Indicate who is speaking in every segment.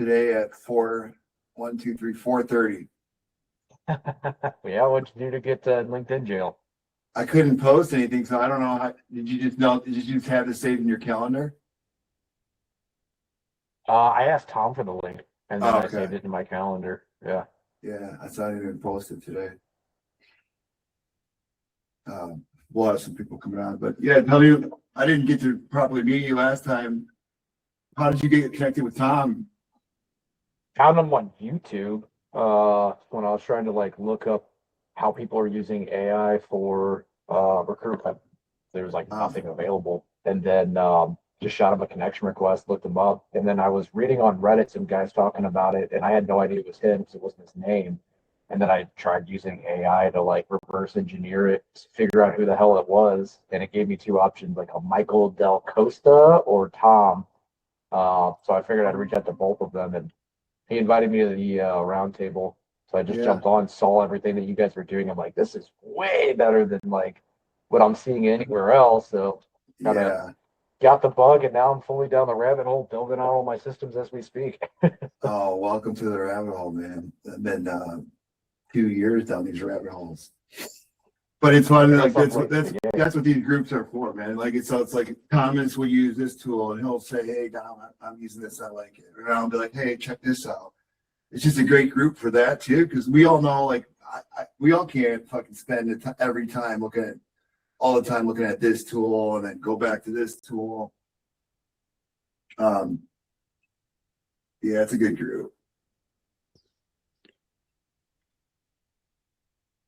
Speaker 1: today at 4:30.
Speaker 2: Yeah, what'd you do to get LinkedIn jail?
Speaker 1: I couldn't post anything, so I don't know how. Did you just have this saved in your calendar?
Speaker 2: I asked Tom for the link, and then I
Speaker 1: Okay.
Speaker 2: saved it in my calendar. Yeah.
Speaker 1: Yeah, I saw it even posted today. We'll have some people coming on, but yeah, tell me, I didn't get to properly meet you last time. How did you get connected with Tom?
Speaker 2: Found him on YouTube when I was trying to like look up how people are using AI for recruitment. There was like nothing available, and then just shot him a connection request, looked him up, and then I was reading on Reddit some guys talking about it, and I had no idea it was him because it wasn't his name. And then I tried using AI to like reverse engineer it, figure out who the hell it was, and it gave me two options, like a Michael Del Costa or Tom. So I figured I'd reach out to both of them, and he invited me to the roundtable. So I just jumped on, saw everything that you guys were doing. I'm like, this is way better than like what I'm seeing anywhere else. So kind of got the bug, and now I'm fully down the rabbit hole, building out all my systems as we speak.
Speaker 1: Oh, welcome to the rabbit hole, man. I've been 2 years down these rabbit holes. But it's fun. Like that's what these groups are for, man. Like it's like comments will use this tool, and he'll say, "Hey, Dom, I'm using this. I like it." And I'll be like, "Hey, check this out." It's just a great group for that too, because we all know, like, we all can't fucking spend every time all the time looking at this tool and then go back to this tool. Yeah, it's a good group.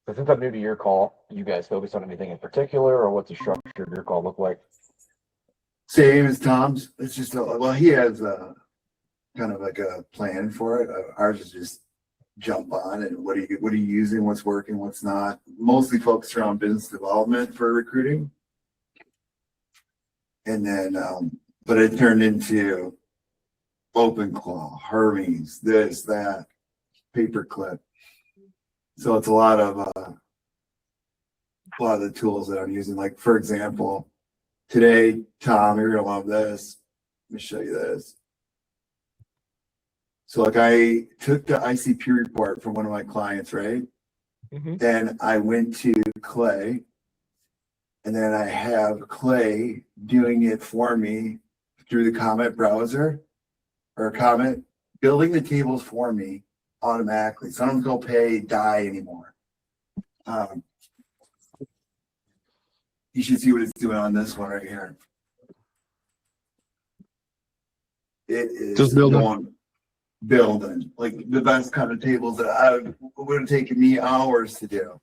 Speaker 2: So since I'm new to your call, you guys focus on anything in particular, or what's the structure of your call look like?
Speaker 1: Same as Tom's. It's just he has kind of like a plan for it. Ours is just jump on and what are you using, what's working, what's not. Mostly focused around business development for recruiting. And then, but it turned into OpenClaw, Hermes, this, that, paperclip. So it's a lot of the tools that I'm using. Like for example, today, Tom, you're gonna love this. Let me show you this. So like I took the ICP report from one of my clients, right? Mm-hmm. Then I went to Clay, and then I have Clay doing it for me through the Comet browser, or Comet, building the tables for me automatically. So I don't go pay die anymore. You should see what it's doing on this one right here. It is just building like the best kind of tables that would have taken me hours to do.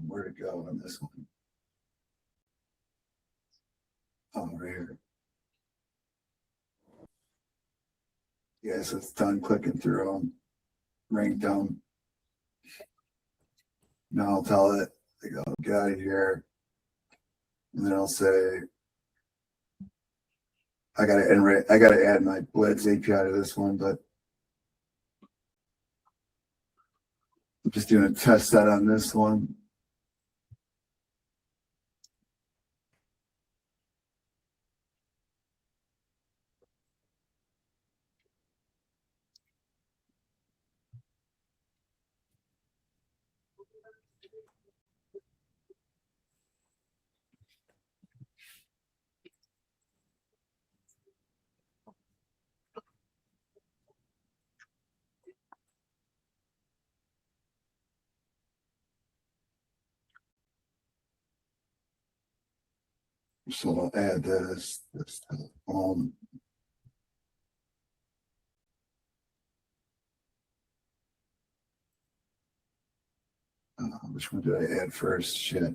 Speaker 1: Where to go on this one? Oh, right here. Yeah, so it's done clicking through them, ranked them. Now I'll tell it, I'll get out of here. And then I'll say, I gotta add my Blitz API to this one, but I'm just doing a test set on this one. So I'll add this which one did I add first? Shit.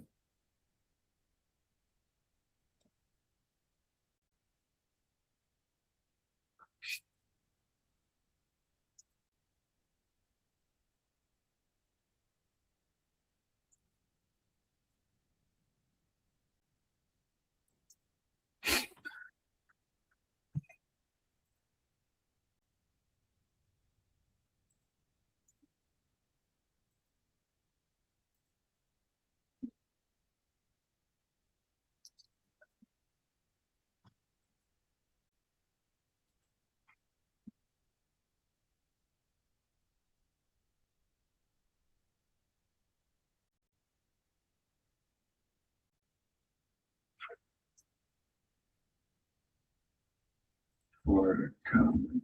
Speaker 1: For common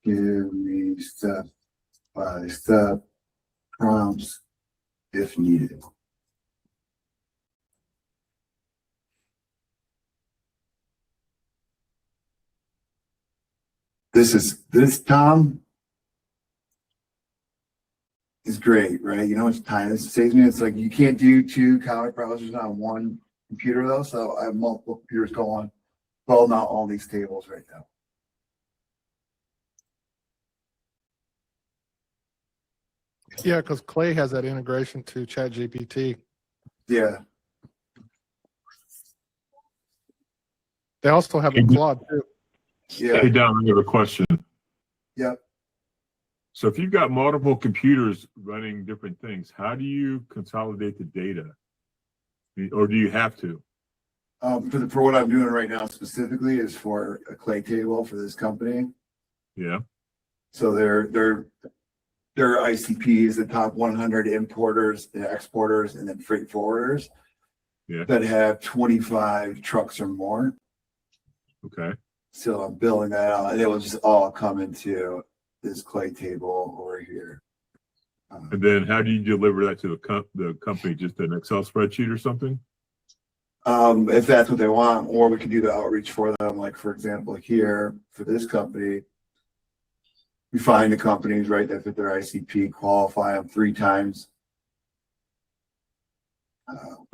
Speaker 1: give me step by step prompts if needed. This Tom is great, right? You know how much time this saves me? It's like you can't do two Comet browsers on one computer though, so I have multiple computers going, building out all these tables right now.
Speaker 3: Yeah, because Clay has that integration to ChatGPT.
Speaker 1: Yeah.
Speaker 3: They also have a Claude too.
Speaker 1: Yeah.
Speaker 4: Hey, Don, I have a question.
Speaker 1: Yep.
Speaker 4: So if you've got multiple computers running different things, how do you consolidate the data? Or do you have to?
Speaker 1: For what I'm doing right now specifically is for a Clay table for this company.
Speaker 4: Yeah.
Speaker 1: So their ICPs, the top 100 importers and exporters, and then freight forwarders that have 25 trucks or more.
Speaker 4: Okay.
Speaker 1: So I'm building that out, and it will just all come into this Clay table over here.
Speaker 4: And then how do you deliver that to the company? Just an Excel spreadsheet or something?
Speaker 1: If that's what they want, or we can do the outreach for them. Like for example, here for this company, we find the companies right that fit their ICP, qualify them 3 times.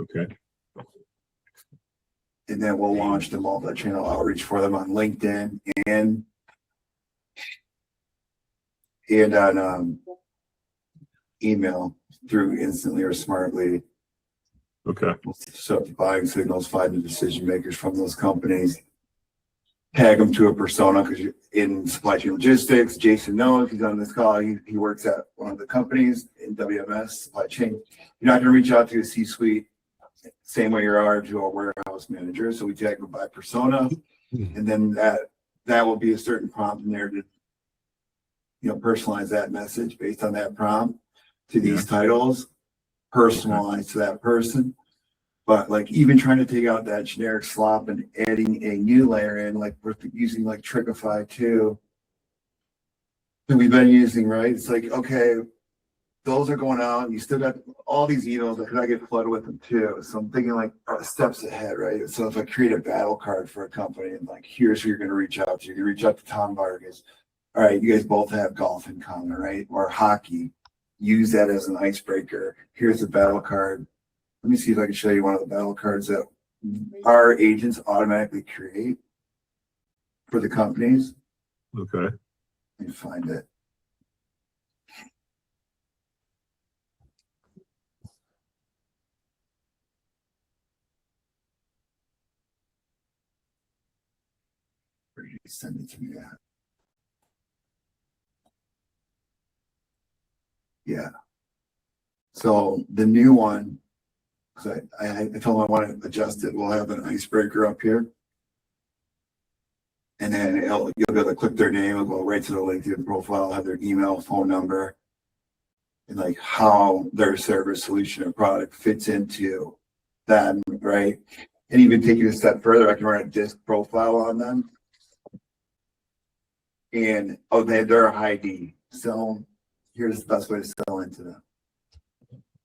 Speaker 4: Okay.
Speaker 1: And then we'll launch the multi-channel outreach for them on LinkedIn and on email through Instantly or Smartly.
Speaker 4: Okay.
Speaker 1: So buying signals, find the decision makers from those companies, tag them to a persona, because you're in supply chain logistics. Jason knows, he's on this call. He works at one of the companies in WMS supply chain. You're not going to reach out to a C-suite same way you are to a warehouse manager. So we tag them by persona, and then that will be a certain prompt in there to, personalize that message based on that prompt to these titles, personalized to that person. But like even trying to take out that generic slop and adding a new layer in, like we're using like Trickify too, that we've been using, right? It's like, okay, those are going out, and you still got all these emails that I get flooded with them too. So I'm thinking like steps ahead, right? So if I create a battle card for a company and like, here's who you're going to reach out to. You're going to reach out to Tom Vargas. All right, you guys both have golf in common, right? Or hockey. Use that as an icebreaker. Here's the battle card. Let me see if I can show you one of the battle cards that our agents automatically create for the companies.
Speaker 4: Okay.
Speaker 1: Let me find it. Where did you send it to me at? Yeah. So the new one, because I told him I want to adjust it, we'll have an icebreaker up here. And then you'll be able to click their name and go right to the LinkedIn profile, have their email, phone number, and like how their service, solution, or product fits into them, right? And even take it a step further, I can run a disc profile on them. And they're ID. So here's the best way to sell into them.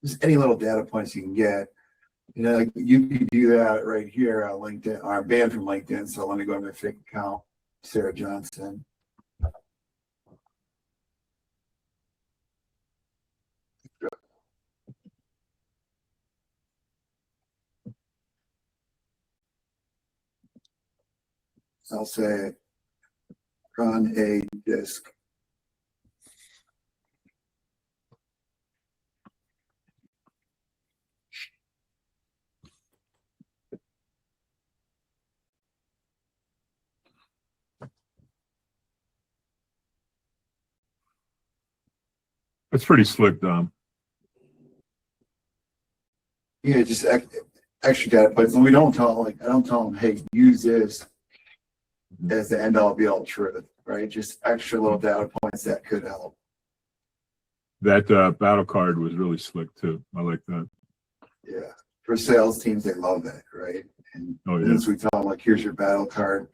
Speaker 1: Just any little data points you can get. Like you can do that right here on LinkedIn, or I'm banned from LinkedIn. So let me go to my fake account, Sarah Johnson. I'll say run a disk.
Speaker 4: That's pretty slick, Dom.
Speaker 1: Yeah, just extra data points. And we don't tell them, I don't tell them, hey, use this as the end all be all truth, right? Just extra little data points that could help.
Speaker 4: That battle card was really slick too. I like that.
Speaker 1: Yeah. For sales teams, they love that, right? And
Speaker 4: Oh, yeah.
Speaker 1: once we tell them, like, here's your battle card,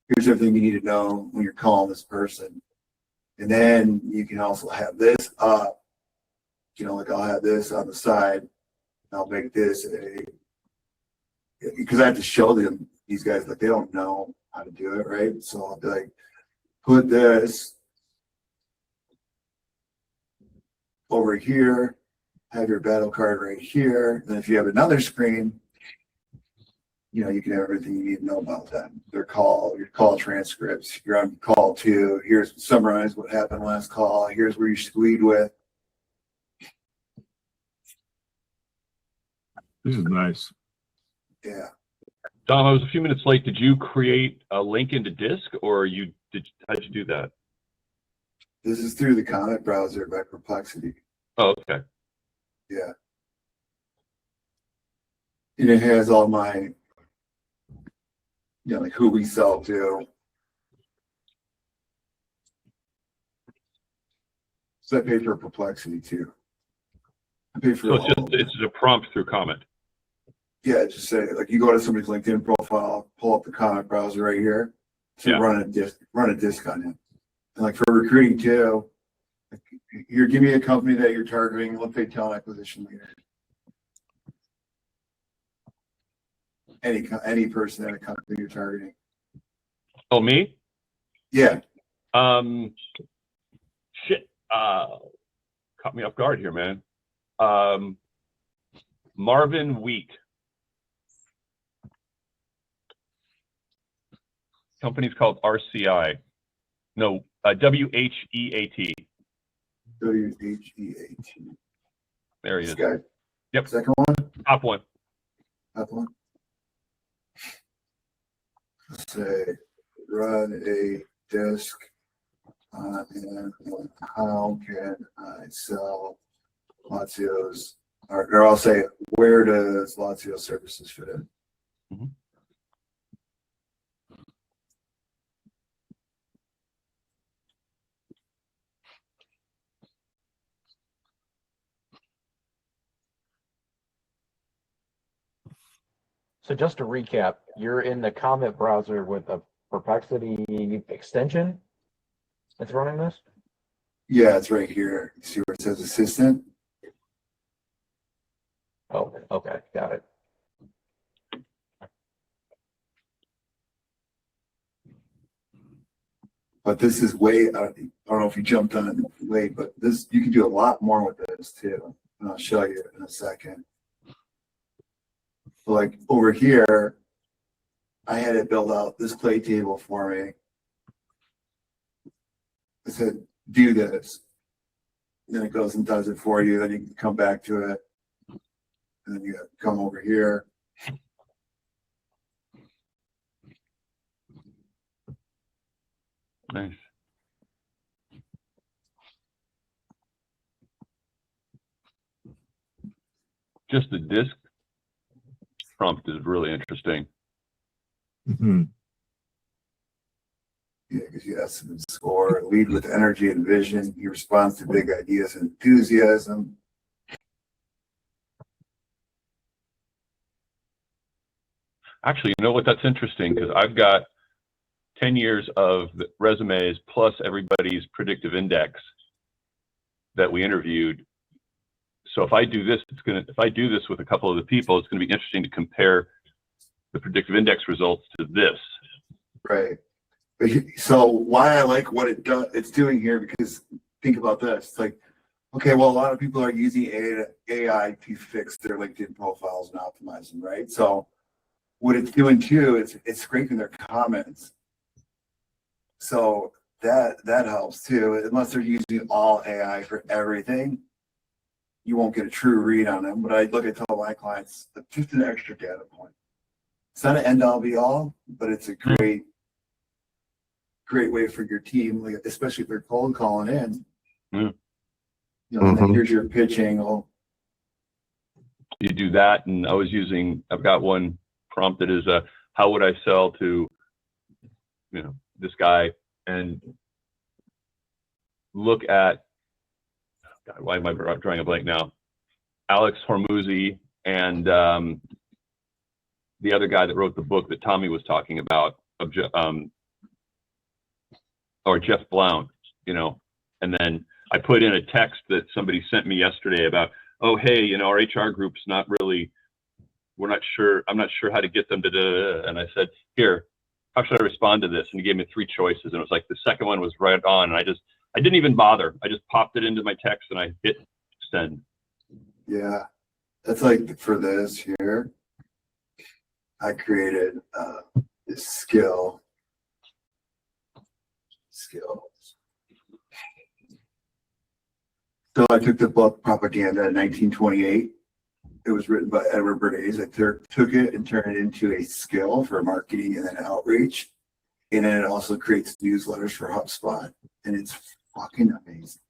Speaker 1: here's everything you need to know when you're calling this person. And then you can also have this up, you know, like I'll have this on the side. I'll make this because I have to show them, these guys, like, they don't know how to do it, right? So I'll be like, put this over here, have your battle card right here. And if you have another screen, you know, you can have everything you need to know about them. Your call transcripts, you're on call 2. Here's summarize what happened last call. Here's where you squeed with.
Speaker 4: This is nice.
Speaker 1: Yeah.
Speaker 5: Dom, I was a few minutes late. Did you create a link into disk, or how'd you do that?
Speaker 1: This is through the Comet browser by Perplexity.
Speaker 5: Oh, okay.
Speaker 1: Yeah. And it has all my, you know, like who we sell to. So I pay for Perplexity too. I pay for
Speaker 5: So
Speaker 1: all of them.
Speaker 5: it's a prompt through Comet.
Speaker 1: Yeah, just say, like, you go to somebody's LinkedIn profile, pull up the Comet browser right here, to
Speaker 5: Yeah.
Speaker 1: run a disk on it. And like for recruiting too, like, here, give me a company that you're targeting. Let's say talent acquisition leader. Any person at a company you're targeting.
Speaker 5: Oh, me?
Speaker 1: Yeah.
Speaker 5: Shit. Caught me off guard here, man. Marvin Wheat. Company's called RCI. No, WHEAT.
Speaker 1: WHEAT.
Speaker 5: There he
Speaker 1: This
Speaker 5: is.
Speaker 1: guy.
Speaker 5: Yep.
Speaker 1: Second one.
Speaker 5: Top one.
Speaker 1: That one. Let's say run a disk and how can I sell Lazio's, or I'll say, where does Lazio services fit in?
Speaker 5: Mhm.
Speaker 2: So just to recap, you're in the Comet browser with a Perplexity extension that's running this?
Speaker 1: Yeah, it's right here. You see where it says assistant?
Speaker 2: Oh, okay, got it.
Speaker 1: But this is way, I don't know if you jumped on it late, but this, you can do a lot more with this too. And I'll show you in a second. So like over here, I had it build out this play table for me. I said, do this. Then it goes and does it for you. Then you can come back to it. And then you come over here.
Speaker 5: Nice. Just the disk prompt is really interesting.
Speaker 4: Mhm.
Speaker 1: Yeah, because you ask him to score, lead with energy and vision. He responds to big ideas and enthusiasm.
Speaker 5: Actually, you know what? That's interesting because I've got 10 years of resumes plus everybody's predictive index that we interviewed. So if I do this, if I do this with a couple of the people, it's gonna be interesting to compare the predictive index results to this.
Speaker 1: Right. So why I like what it's doing here, because think about this. It's like, okay, well, a lot of people are using AI to fix their LinkedIn profiles and optimize them, right? So what it's doing too, it's scraping their comments. So that helps too. Unless they're using all AI for everything, you won't get a true read on them. But I look at tell my clients, just an extra data point. It's not an end all be all, but it's a great way for your team, like, especially if they're cold calling in.
Speaker 5: Mm.
Speaker 1: You know, and then here's your pitch angle.
Speaker 5: You do that, and I've got one prompt that is, how would I sell to, you know, this guy, and look at, God, why am I drawing a blank now? Alex Hormuzzi and the other guy that wrote the book that Tommy was talking about, or Jeff Blount, you know. And then I put in a text that somebody sent me yesterday about, oh, hey, you know, our HR group's not really, we're not sure, I'm not sure how to get them to, and I said, here, how should I respond to this? And he gave me 3 choices. And it was like, the second one was right on. And I didn't even bother. I just popped it into my text and I hit send.
Speaker 1: Yeah. That's like for this here, I created this skill. So I took the book Propaganda in 1928. It was written by Edward Bernays. I took it and turned it into a skill for marketing and then outreach. And then it also creates newsletters for HubSpot. And it's fucking amazing.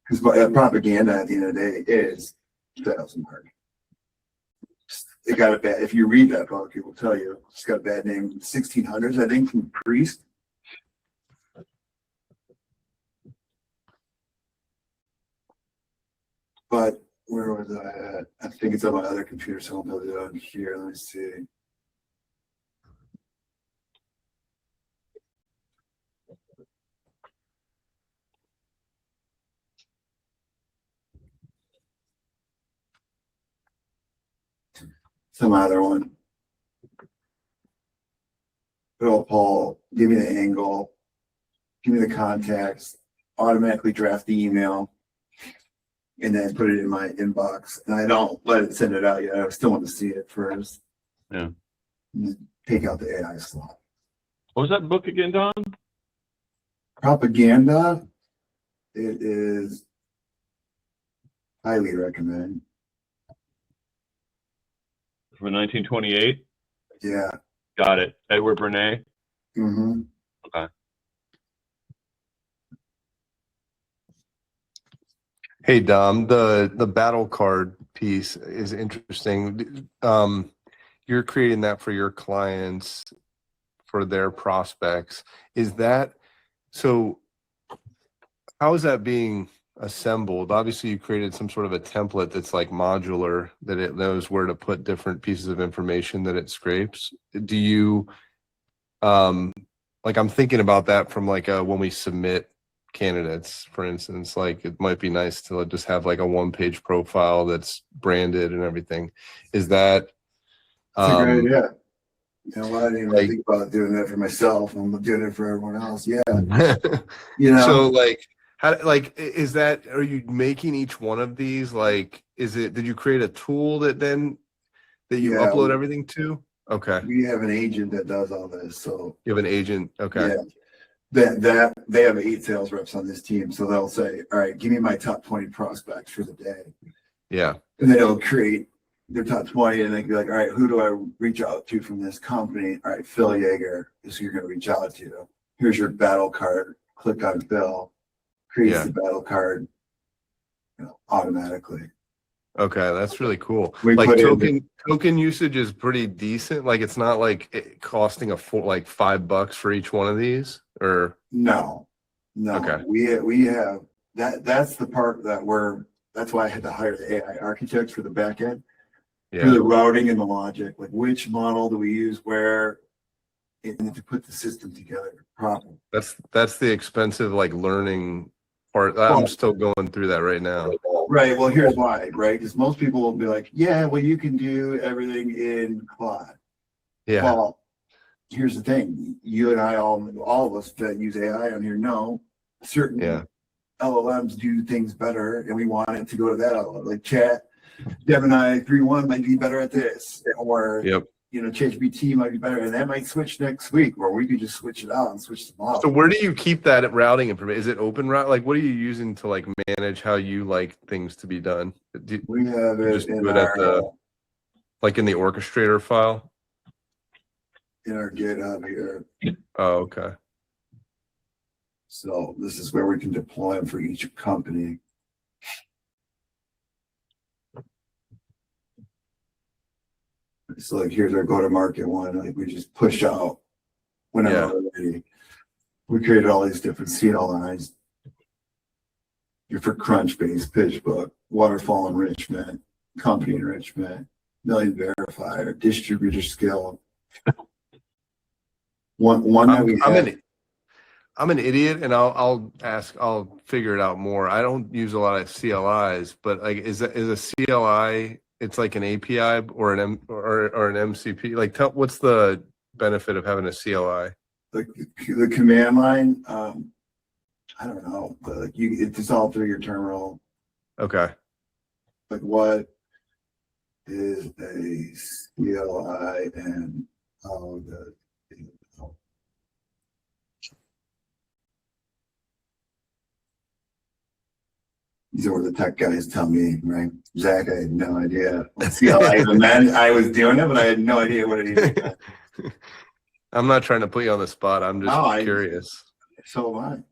Speaker 1: Because propaganda at the end of the day is sales and marketing. It got a bad, if you read that book, it will tell you it's got a bad name. 1600s, I think, from Priest. But where was I at? I think it's on my other computer, so I'll build it on here. Let me see. Some other one. Bill Paul, give me the angle, give me the context, automatically draft the email, and then put it in my inbox. And I don't let it send it out yet. I still want to see it first.
Speaker 5: Yeah.
Speaker 1: Take out the AI slot.
Speaker 5: What was that book again, Don?
Speaker 1: Propaganda. It is highly recommend.
Speaker 5: From 1928?
Speaker 1: Yeah.
Speaker 5: Got it. Edward Bernays?
Speaker 1: Mm-hmm.
Speaker 5: Okay.
Speaker 6: Hey Dom, the battle card piece is interesting. You're creating that for your clients, for their prospects. Is that so? How is that being assembled? Obviously, you created some sort of a template that's like modular, that it knows where to put different pieces of information that it scrapes. Do you, like, I'm thinking about that from like when we submit candidates, for instance, like it might be nice to just have like a 1-page profile that's branded and everything. Is that
Speaker 1: That's a great idea. You know what? I didn't even
Speaker 6: like,
Speaker 1: think about doing that for myself. I'm doing it for everyone else. Yeah. You know.
Speaker 6: so like, how, like, is that, are you making each one of these, like, did you create a tool that then that you upload everything to? Okay.
Speaker 1: We have an agent that does all this. So
Speaker 6: You have an agent. Okay.
Speaker 1: yeah. That they have 8 sales reps on this team. So they'll say, all right, give me my top 20 prospects for the day.
Speaker 6: Yeah.
Speaker 1: And then it'll create their top 20 and they can be like, all right, who do I reach out to from this company? All right, Phil Yeager is who you're going to reach out to. Here's your battle card. Click on Phil. Creates the battle card, you know, automatically.
Speaker 6: Okay, that's really cool.
Speaker 1: We
Speaker 6: Like
Speaker 1: put in
Speaker 6: token usage is pretty decent. Like it's not like it costing like $5 for each one of these, or
Speaker 1: no.
Speaker 6: Okay.
Speaker 1: We have that's the part that that's why I had to hire the AI architects for the back end. For
Speaker 6: yeah.
Speaker 1: the routing and the logic, like which model do we use where, and to put the system together properly.
Speaker 6: That's the expensive like learning part. I'm still going through that right now.
Speaker 1: Right. Well, here's why, right? Because most people will be like, yeah, well, you can do everything in Claude.
Speaker 6: Yeah.
Speaker 1: Well, here's the thing. You and I, all of us that use AI on here know certain LLMs do things better, and we want it to go to that LLM. Like Gemini 3.1 might be better at this, or you know, ChatGPT might be better, and that might switch next week, or we could just switch it out and switch the model.
Speaker 6: So where do you keep that routing information? Is it open route? Like, what are you using to like manage how you like things to be done?
Speaker 1: We have it
Speaker 6: just
Speaker 1: in
Speaker 6: do it
Speaker 1: our,
Speaker 6: at the, like in the orchestrator file?
Speaker 1: In our GitHub here.
Speaker 6: Oh, okay.
Speaker 1: So this is where we can deploy them for each company. So like here's our go-to-market one. Like we just push out whenever we're ready. We created all these different CLIs. you're for Crunchbase, PitchBook, waterfall enrichment, company enrichment, million verifier, distributor skill. One that we have.
Speaker 6: I'm an idiot, and I'll figure it out more. I don't use a lot of CLIs, but like, is a CLI? It's like an API or an MCP. Like, what's the benefit of having a CLI?
Speaker 1: The command line. I don't know, but like it's all through your terminal.
Speaker 6: Okay.
Speaker 1: Like, what is a CLI and how the these are what the tech guys tell me, right? Zach, I had no idea what CLI even meant. I was doing it, but I had no idea what it even meant.
Speaker 6: I'm not trying to put you on the spot. I'm just curious.
Speaker 1: So am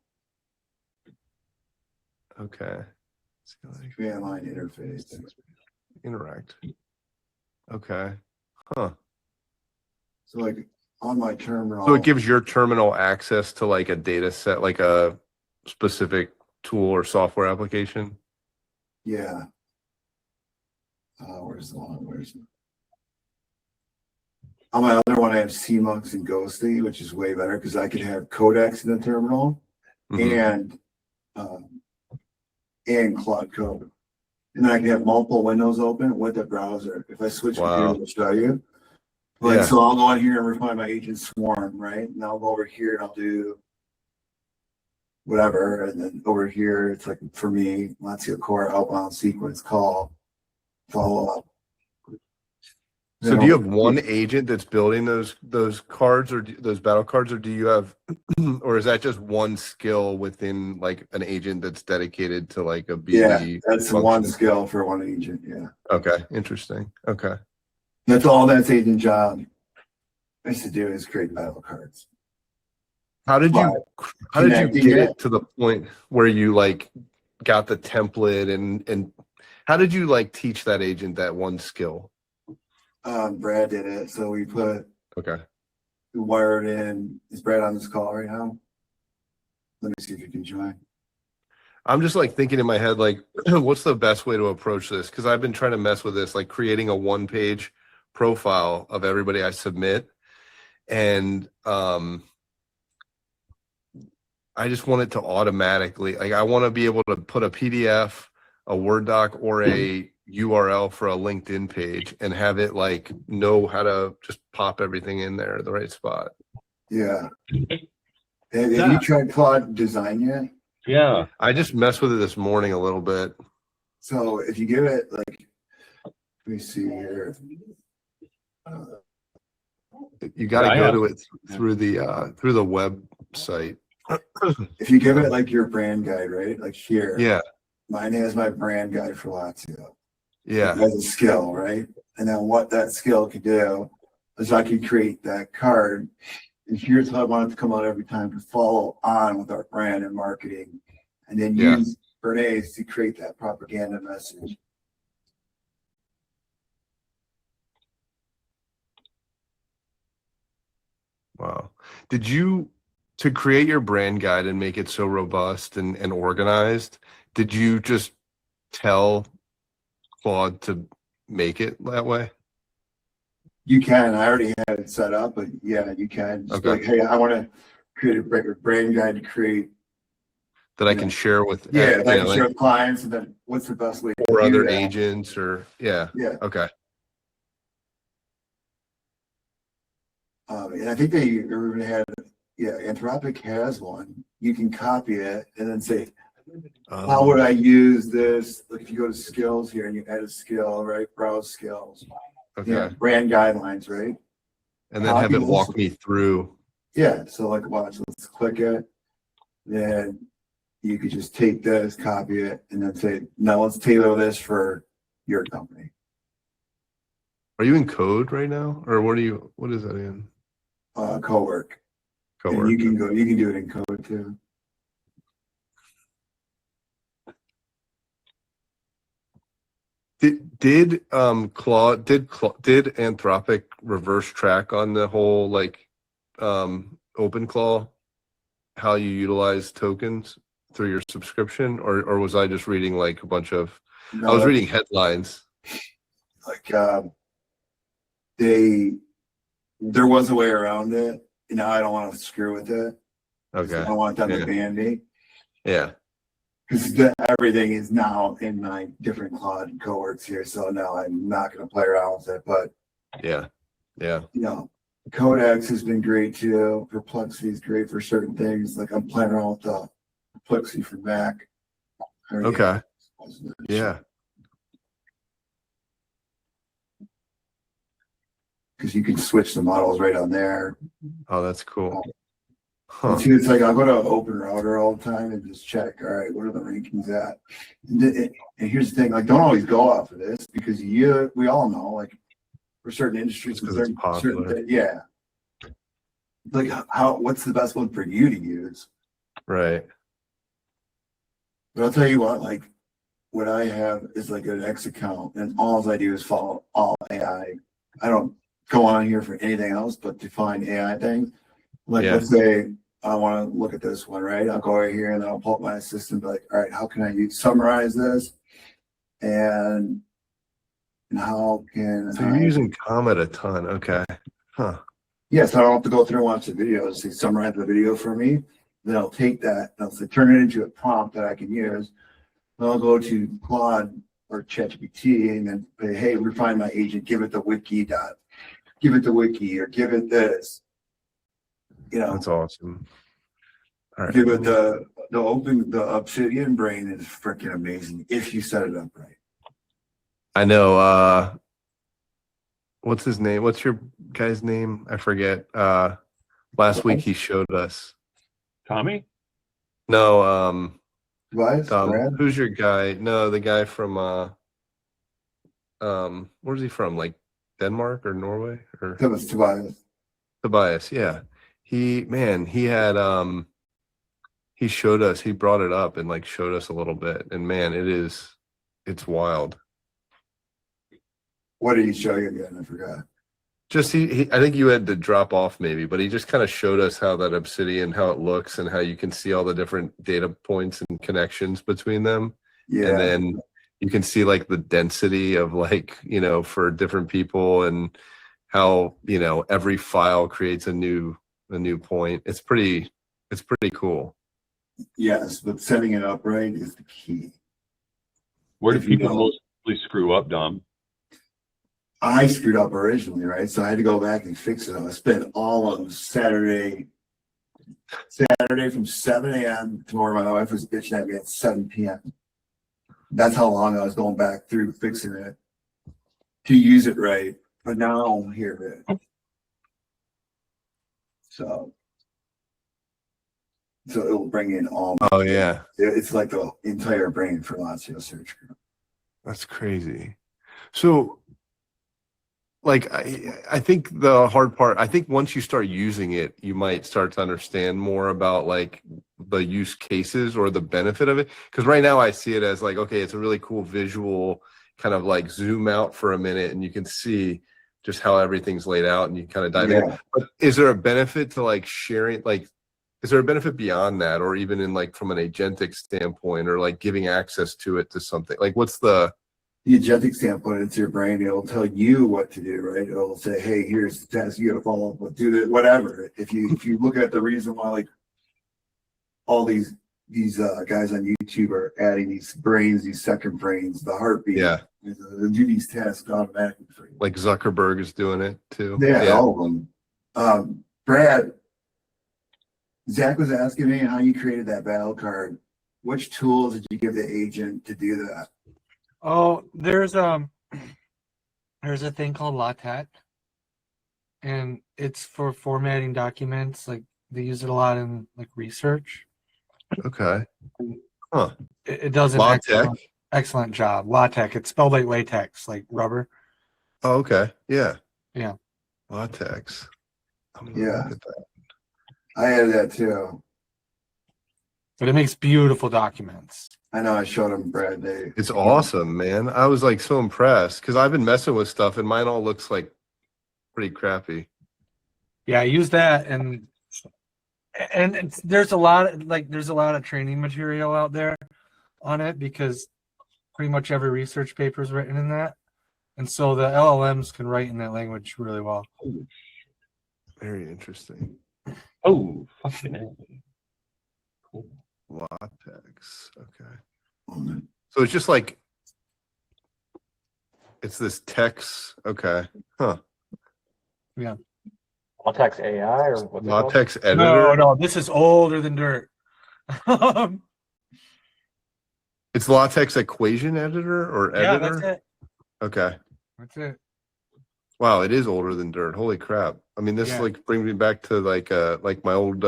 Speaker 1: I.
Speaker 6: Okay.
Speaker 1: Command line interface.
Speaker 6: Interact. Okay. Huh.
Speaker 1: So like on my terminal.
Speaker 6: So it gives your terminal access to like a data set, like a specific tool or software application?
Speaker 1: Yeah. Where's the one? On my other one, I have CMux and Ghostly, which is way better because I can have codecs in the terminal and Claude Code. And then I can have multiple windows open with the browser. If I switch computer, it'll show you. But so I'll go on here and refine my agent swarm, right? And I'll go over here and I'll do whatever. And then over here, it's like for me, let's see a core outbound sequence call, follow up.
Speaker 6: So do you have one agent that's building those cards or those battle cards, or do you have, or is that just one skill within like an agent that's dedicated to like a BD?
Speaker 1: Yeah, that's function? One skill for one agent. Yeah.
Speaker 6: Okay. Interesting. Okay.
Speaker 1: That's all that's agent job. I used to do is create battle cards.
Speaker 6: How did you get it to the point where you like got the template and how did you like teach that agent that one skill?
Speaker 1: Brad did it. So we
Speaker 6: we
Speaker 1: wired in. Is Brad on this call right now? Let me see if you can join.
Speaker 6: I'm just like thinking in my head, like, what's the best way to approach this? Because I've been trying to mess with this, like creating a one-page profile of everybody I submit. And I just want it to automatically, like, I want to be able to put a PDF, a Word doc, or a URL for a LinkedIn page and have it like know how to just pop everything in there at the right spot.
Speaker 1: Yeah. Have you tried Claude Design yet?
Speaker 5: Yeah.
Speaker 6: I just messed with it this morning a little bit.
Speaker 1: So if you give it like, let me see here.
Speaker 6: You got to go to it through the website.
Speaker 1: If you give it like your brand guide, right? Like here.
Speaker 6: Yeah.
Speaker 1: Mine has my brand guide for Loxo.
Speaker 6: Yeah.
Speaker 1: It has a skill, right? And then what that skill can do is I can create that card. And here's how I want it to come out every time to follow on with our brand and marketing. And then use Bernays to create that propaganda message.
Speaker 6: Wow. Did you, to create your brand guide and make it so robust and organized, did you just tell Claude to make it that way?
Speaker 1: You can. I already had it set up, but yeah, you can. Just like, hey, I want to create a brand guide to create
Speaker 6: that I can share with
Speaker 1: I can share with clients, and then what's the best way
Speaker 6: or
Speaker 1: to
Speaker 6: other
Speaker 1: do that?
Speaker 6: agents or okay.
Speaker 1: And I think they even had Anthropic has one. You can copy it and then say, how would I use this? Like if you go to skills here and you add a skill, right? Browse skills.
Speaker 6: Okay.
Speaker 1: Brand guidelines, right?
Speaker 6: And then have it walk me through.
Speaker 1: Yeah. So like watch, let's click it. Then you could just take this, copy it, and then say, now let's tailor this for your company.
Speaker 6: Are you in Code right now? Or what is that in?
Speaker 1: Cowork.
Speaker 6: Cowork.
Speaker 1: You can do it in Code too.
Speaker 6: Did Anthropic reverse track on the whole like OpenClaw, how you utilize tokens? through your subscription, or was I just reading like a bunch of?
Speaker 1: No,
Speaker 6: I was reading headlines.
Speaker 1: like there was a way around it. You know, I don't want to screw with it.
Speaker 6: Okay.
Speaker 1: I don't want them
Speaker 6: Yeah.
Speaker 1: to ban me.
Speaker 6: Yeah.
Speaker 1: Because everything is now in my different Claude cohorts here, so now I'm not going to play around with it. But
Speaker 6: Yeah. Yeah.
Speaker 1: you know, Codex has been great too. Perplexity is great for certain things. Like I'm playing around with the Perplexity for Mac.
Speaker 6: Okay. Yeah.
Speaker 1: Because you can switch the models right on there.
Speaker 6: Oh, that's cool. Huh.
Speaker 1: And too, it's like I'll go to an open router all the time and just check. All right, what are the rankings at? And here's the thing: like, don't always go off of this because we all know, like, for certain industries,
Speaker 6: Just 'cause it's popular.
Speaker 1: yeah. Like, what's the best one for you to use?
Speaker 6: Right.
Speaker 1: But I'll tell you what, like, what I have is like an X account, and all I do is follow all AI. I don't go on here for anything else but to find AI things. Like,
Speaker 6: Yeah.
Speaker 1: let's say I want to look at this one, right? I'll go right here and then I'll pull up my assistant, be like, all right, how can I summarize this? And how can
Speaker 6: So you're using Comet a ton. Okay. Huh.
Speaker 1: Yes, I don't have to go through and watch the videos. They summarize the video for me. Then I'll take that and I'll say, turn it into a prompt that I can use. Then I'll go to Claude or ChatGPT and then say, hey, refine my agent, give it the wiki dot, give it the wiki or give it this. You know,
Speaker 6: That's awesome. All right.
Speaker 1: give it the Obsidian brain is freaking amazing if you set it up right.
Speaker 6: I know. What's his name? What's your guy's name? I forget. Last week he showed us.
Speaker 5: Tommy?
Speaker 6: No,
Speaker 1: Tobias, Brad?
Speaker 6: who's your guy? No, the guy from where's he from? Like Denmark or Norway or
Speaker 1: That was Tobias.
Speaker 6: Tobias? Yeah. He had he showed us, he brought it up and like showed us a little bit, and man, it's wild.
Speaker 1: What did he show you again? I forgot.
Speaker 6: Just he I think you had to drop off maybe, but he just kind of showed us how that Obsidian, how it looks and how you can see all the different data points and connections between them.
Speaker 1: Yeah.
Speaker 6: And then you can see like the density of like, you know, for different people and how, you know, every file creates a new point. It's pretty cool.
Speaker 1: Yes, but setting it up right is the key.
Speaker 5: Where do
Speaker 1: If you
Speaker 5: people
Speaker 1: don't-
Speaker 5: mostly screw up, Dom?
Speaker 1: I screwed up originally, right? So I had to go back and fix it. I spent all of Saturday from 7 a.m. to where my wife was bitching at me at 7 p.m. That's how long I was going back through fixing it to use it right. But now I'm here. So it will bring in all.
Speaker 6: Oh yeah.
Speaker 1: It's like the entire brain for Loxo Search Group.
Speaker 6: That's crazy. So like I think the hard part, I think once you start using it, you might start to understand more about like the use cases or the benefit of it. Because right now I see it as like, okay, it's a really cool visual, kind of like zoom out for a minute and you can see just how everything's laid out and you kind of dive in. But is there a benefit to like sharing, like, is there a benefit beyond that, or even in like from an agentic standpoint, or like giving access to it to something? Like what's the
Speaker 1: agentic standpoint? It's your brain. It'll tell you what to do, right? It'll say, hey, here's the test you got to follow up with, do that, whatever. If you look at the reason why like all these guys on YouTube are adding these brains, these second brains, the heartbeat, they'll do these tests automatically for you.
Speaker 6: like Zuckerberg is doing it too?
Speaker 1: Yeah, all of them. Brad, Zach was asking me how you created that battle card. Which tools did you give the agent to do that?
Speaker 7: Oh, there's a thing called LaTeX, and it's for formatting documents. Like they use it a lot in like research.
Speaker 6: Okay. Huh.
Speaker 7: It does an excellent job. LaTeX. It's spelled like latex, like rubber.
Speaker 6: Oh, okay. Yeah.
Speaker 7: Yeah.
Speaker 6: LaTeX.
Speaker 1: Yeah. I had that too.
Speaker 7: But it makes beautiful documents.
Speaker 1: I know. I showed him Brad.
Speaker 6: It's awesome, man. I was like so impressed because I've been messing with stuff and mine all looks like pretty crappy.
Speaker 7: Yeah, I use that, and And there's a lot of training material out there on it because pretty much every research paper is written in that, and so the LLMs can write in that language really well.
Speaker 6: Very interesting.
Speaker 5: Oh, fucking hell. Cool.
Speaker 6: Latex. Okay. So it's just like it's this text. Okay. Huh.
Speaker 2: Latex AI or what's it called?
Speaker 6: Latex editor.
Speaker 7: No, this is older than dirt.
Speaker 6: It's latex equation editor or
Speaker 7: Yeah,
Speaker 6: editor.
Speaker 7: that's it.
Speaker 6: Okay.
Speaker 7: That's it.
Speaker 6: Wow, it is older than dirt. Holy crap. I mean, this
Speaker 7: Yeah.
Speaker 6: like brings me back to like my old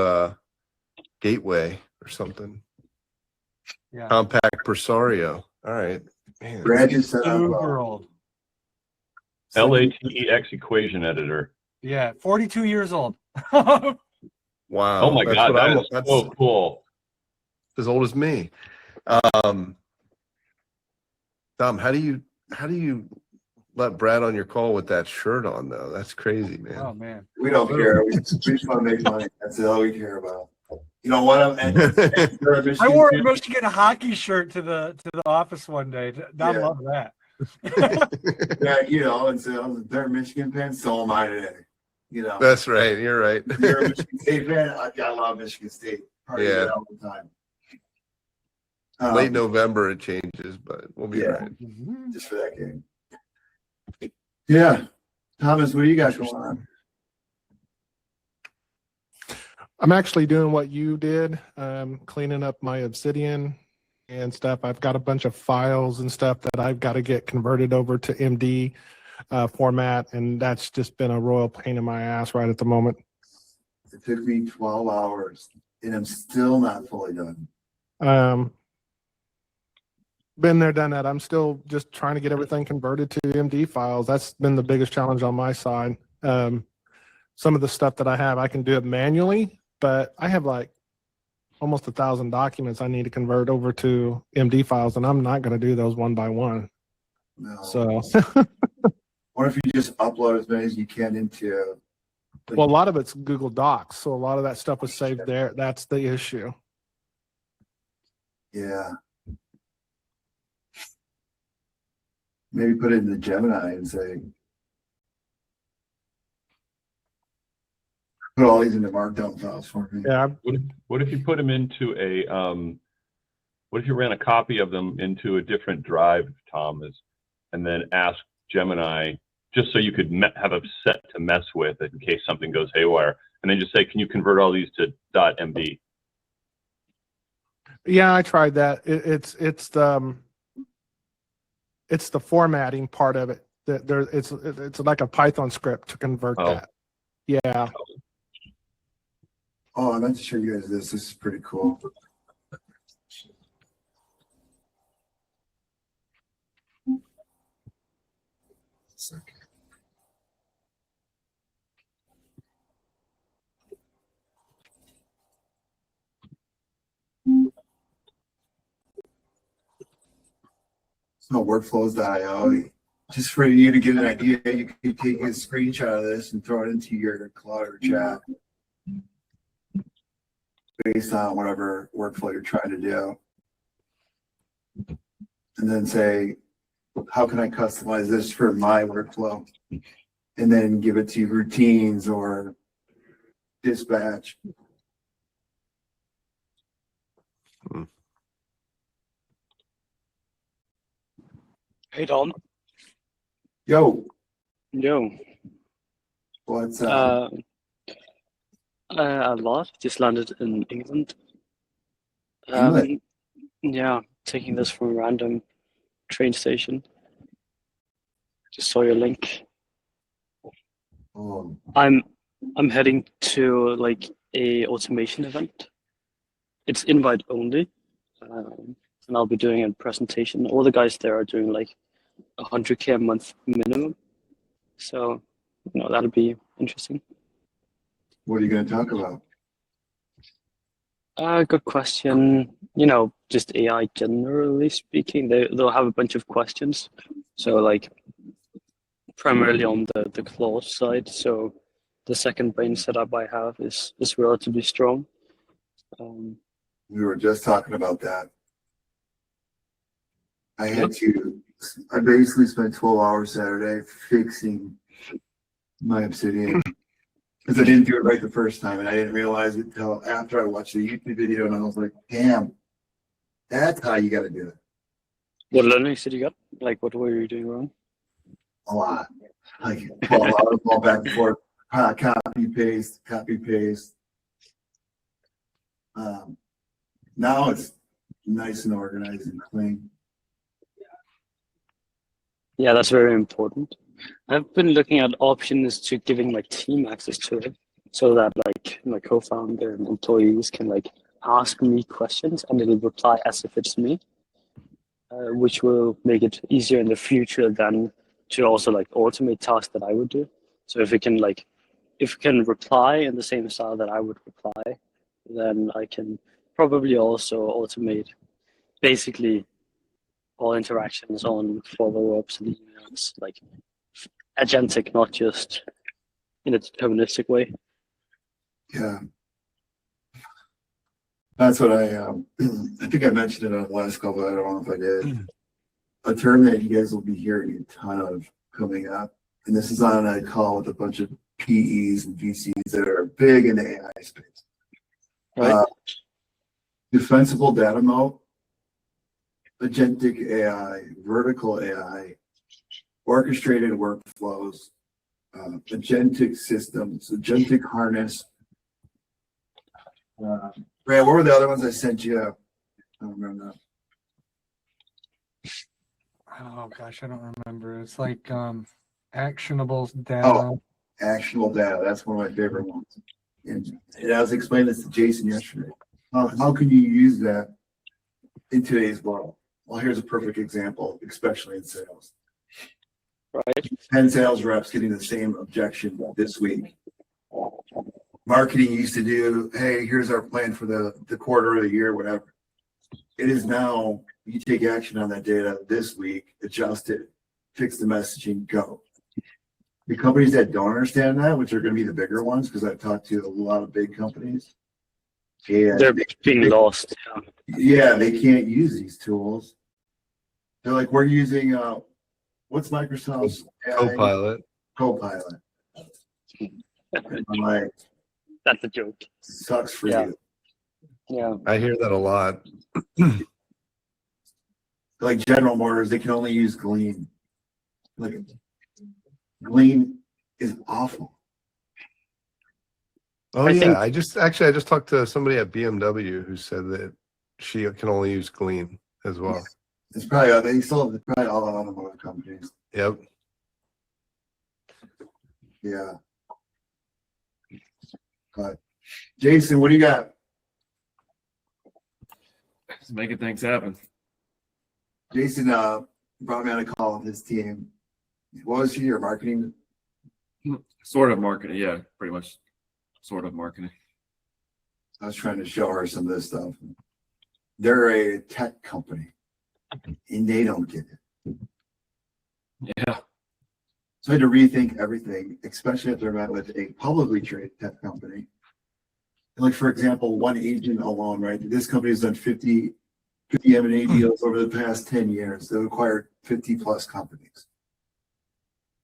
Speaker 6: gateway or something.
Speaker 7: Yeah.
Speaker 6: Compact Presario. All right. Man.
Speaker 1: Brad just set up.
Speaker 7: Super old.
Speaker 5: LATEX equation editor.
Speaker 7: Yeah, 42 years old.
Speaker 6: Wow.
Speaker 5: Oh my
Speaker 6: that's
Speaker 5: God,
Speaker 6: what I'm-
Speaker 5: that is
Speaker 6: that's
Speaker 5: so cool.
Speaker 6: as old as me. Dom, how do you let Brad on your call with that shirt on though? That's crazy, man.
Speaker 7: Oh man.
Speaker 1: We don't care. We just want to make money. That's all we care about. You know what?
Speaker 7: I wore a Michigan hockey shirt to the office one day. Dom
Speaker 1: Yeah.
Speaker 7: loved that.
Speaker 1: Yeah, you know, and so they're Michigan fans, so am I today. You know,
Speaker 6: That's right. You're right.
Speaker 1: you're a Michigan State fan. I love Michigan State. Party
Speaker 6: Yeah.
Speaker 1: all the time.
Speaker 6: Late November it changes, but we'll be
Speaker 1: Yeah.
Speaker 6: all right.
Speaker 1: Just for that game. Yeah, Thomas, what do you got going on?
Speaker 3: I'm actually doing what you did, cleaning up my Obsidian and stuff. I've got a bunch of files and stuff that I've got to get converted over to MD format, and that's just been a royal pain in my ass right at the moment.
Speaker 1: It took me 12 hours, and I'm still not fully done.
Speaker 3: Been there, done that. I'm still just trying to get everything converted to MD files. That's been the biggest challenge on my side. Some of the stuff that I have, I can do it manually, but I have like almost 1,000 documents I need to convert over to MD files, and I'm not going to do those one by one.
Speaker 1: No.
Speaker 3: So,
Speaker 1: What if you just upload as many as you can into?
Speaker 3: well, a lot of it's Google Docs, so a lot of that stuff was saved there. That's the issue.
Speaker 1: Yeah. Maybe put it in the Gemini and say, put all these into markdown files for me.
Speaker 3: Yeah,
Speaker 5: What if you put them into a what if you ran a copy of them into a different drive, Thomas, and then ask Gemini just so you could have a set to mess with it in case something goes haywire, and then just say, can you convert all these to .md?
Speaker 3: yeah, I tried that. It's the formatting part of it. That there, it's like a Python script to convert
Speaker 5: Oh.
Speaker 3: that. Yeah.
Speaker 1: Oh, I meant to show you guys this. This is pretty cool. So workflows.io. Just for you to get an idea, you can take a screenshot of this and throw it into your Claude or chat based on whatever workflow you're trying to do. And then say, how can I customize this for my workflow? And then give it to routines or dispatch.
Speaker 8: Hey Don.
Speaker 1: Yo,
Speaker 8: Yo.
Speaker 1: what's
Speaker 8: A lot. Just landed in England.
Speaker 1: England?
Speaker 8: Yeah, taking this from a random train station. Just saw your link.
Speaker 1: Oh,
Speaker 8: I'm heading to like a automation event. It's invite only, and I'll be doing a presentation. All the guys there are doing like 100K a month minimum, so that'll be interesting.
Speaker 1: what are you going to talk about?
Speaker 8: Good question. Just AI generally speaking, they'll have a bunch of questions. So like primarily on the Claude side. So the second brain setup I have is relatively strong.
Speaker 1: We were just talking about that. I basically spent 12 hours Saturday fixing my Obsidian because I didn't do it right the first time, and I didn't realize it until after I watched the YouTube video, and I was like, damn, that's how you got to do it.
Speaker 8: What learnings did you get? Like, what were you doing wrong?
Speaker 1: A lot. Like 12 hours, all back and forth, copy, paste, copy, paste. Now it's nice and organized and clean.
Speaker 8: Yeah, that's very important. I've been looking at options to giving my team access to it so that like my co-founder and employees can like ask me questions and it'll reply as if it's me, which will make it easier in the future than to also like automate tasks that I would do. So if it can reply in the same style that I would reply, then I can probably also automate basically all interactions on follow-ups and emails, like agentic, not just in a deterministic way.
Speaker 1: Yeah. That's what I think I mentioned it on the last call, but I don't know if I did. A term that you guys will be hearing a ton of coming up, and this is on a call with a bunch of PEs and VCs that are big in the AI space.
Speaker 8: Right.
Speaker 1: Defensible data moat, agentic AI, vertical AI, orchestrated workflows, agentic systems, agentic harness. Brad, what were the other ones I sent you? I don't remember.
Speaker 7: Oh gosh, I don't remember. It's like actionable data.
Speaker 1: Oh, actionable data. That's one of my favorite ones. And I was explaining this to Jason yesterday. How can you use that in today's world? Well, here's a perfect example, especially in sales.
Speaker 8: Right.
Speaker 1: 10 sales reps getting the same objection this week. Marketing used to do, hey, here's our plan for the quarter of the year, whatever. It is now, you take action on that data this week, adjust it, fix the messaging, go. The companies that don't understand that, which are going to be the bigger ones, because I've talked to a lot of big companies. Yeah,
Speaker 8: They're being lost.
Speaker 1: Yeah, they can't use these tools. They're like, we're using, what's Microsoft's AI? Copilot. I'm like,
Speaker 8: That's a joke.
Speaker 1: sucks for
Speaker 8: Yeah.
Speaker 1: you.
Speaker 8: Yeah.
Speaker 6: I hear that a lot.
Speaker 1: Like General Motors, they can only use Glean. Like, Glean is awful.
Speaker 6: Oh
Speaker 8: I
Speaker 6: yeah,
Speaker 8: think-
Speaker 6: I just talked to somebody at BMW who said that she can only use Glean as well.
Speaker 1: It's probably it's probably all automotive companies.
Speaker 6: Yep.
Speaker 1: Yeah. But Jason, what do you got?
Speaker 9: Just making things happen.
Speaker 1: Jason brought me on a call with his team. What was he, your marketing?
Speaker 9: Sort of marketing, yeah, pretty much. Sort of marketing.
Speaker 1: I was trying to show her some of this stuff. They're a tech company, and they don't get it.
Speaker 9: Yeah.
Speaker 1: So I had to rethink everything, especially if they're met with a publicly traded tech company. Like, for example, one agent alone, right? This company has done 50 M&A deals over the past 10 years. They've acquired 50 plus companies.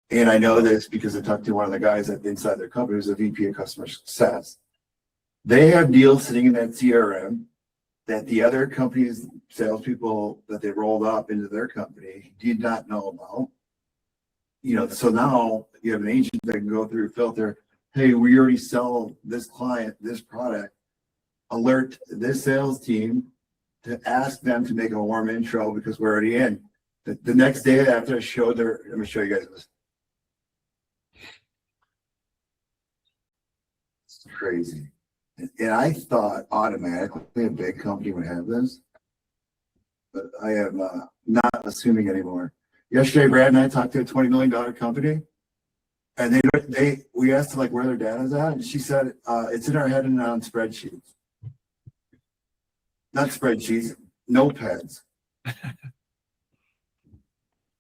Speaker 1: And I know this because I talked to one of the guys inside their company who's a VP of customer success. They have deals sitting in that CRM that the other companies, salespeople that they rolled up into their company did not know about. You know, so now you have an agent that can go through, filter, hey, we already sell this client this product, alert this sales team to ask them to make a warm intro because we're already in. The next day after I showed let me show you guys this. It's crazy. And I thought automatically a big company would have this, but I am not assuming anymore. Yesterday, Brad and I talked to a $20 million company, and we asked them like where their data's at, and she said it's in our head and on spreadsheets. Not spreadsheets, notepads.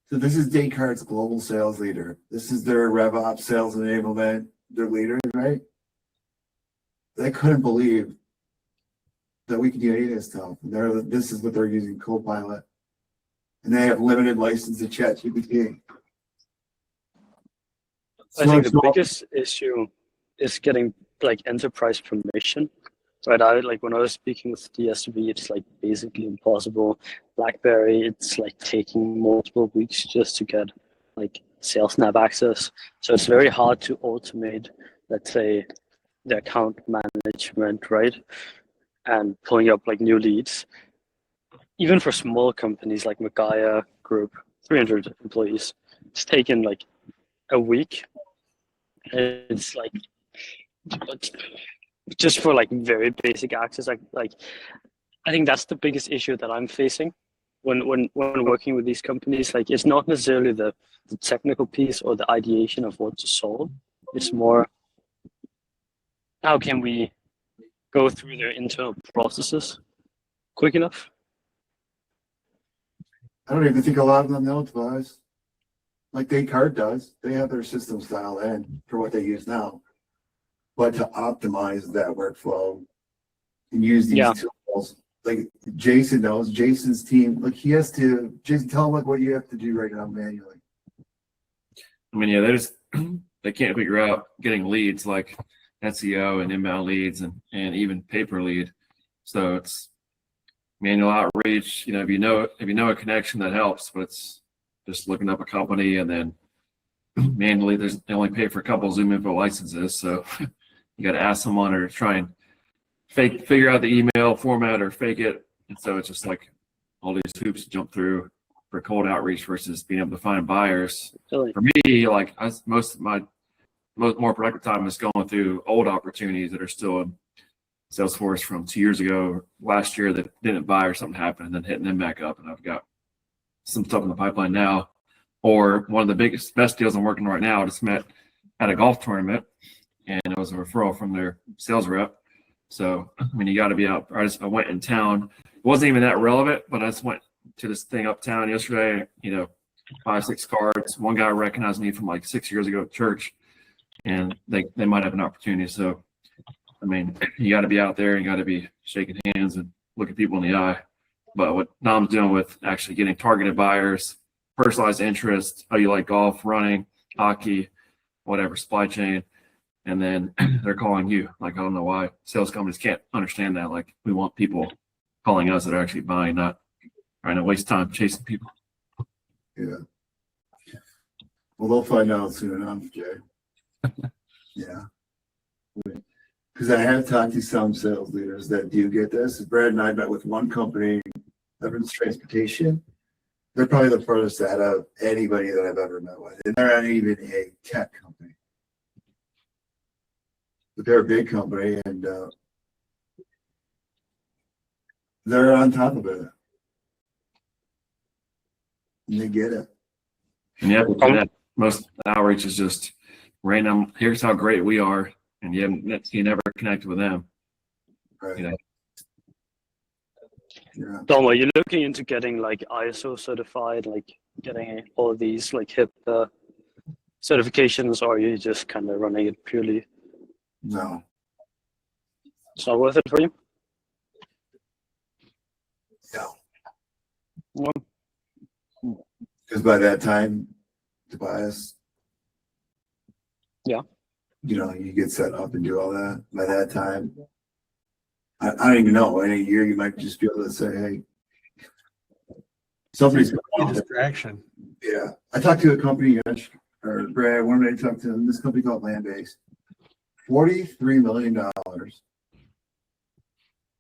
Speaker 1: So this is Descartes' global sales leader. This is their RevOps sales enablement, their leader, right? They couldn't believe that we can do any of this stuff. And this is what they're using, Copilot. And they have limited license to ChatGPT.
Speaker 8: I think the biggest issue is getting like enterprise permission. Right, when I was speaking with DSV, it's like basically impossible. BlackBerry, it's like taking multiple weeks just to get like sales nav access. So it's very hard to automate, let's say, the account management, right? And pulling up like new leads. Even for small companies like Magaya Group, 300 employees, it's taken like a week. It's like just for like very basic access. Like I think that's the biggest issue that I'm facing when working with these companies. Like it's not necessarily the technical piece or the ideation of what to solve. It's more how can we go through their internal processes quick enough.
Speaker 1: I don't even think a lot of them know, Tobias. Like Descartes does. They have their systems dialed in for what they use now. But to optimize that workflow and use these tools, like Jason knows, Jason's team, like he has to, Jason, tell him like what you have to do right now manually.
Speaker 9: I mean, yeah, they can't figure out getting leads like SEO and inbound leads and even pay-per lead. So it's manual outreach. You know, if you know a connection, that helps, but it's just looking up a company and then manually they only pay for a couple of ZoomInfo licenses. So you got to ask someone or try and figure out the email format or fake it. And so it's just like all these hoops to jump through for cold outreach versus being able to find buyers.
Speaker 8: Really?
Speaker 9: For me, like most of my more productive time is going through old opportunities that are still in Salesforce from 2 years ago, last year that didn't buy or something happened, and then hitting them back up. And I've got some stuff in the pipeline now. Or one of the best deals I'm working right now, I just met at a golf tournament, and it was a referral from their sales rep. So, I mean, you got to be out. I went in town. It wasn't even that relevant, but I just went to this thing uptown yesterday, 5-6 cards. One guy recognized me from like 6 years ago at church, and they might have an opportunity. So, I mean, you got to be out there and you got to be shaking hands and looking people in the eye. But what Dom's doing with actually getting targeted buyers, personalized interest, how you like golf, running, hockey, whatever, supply chain, and then they're calling you. Like, I don't know why sales companies can't understand that. Like, we want people calling us that are actually buying, not trying to waste time chasing people.
Speaker 1: Yeah. Well, they'll find out soon enough, Jay. Yeah. Because I have talked to some sales leaders that do get this. Brad and I met with one company, Evans Transportation. They're probably the furthest out of anybody that I've ever met with. And they're not even a tech company. But they're a big company, and they're on top of it. And they get it.
Speaker 9: And yeah, most outreach is just random. Here's how great we are, and you never connect with them.
Speaker 1: Right. Yeah.
Speaker 8: Dom, are you looking into getting like ISO certified, like getting all of these like HIPAA certifications, or are you just kind of running it purely?
Speaker 1: No.
Speaker 8: It's not worth it for you?
Speaker 1: No.
Speaker 8: Well,
Speaker 1: Because by that time, Tobias, you get set up and do all that. By that time, I don't even know. In a year, you might just be able to say, "Hey, somebody's
Speaker 7: A distraction.
Speaker 1: Yeah, I talked to a company, or Brad. One day I talked to them. This company called Landbase, $43 million,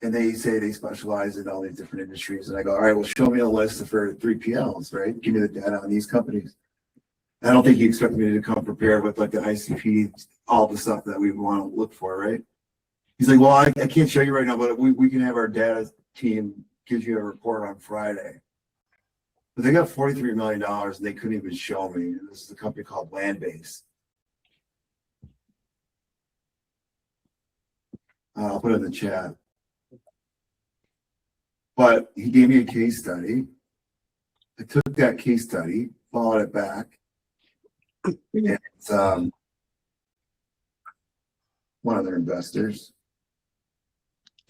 Speaker 1: and they say they specialize in all these different industries. And I go, all right, well, show me a list for 3PLs, right? Give me the data on these companies. I don't think he expected me to come prepared with like the ICP, all the stuff that we want to look for, right? He's like, well, I can't show you right now, but we can have our data team give you a report on Friday. But they got $43 million and they couldn't even show me. And this is a company called Landbase. I'll put it in the chat. But he gave me a case study. I took that case study, followed it back. And it's one of their investors.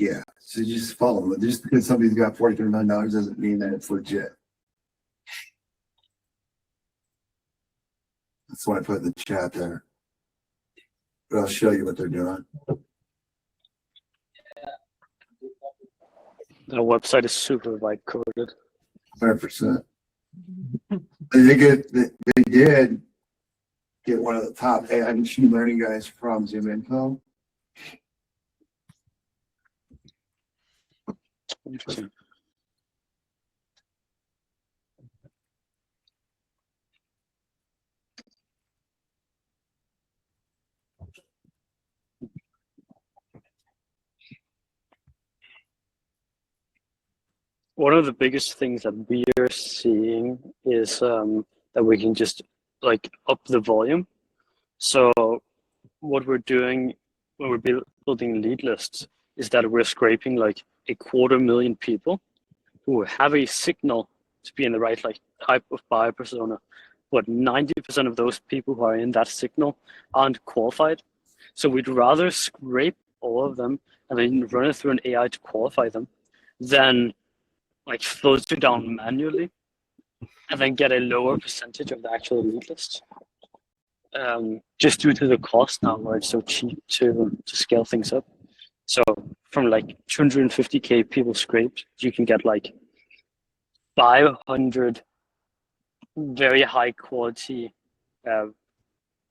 Speaker 1: Yeah, so you just follow them. Just because somebody's got $43 million doesn't mean that it's legit. That's why I put in the chat there. But I'll show you what they're doing.
Speaker 8: The website is super wide coded.
Speaker 1: 100%. They did get one of the top AI machine learning guys from ZoomInfo.
Speaker 8: Interesting. One of the biggest things that we are seeing is that we can just like up the volume. So what we're doing when we're building lead lists is that we're scraping like 250,000 people who have a signal to be in the right like type of buyer persona, but 90% of those people who are in that signal aren't qualified. So we'd rather scrape all of them and then run it through an AI to qualify them than like filter down manually and then get a lower percentage of the actual lead list. Just due to the cost now where it's so cheap to scale things up. So from like 250K people scraped, you can get like 500 very high quality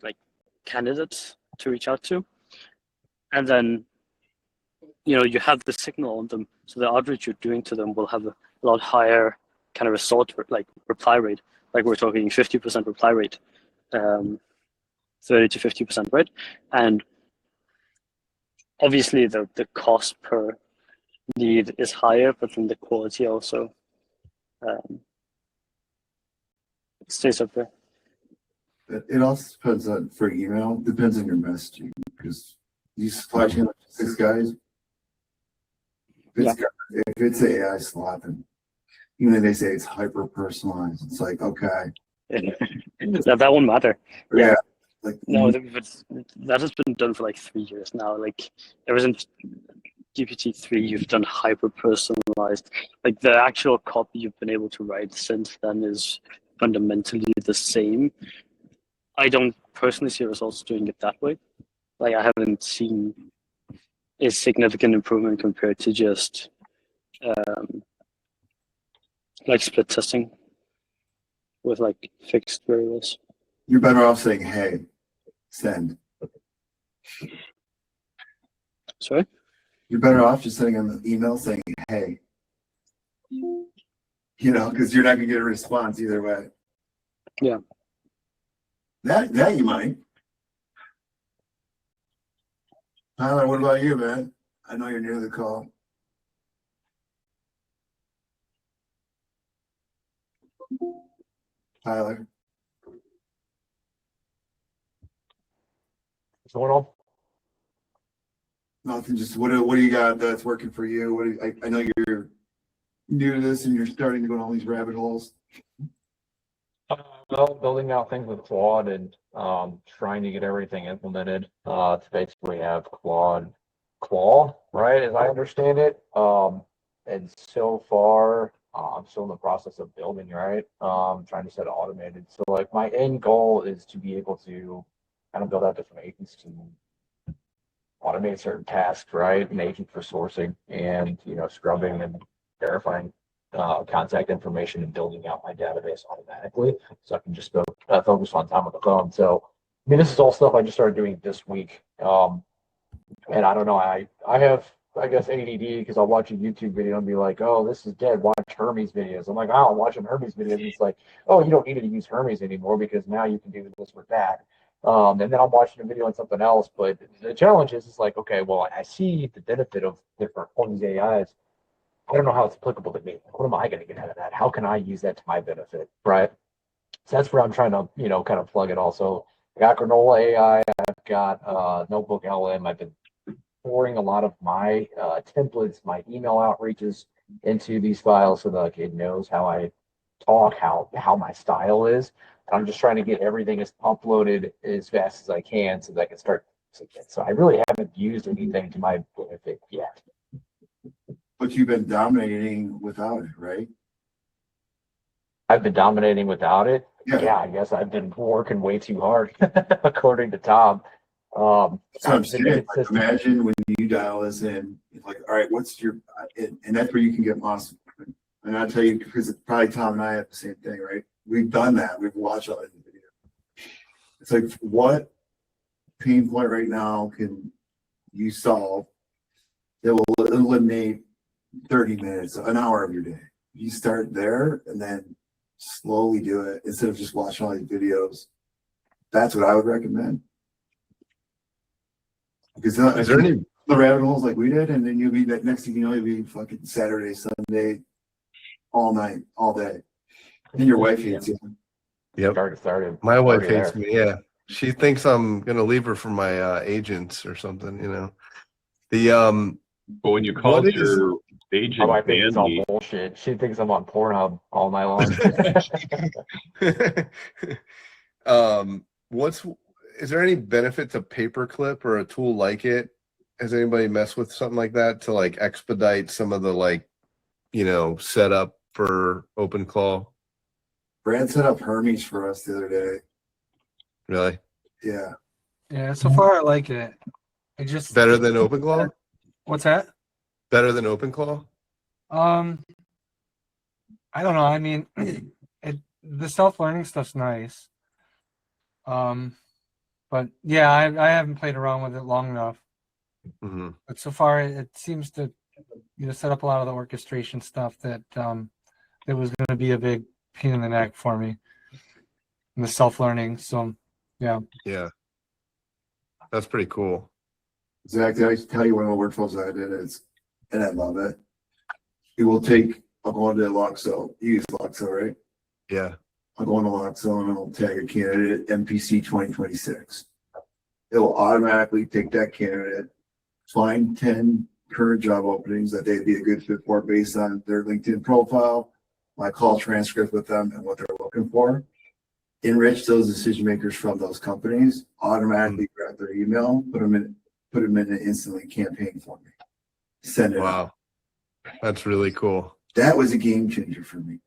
Speaker 8: like candidates to reach out to. And then, you know, you have the signal on them. So the outreach you're doing to them will have a lot higher kind of result, like reply rate. Like we're talking 50% reply rate, 30 to 50%, right? And obviously the cost per lead is higher, but then the quality also stays up there.
Speaker 1: It also depends on, for email, depends on your messaging, because these supply chain logistics guys, if it's AI slapping, even if they say it's hyper personalized, it's like, okay.
Speaker 8: that won't matter.
Speaker 1: Yeah. Like,
Speaker 8: no, that has been done for like 3 years now. Like ever since GPT-3, you've done hyper personalized. Like the actual copy you've been able to write since then is fundamentally the same. I don't personally see results doing it that way. Like I haven't seen a significant improvement compared to just like split testing with like fixed variables.
Speaker 1: You're better off saying, hey, send.
Speaker 8: Sorry?
Speaker 1: You're better off just sending an email saying, hey. You know, because you're not going to get a response either way.
Speaker 8: Yeah.
Speaker 1: That you might. Tyler, what about you, man? I know you're new to the call. Tyler.
Speaker 2: What's going on?
Speaker 1: Nothing. Just what do you got that's working for you? I know you're new to this and you're starting to go down all these rabbit holes.
Speaker 2: Well, building out things with Claude and trying to get everything implemented to basically have Claude Claw, right, as I understand it. And so far, I'm still in the process of building, right? Trying to set it automated. So like my end goal is to be able to kind of build out different agents to automate certain tasks, right? An agent for sourcing and, you know, scrubbing and verifying contact information and building out my database automatically, so I can just focus on time on the phone. So, I mean, this is all stuff I just started doing this week, and I don't know. I have, I guess, ADD because I'll watch a YouTube video and be like, "Oh, this is dead. Watch Hermes videos." I'm like, "Oh, I'm watching Hermes videos." And it's like, "Oh, you don't need to use Hermes anymore because now you can do this with that." And then I'm watching a video on something else. But the challenge is like, okay, well, I see the benefit of different all these AIs. I don't know how it's applicable to me. What am I going to get out of that? How can I use that to my benefit, right? So that's where I'm trying to, you know, kind of plug it also. I got Granola AI. I've got Notebook LM. I've been pouring a lot of my templates, my email outreaches into these files so that it knows how I talk, how my style is. And I'm just trying to get everything as uploaded as fast as I can so that I can start. So I really haven't used anything to my benefit yet.
Speaker 1: But you've been dominating without it, right?
Speaker 2: I've been dominating without it.
Speaker 1: Yeah.
Speaker 2: Yeah, I guess I've been working way too hard, according to Tom.
Speaker 1: That's what I'm
Speaker 2: I've been
Speaker 1: saying. Like,
Speaker 2: consistent.
Speaker 1: imagine when you dial this in, it's like, all right, what's your, and that's where you can get lost. And I'll tell you, because probably Tom and I have the same thing, right? We've done that. We've watched all the video. It's like, what pain point right now can you solve that will eliminate 30 minutes, an hour of your day? You start there and then slowly do it instead of just watching all these videos. That's what I would recommend. Because
Speaker 6: Is there any
Speaker 1: the rabbit holes like we did, and then you'll be that next thing you know, you'll be fucking Saturday, Sunday, all night, all day. And your wife hates you.
Speaker 6: Yep.
Speaker 2: Started.
Speaker 6: My wife
Speaker 2: already
Speaker 6: hates
Speaker 2: there.
Speaker 6: me. Yeah, she thinks I'm gonna leave her for my agents or something. You know, the
Speaker 5: But when you called
Speaker 6: What is-
Speaker 5: your
Speaker 2: My
Speaker 5: agent
Speaker 2: wife thinks it's all
Speaker 5: Bandy,
Speaker 2: bullshit. She thinks I'm on Pornhub all night long.
Speaker 6: is there any benefit to paperclip or a tool like it? Has anybody messed with something like that to like expedite some of the like, setup for OpenClaw?
Speaker 1: Brad set up Hermes for us the other day.
Speaker 6: Really?
Speaker 1: Yeah.
Speaker 7: Yeah, so far I like it. I just
Speaker 6: Better than OpenClaw?
Speaker 7: What's that?
Speaker 6: Better than OpenClaw?
Speaker 7: I don't know. I mean, the self-learning stuff's nice. But yeah, I haven't played around with it long enough.
Speaker 6: Mm-hmm.
Speaker 7: But so far, it seems to set up a lot of the orchestration stuff that that was going to be a big pain in the neck for me. And the self-learning. So yeah.
Speaker 6: Yeah. That's pretty cool.
Speaker 1: Exactly. I can tell you one of the workflows I did is, and I love it. It will take, I'll go into Loxo. You use Loxo, right?
Speaker 6: Yeah.
Speaker 1: I'll go into Loxo and I'll tag a candidate MPC 2026. It will automatically take that candidate, find 10 current job openings that they'd be a good fit for based on their LinkedIn profile, my call transcript with them and what they're looking for. Enrich those decision makers from those companies, automatically grab their email, put them in an instantly campaign for me. Send it out.
Speaker 6: Wow. That's really cool.
Speaker 1: That was a game changer for me.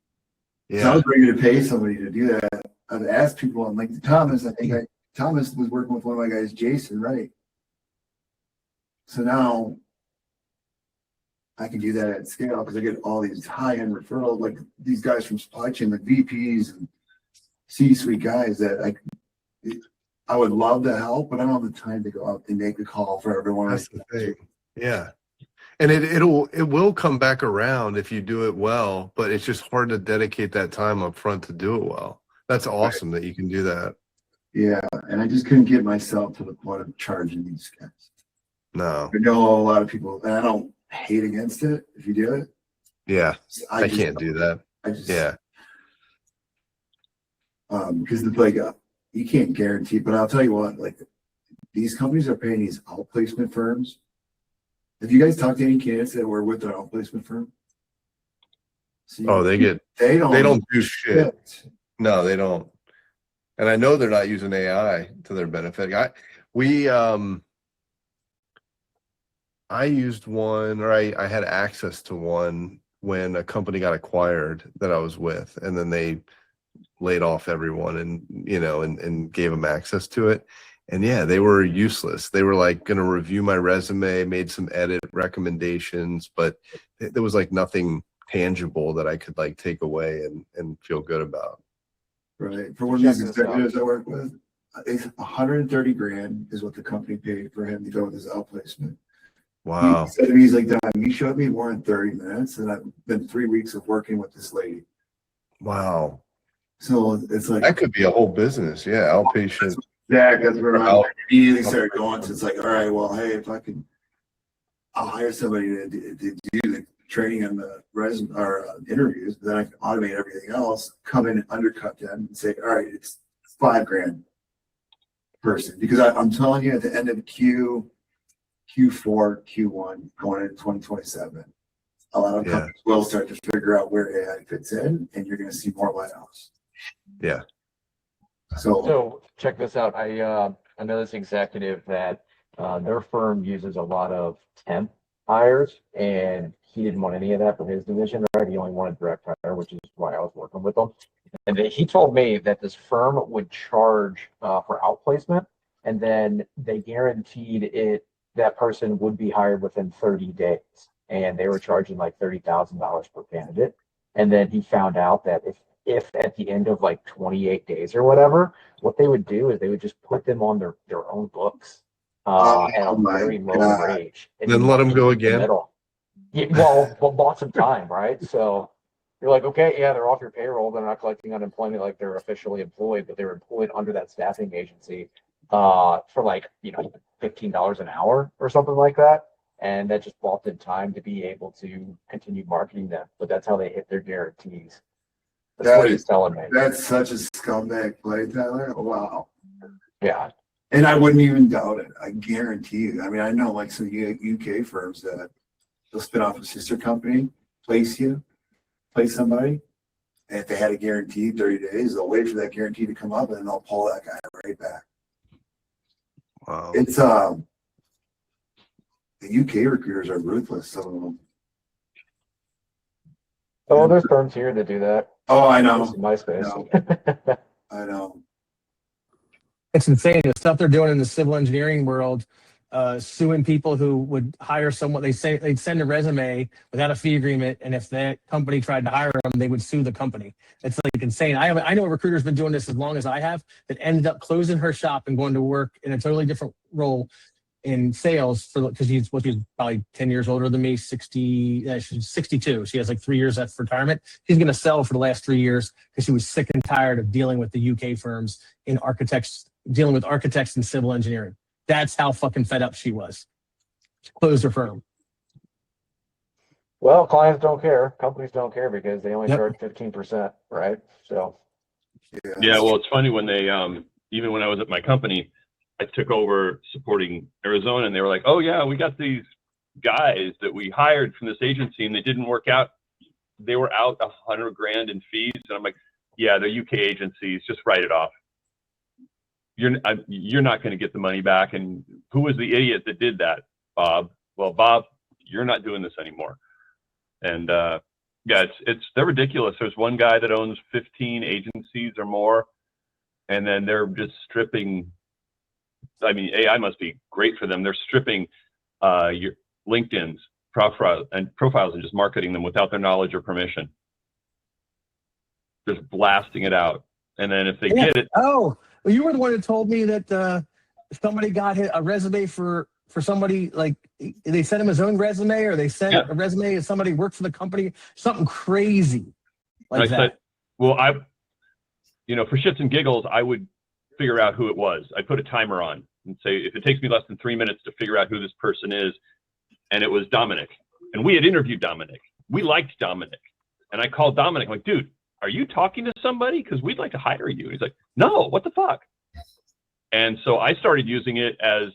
Speaker 1: So I
Speaker 6: Yeah.
Speaker 1: was ready to pay somebody to do that. I've asked people on LinkedIn. Thomas, Thomas was working with one of my guys, Jason, right? So now I can do that at scale because I get all these high-end referrals, like these guys from supply chain, like VPs and C-suite guys that I would love to help, but I don't have the time to go out and make a call for everyone.
Speaker 6: That's the thing. Yeah. And it will come back around if you do it well, but it's just hard to dedicate that time up front to do it well. That's awesome that you can do that.
Speaker 1: Yeah, and I just couldn't get myself to the point of charging these guys.
Speaker 6: No.
Speaker 1: I know a lot of people, and I don't hate against it if you do it.
Speaker 6: Yeah. I
Speaker 1: just
Speaker 6: can't do that.
Speaker 1: I just,
Speaker 6: Yeah.
Speaker 1: because it's like you can't guarantee, but I'll tell you what, like these companies are paying these outplacement firms. Have you guys talked to any candidates that were with an outplacement firm? See, they don't
Speaker 6: do shit. No, they don't. And I know they're not using AI to their benefit. I used one, or I had access to one when a company got acquired that I was with, and then they laid off everyone and gave them access to it. And yeah, they were useless. They were like going to review my resume, made some edit recommendations, but there was like nothing tangible that I could like take away and feel good about.
Speaker 1: Right. For one of these executives I work with, it's 130 grand is what the company paid for him to go with his outplacement.
Speaker 6: Wow.
Speaker 1: He said to me, he's like, Don, you showed me more than 30 minutes, and I've been 3 weeks of working with this lady.
Speaker 6: Wow.
Speaker 1: So it's like
Speaker 6: That could be a whole business. Yeah. Outpatient.
Speaker 1: that's where I immediately started going. So it's like, all right, well, hey, if I'll hire somebody to do the training and the resume or interviews, then I can automate everything else, come in and undercut them and say, all right, it's $5 grand person. Because I'm telling you, at the end of Q4, Q1, going into 2027, a lot of companies will start to figure out where AI fits in, and you're going to see more layoffs.
Speaker 6: Yeah.
Speaker 2: So check this out. I know this executive that their firm uses a lot of temp hires, and he didn't want any of that for his division, right? He only wanted direct hire, which is why I was working with him. And he told me that this firm would charge for outplacement, and then they guaranteed that person would be hired within 30 days. And they were charging like $30,000 per candidate. And then he found out that if at the end of like 28 days or whatever, what they would do is they would just put them on their own books at a very low wage. And
Speaker 6: Then let them go
Speaker 2: in the
Speaker 6: again.
Speaker 2: middle. Yeah, well, lots of time, right? So you're like, okay, yeah, they're off your payroll. They're not collecting unemployment like they're officially employed, but they're employed under that staffing agency for like, $15 an hour or something like that. And that just bought them time to be able to continue marketing them. But that's how they hit their guarantees. That's what he's telling me.
Speaker 1: That's such a scumbag play, Tyler. Wow.
Speaker 2: Yeah.
Speaker 1: And I wouldn't even doubt it. I guarantee you. I mean, I know like some UK firms that they'll spin off a sister company, place somebody. And if they had a guarantee 30 days, they'll wait for that guarantee to come up and then they'll pull that guy right back.
Speaker 6: Wow.
Speaker 1: It's the UK recruiters are ruthless, some of them.
Speaker 2: Oh, there's firms here that do that.
Speaker 1: Oh, I know.
Speaker 2: In my space.
Speaker 1: I know.
Speaker 10: It's insane. The stuff they're doing in the civil engineering world, suing people who would hire someone. They'd send a resume without a fee agreement, and if that company tried to hire them, they would sue the company. It's like insane. I know a recruiter's been doing this as long as I have, that ended up closing her shop and going to work in a totally different role in sales because he's probably 10 years older than me, 60, she's 62. She has like 3 years left for retirement. She's going to sell for the last 3 years because she was sick and tired of dealing with the UK firms in dealing with architects and civil engineering. That's how fucking fed up she was. She closed her firm.
Speaker 2: Well, clients don't care. Companies don't care because they only charge 15%, right? So.
Speaker 5: Yeah, well, it's funny when they, even when I was at my company, I took over supporting Arizona, and they were like, "Oh yeah, we got these guys that we hired from this agency, and they didn't work out. They were out $100,000 in fees." And I'm like, "Yeah, they're UK agencies. Just write it off. You're not going to get the money back." And who was the idiot that did that? Bob. Well, Bob, you're not doing this anymore. And yeah, they're ridiculous. There's one guy that owns 15 agencies or more, and then they're just stripping. I mean, AI must be great for them. They're stripping your LinkedIn's profiles and just marketing them without their knowledge or permission. Just blasting it out. And then if they get it.
Speaker 10: Oh, well, you were the one that told me that somebody got a resume for somebody, like they sent him his own resume, or they sent a resume and somebody worked for the company, something crazy like that.
Speaker 5: Said, well, for shits and giggles, I would figure out who it was. I put a timer on and say, if it takes me less than 3 minutes to figure out who this person is, and it was Dominic. And we had interviewed Dominic. We liked Dominic. And I called Dominic, like, dude, are you talking to somebody? Because we'd like to hire you. And he's like, no, what the fuck? And so I started using it as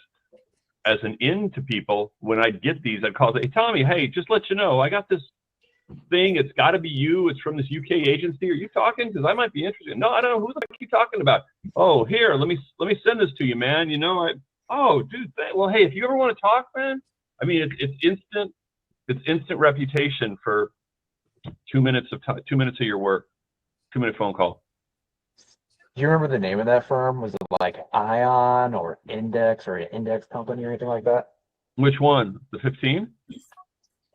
Speaker 5: an in to people. When I'd get these, I'd call, hey, Tommy, hey, just let you know, I got this thing. It's got to be you. It's from this UK agency. Are you talking? Because I might be interested. No, I don't know. Who the fuck are you talking about? Oh, here, let me send this to you, man. Oh, dude. Well, hey, if you ever want to talk, man. I mean, it's instant. It's instant reputation for 2 minutes of time, 2 minutes of your work, 2-minute phone call.
Speaker 2: Do you remember the name of that firm? Was it like Ion or Index or an Index company or anything like that?
Speaker 5: Which one? The 15?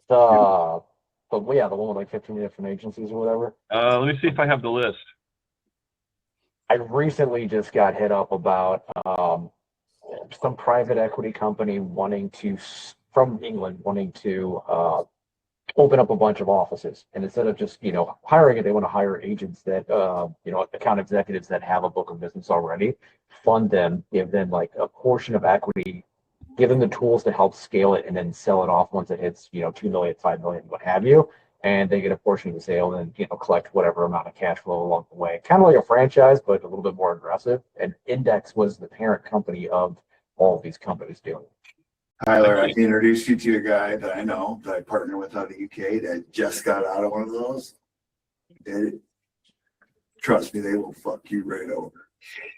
Speaker 2: The one with like 15 different agencies or whatever.
Speaker 5: Let me see if I have the list.
Speaker 2: I recently just got hit up about some private equity company from England wanting to open up a bunch of offices, and instead of just hiring it, they want to hire agents that account executives that have a book of business already, fund them, give them like a portion of equity, give them the tools to help scale it, and then sell it off once it hits 2 million, 5 million, what have you, and they get a portion of the sale and collect whatever amount of cash flow along the way, kind of like a franchise but a little bit more aggressive. And Index was the parent company of all of these companies doing it.
Speaker 1: Tyler, I can introduce you to a guy that I know that I partner with out of the UK that just got out of one of those. Trust me, they will fuck you right over.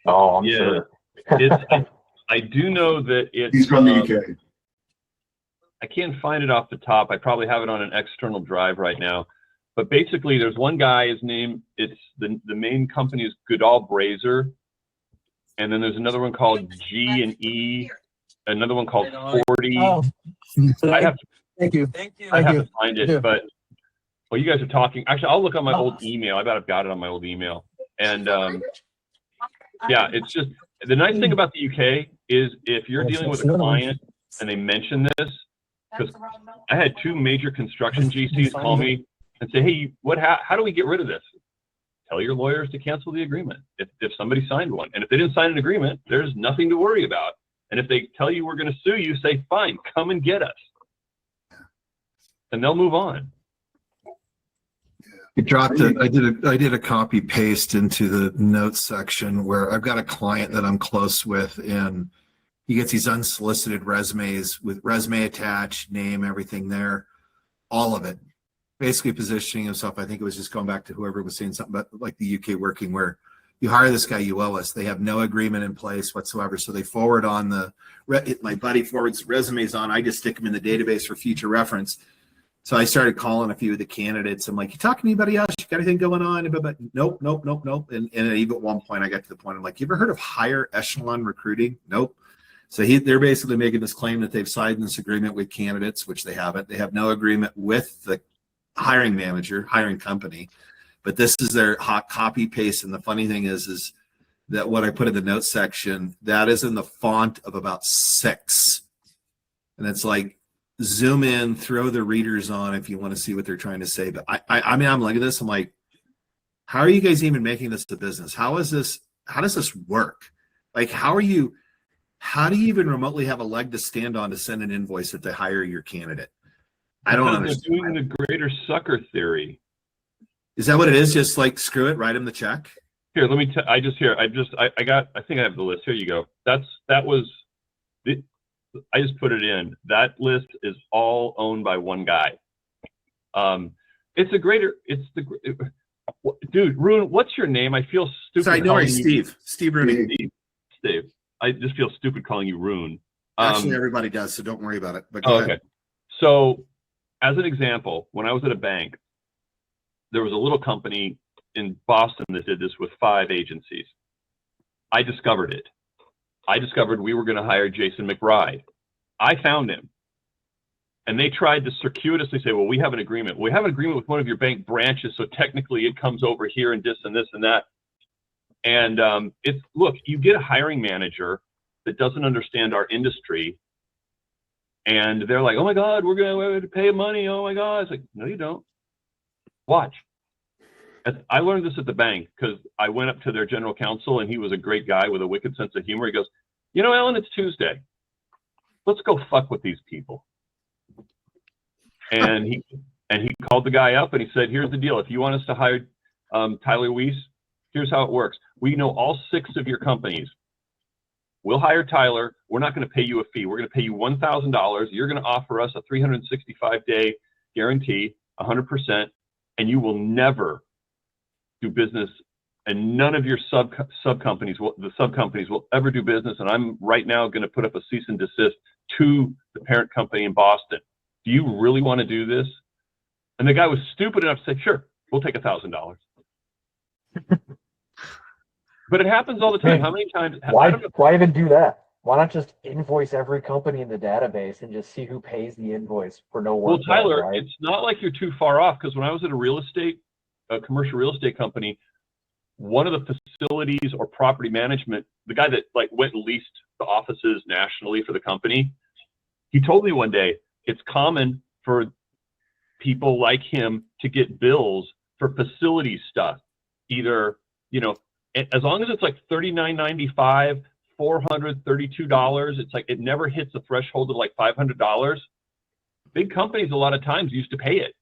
Speaker 2: Oh, I'm sure.
Speaker 5: I do know that it's.
Speaker 1: He's from the UK.
Speaker 5: I can't find it off the top. I probably have it on an external drive right now. But basically, there's one guy, his name, it's the main company is Goodall Brazier. And then there's another one called G&E, another one called 40.
Speaker 10: Oh,
Speaker 5: I have to,
Speaker 10: thank you.
Speaker 5: I have
Speaker 10: you.
Speaker 5: to find it,
Speaker 10: Yeah.
Speaker 5: but well, you guys are talking. Actually, I'll look on my old email. I bet I've got it on my old email. And yeah, it's just the nice thing about the UK is if you're dealing with a client and they mention this, because I had 2 major construction GCs call me and say, hey, how do we get rid of this? Tell your lawyers to cancel the agreement if somebody signed one. And if they didn't sign an agreement, there's nothing to worry about. And if they tell you we're going to sue you, say, fine, come and get us. And they'll move on.
Speaker 11: I did a copy paste into the notes section where I've got a client that I'm close with, and he gets these unsolicited resumes with resume attached, name, everything there, all of it. Basically positioning himself. I think it was just going back to whoever was saying something about like the UK working, where you hire this guy, you owe us. They have no agreement in place whatsoever. So they forward on my buddy forwards resumes on. I just stick them in the database for future reference. So I started calling a few of the candidates. I'm like, you talking to anybody else? You got anything going on? But nope. And even at one point, I got to the point, I'm like, you ever heard of higher echelon recruiting? Nope. So they're basically making this claim that they've signed this agreement with candidates, which they haven't. They have no agreement with the hiring manager, hiring company. But this is their hot copy paste. And the funny thing is that what I put in the notes section, that is in the font of about 6. And it's like, zoom in, throw the readers on if you want to see what they're trying to say. But I mean, I'm looking at this, I'm like, how are you guys even making this a business? How does this work? Like, how do you even remotely have a leg to stand on to send an invoice if they hire your candidate? I don't understand.
Speaker 5: They're doing the greater sucker theory.
Speaker 11: Is that what it is? Just like, screw it, write them the check?
Speaker 5: Here, let me I think I have the list. Here you go. I just put it in. That list is all owned by one guy. Dude, Rune, what's your name? I feel stupid.
Speaker 11: Sorry, no worries, Steve Rooney.
Speaker 5: Steve. I just feel stupid calling you Rune.
Speaker 11: Actually, everybody does, so don't worry about it. But go ahead.
Speaker 5: Okay. So, as an example, when I was at a bank, there was a little company in Boston that did this with 5 agencies. I discovered it. I discovered we were going to hire Jason McBride. I found him. And they tried to circuitously say, well, we have an agreement. We have an agreement with one of your bank branches, so technically it comes over here and this and this and that. And look, you get a hiring manager that doesn't understand our industry, and they're like, oh my God, we're going to pay money. Oh my God. It's like, no, you don't. Watch. I learned this at the bank because I went up to their general counsel, and he was a great guy with a wicked sense of humor. He goes, you know, Alan, it's Tuesday. Let's go fuck with these people. And he called the guy up and he said, here's the deal. If you want us to hire Tyler Weiss, here's how it works. We know all 6 of your companies. We'll hire Tyler. We're not going to pay you a fee. We're going to pay you $1,000. You're going to offer us a 365-day guarantee, 100%, and you will never do business, and none of your sub companies will ever do business. And I'm right now going to put up a cease and desist to the parent company in Boston. Do you really want to do this? And the guy was stupid enough to say, sure, we'll take $1,000. But it happens all the time. How many times?
Speaker 2: Why even do that? Why not just invoice every company in the database and just see who pays the invoice for no work?
Speaker 5: Well, Tyler,
Speaker 2: right?
Speaker 5: It's not like you're too far off, because when I was at a commercial real estate company, one of the facilities or property management, the guy that like went and leased the offices nationally for the company, he told me one day it's common for people like him to get bills for facility stuff, either, you know, as long as it's like $39.95, $432, it's like it never hits a threshold of like $500. Big companies a lot of times used to pay it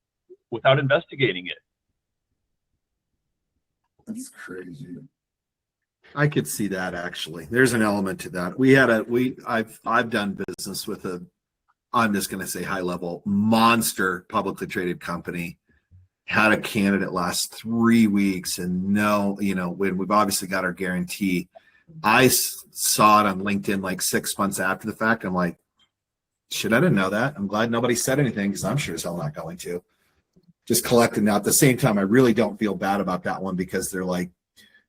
Speaker 5: without investigating it.
Speaker 11: That's crazy. I could see that actually. There's an element to that. I've done business with I'm just going to say high level monster publicly traded company. Had a candidate last 3 weeks, and when we've obviously got our guarantee. I saw it on LinkedIn like 6 months after the fact. I'm like, Shit, I didn't know that. I'm glad nobody said anything because I'm sure as hell not going to. Just collecting now. At the same time, I really don't feel bad about that one because they're like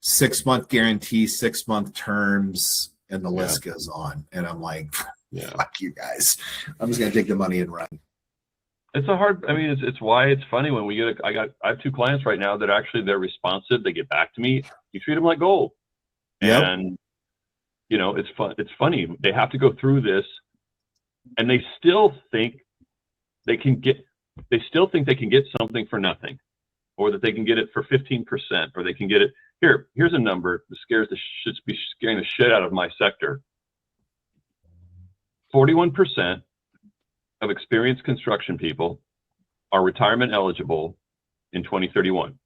Speaker 11: 6-month guarantee, 6-month terms, and the list goes on. And I'm like, fuck you guys. I'm just gonna take the money and run.
Speaker 5: It's a hard, I mean, it's why it's funny when we get, I have 2 clients right now that actually they're responsive. They get back to me. You treat them like gold.
Speaker 11: Yep.
Speaker 5: And, you know, it's fun. It's funny. They have to go through this and they still think they can get something for nothing, or that they can get it for 15%, or they can get it. Here's a number that should be scaring the shit out of my sector. 41% of experienced construction people are retirement eligible in 2031.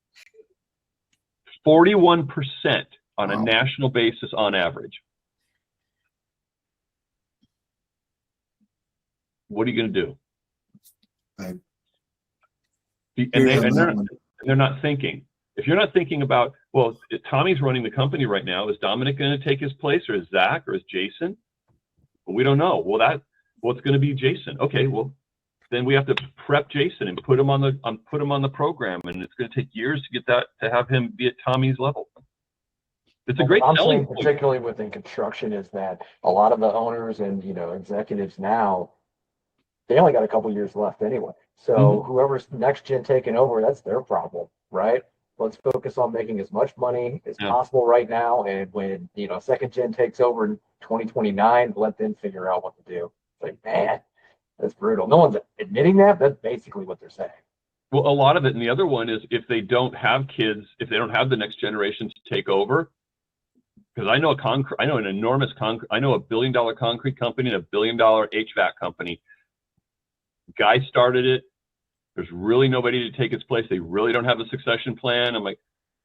Speaker 5: 41% on a national basis on average. What are you going to do? And they're not thinking. If you're not thinking about, well, Tommy's running the company right now. Is Dominic going to take his place, or is Zach, or is Jason? Well, we don't know. Well, it's going to be Jason. Okay, well, then we have to prep Jason and put him on the program, and it's going to take years to get that, to have him be at Tommy's level. It's a great selling point.
Speaker 2: Particularly within construction, is that a lot of the owners and executives now, they only got a couple years left anyway. So whoever's next gen taking over, that's their problem, right? Let's focus on making as much money as possible right now, and when second gen takes over in 2029, let them figure out what to do. It's like, man, that's brutal. No one's admitting that. That's basically what they're saying.
Speaker 5: Well, a lot of it, and the other one is if they don't have kids, if they don't have the next generation to take over. Because I know a $1 billion concrete company and a $1 billion HVAC company. Guy started it. There's really nobody to take its place. They really don't have a succession plan. I'm like,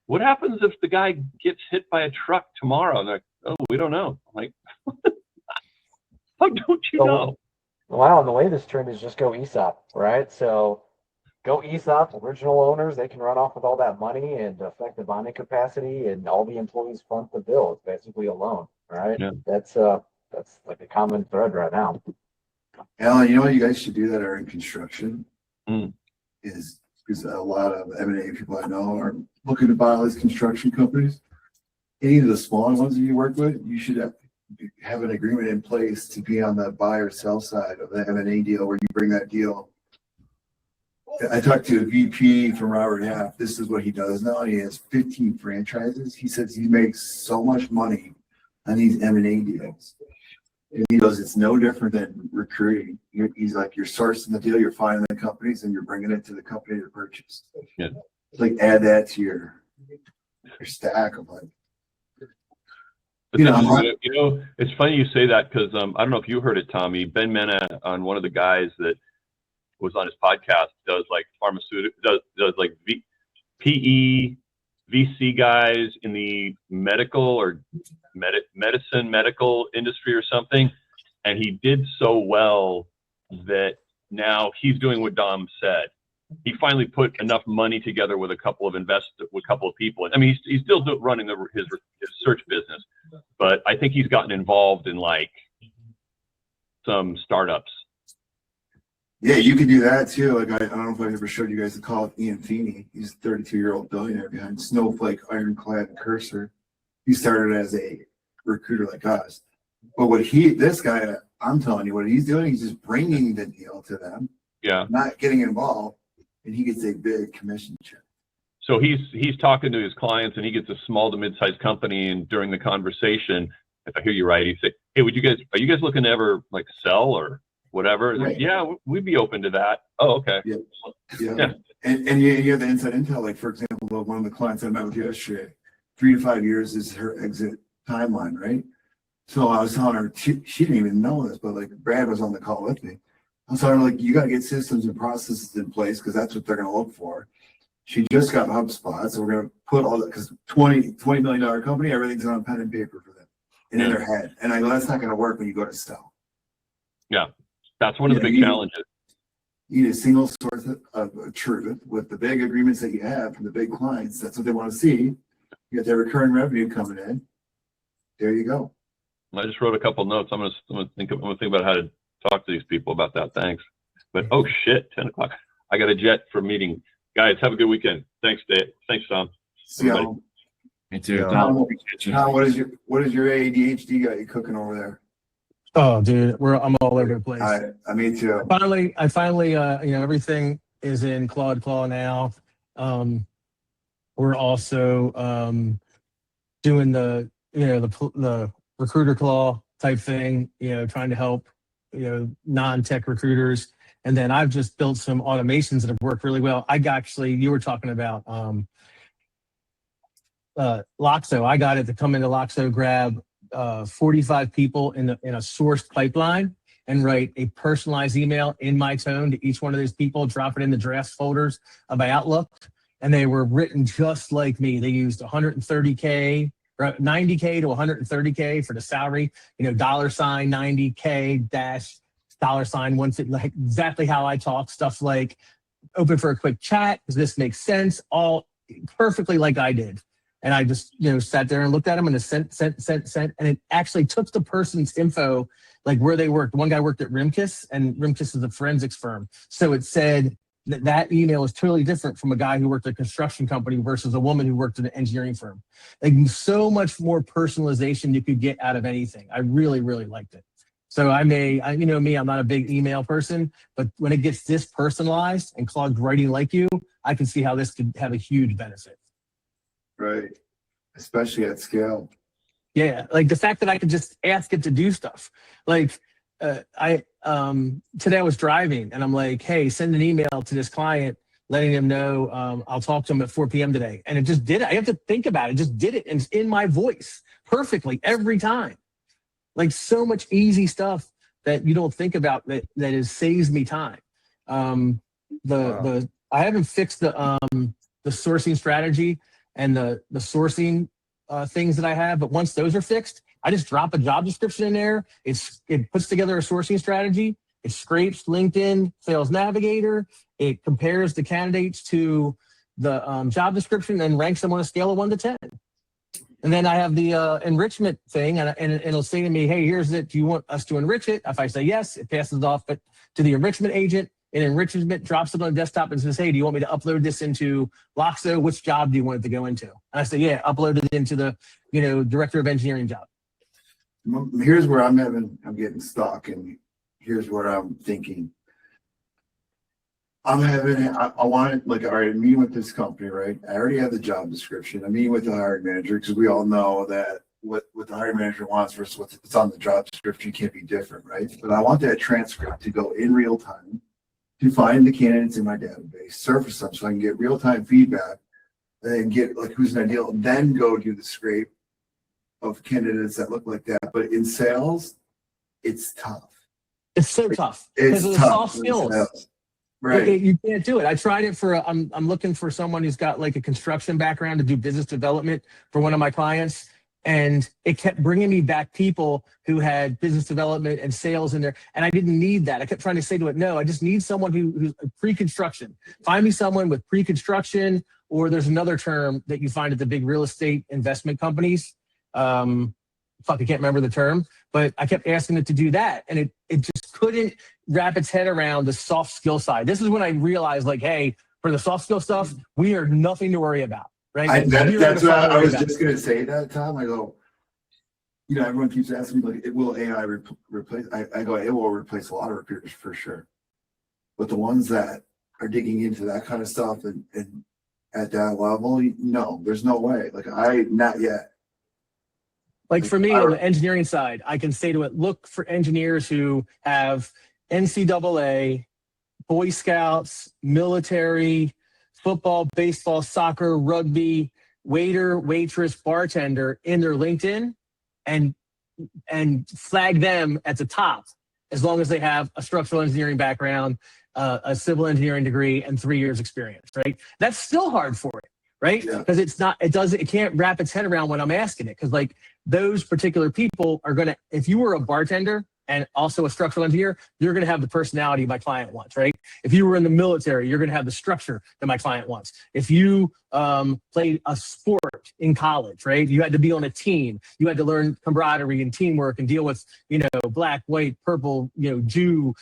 Speaker 5: what happens if the guy gets hit by a truck tomorrow? And they're like, oh, we don't know. I'm like, how don't you know?
Speaker 2: Wow, and the latest trend is just go ESOP, right? So go ESOP, original owners, they can run off with all that money and affect the bonding capacity, and all the employees front the bill. It's basically a loan, right?
Speaker 5: Yeah.
Speaker 2: That's like a common thread right now.
Speaker 1: Alan, you know what you guys should do that are in construction? Is because a lot of M&A people I know are looking to buy all these construction companies. Any of the smaller ones that you work with, you should have an agreement in place to be on the buy or sell side of the M&A deal, where you bring that deal. I talked to a VP from Robert Half. This is what he does now. He has 15 franchises. He says he makes so much money on these M&A deals. And he goes, it's no different than recruiting. He's like, you're sourcing the deal, you're finding the companies, and you're bringing it to the company to purchase.
Speaker 5: Yeah.
Speaker 1: It's like, add that to your stack of like.
Speaker 5: It's funny you say that, because I don't know if you heard it, Tommy. Ben Mena, on one of the guys that was on his podcast, does like pharmaceutical, does like PE, VC guys in the medical or medical industry or something, and he did so well that now he's doing what Dom said. He finally put enough money together with a couple of people. I mean, he's still running his search business, but I think he's gotten involved in like some startups.
Speaker 1: Yeah, you can do that too. Like I don't know if I ever showed you guys the call of Ian Feeney. He's a 32-year-old billionaire behind Snowflake, Ironclad, and Cursor. He started as a recruiter like us. But this guy, I'm telling you, what he's doing, he's just bringing the deal to them.
Speaker 5: Yeah.
Speaker 1: Not getting involved, and he gets a big commission check.
Speaker 5: So he's talking to his clients, and he gets a small to mid-sized company, and during the conversation, if I hear you right, he say, "Hey, are you guys looking to ever like sell or whatever?"
Speaker 1: Right.
Speaker 5: Yeah, we'd be open to that. Oh, okay.
Speaker 1: Yeah. And you have the inside intel. Like, for example, one of the clients I met with yesterday, 3 to 5 years is her exit timeline, right? So I was telling her, she didn't even know this, but like Brad was on the call with me. I was telling her, like, you got to get systems and processes in place, because that's what they're going to look for. She just got HubSpot, so we're going to put all that, because $20 million company, everything's on pen and paper for them and in their head. And I go, that's not going to work when you go to sell.
Speaker 5: Yeah, that's one of the big challenges.
Speaker 1: You need a single source of truth with the big agreements that you have from the big clients. That's what they want to see. You got that recurring revenue coming in. There you go.
Speaker 5: I just wrote a couple notes. I'm gonna think about how to talk to these people about that. Thanks. But oh shit, 10 o'clock. I got a jet for a meeting. Guys, have a good weekend. Thanks, Dave. Thanks, Tom.
Speaker 1: See y'all.
Speaker 9: Me too.
Speaker 6: Yeah.
Speaker 9: Tom, appreciate you.
Speaker 1: Now, what is your ADHD got you cooking over there?
Speaker 10: Oh, dude, I'm all over the place.
Speaker 1: I mean too.
Speaker 10: I finally, everything is in Claude Claw now. We're also doing the recruiter claw type thing, trying to help, non-tech recruiters. And then I've just built some automations that have worked really well. You were talking about Loxo. I got it to come into Loxo, grab 45 people in a sourced pipeline and write a personalized email in my tone to each one of those people, drop it in the drafts folders of my Outlook. And they were written just like me. They used 130K, or 90K to 130K for the salary, $ 90K dash $ once it, like exactly how I talk, stuff like open for a quick chat. Does this make sense? All perfectly like I did. And I just, sat there and looked at them and sent. And it actually took the person's info, like where they worked. One guy worked at Rimkus, and Rimkus is a forensics firm. So it said that email is totally different from a guy who worked at a construction company versus a woman who worked at an engineering firm. Like so much more personalization you could get out of anything. I really, really liked it. So I'm not a big email person, but when it gets this personalized and Claude's writing like you, I can see how this could have a huge benefit.
Speaker 1: Right. Especially at scale.
Speaker 10: Yeah. Like the fact that I could just ask it to do stuff. Like today I was driving and I'm like, hey, send an email to this client, letting him know I'll talk to him at 4 p.m. today. And it just did it. I have to think about it. Just did it. And it's in my voice perfectly every time. Like so much easy stuff that you don't think about that saves me time. I haven't fixed the sourcing strategy and the sourcing things that I have, but once those are fixed, I just drop a job description in there. It puts together a sourcing strategy. It scrapes LinkedIn Sales Navigator. It compares the candidates to the job description and ranks them on a scale of 1 to 10. And then I have the enrichment thing, and it'll say to me, hey, here's it. Do you want us to enrich it? If I say yes, it passes it off to the enrichment agent. And enrichment drops it on the desktop and says, hey, do you want me to upload this into Loxo? Which job do you want it to go into? And I say, yeah, upload it into the director of engineering job.
Speaker 1: Here's where I'm getting stuck, and here's what I'm thinking. I want it, like, all right, I'm meeting with this company, right? I already have the job description. I'm meeting with the hiring manager because we all know that what the hiring manager wants versus what's on the job description can't be different, right? But I want that transcript to go in real time to find the candidates in my database, surface them so I can get real-time feedback and get like who's an ideal, and then go do the scrape of candidates that look like that. But in sales, it's tough.
Speaker 10: It's so tough because of the soft skills.
Speaker 1: Right.
Speaker 10: You can't do it. I tried it for, I'm looking for someone who's got like a construction background to do business development for one of my clients. And it kept bringing me back people who had business development and sales in there. And I didn't need that. I kept trying to say to it, no, I just need someone who's pre-construction. Find me someone with pre-construction, or there's another term that you find at the big real estate investment companies. I can't remember the term, but I kept asking it to do that. And it just couldn't wrap its head around the soft skill side. This is when I realized, like, hey, for the soft skill stuff, we are nothing to worry about. Right?
Speaker 1: That's what I was just going to say that, Tom. I go, everyone keeps asking me, like, will AI replace? I go, it will replace a lot of recruiters for sure. But the ones that are digging into that kind of stuff and at that level, no, there's no way. Like, not yet.
Speaker 10: Like for me on the engineering side, I can say to it, look for engineers who have NCAA, Boy Scouts, military, football, baseball, soccer, rugby, waiter, waitress, bartender in their LinkedIn, and flag them at the top as long as they have a structural engineering background, a civil engineering degree, and 3 years experience, right? That's still hard for it, right? Because it can't wrap its head around when I'm asking it. Because like those particular people are gonna, if you were a bartender and also a structural engineer, you're going to have the personality my client wants, right? If you were in the military, you're going to have the structure that my client wants. If you played a sport in college, right? You had to be on a team. You had to learn camaraderie and teamwork and deal with, black, white, purple, Jew,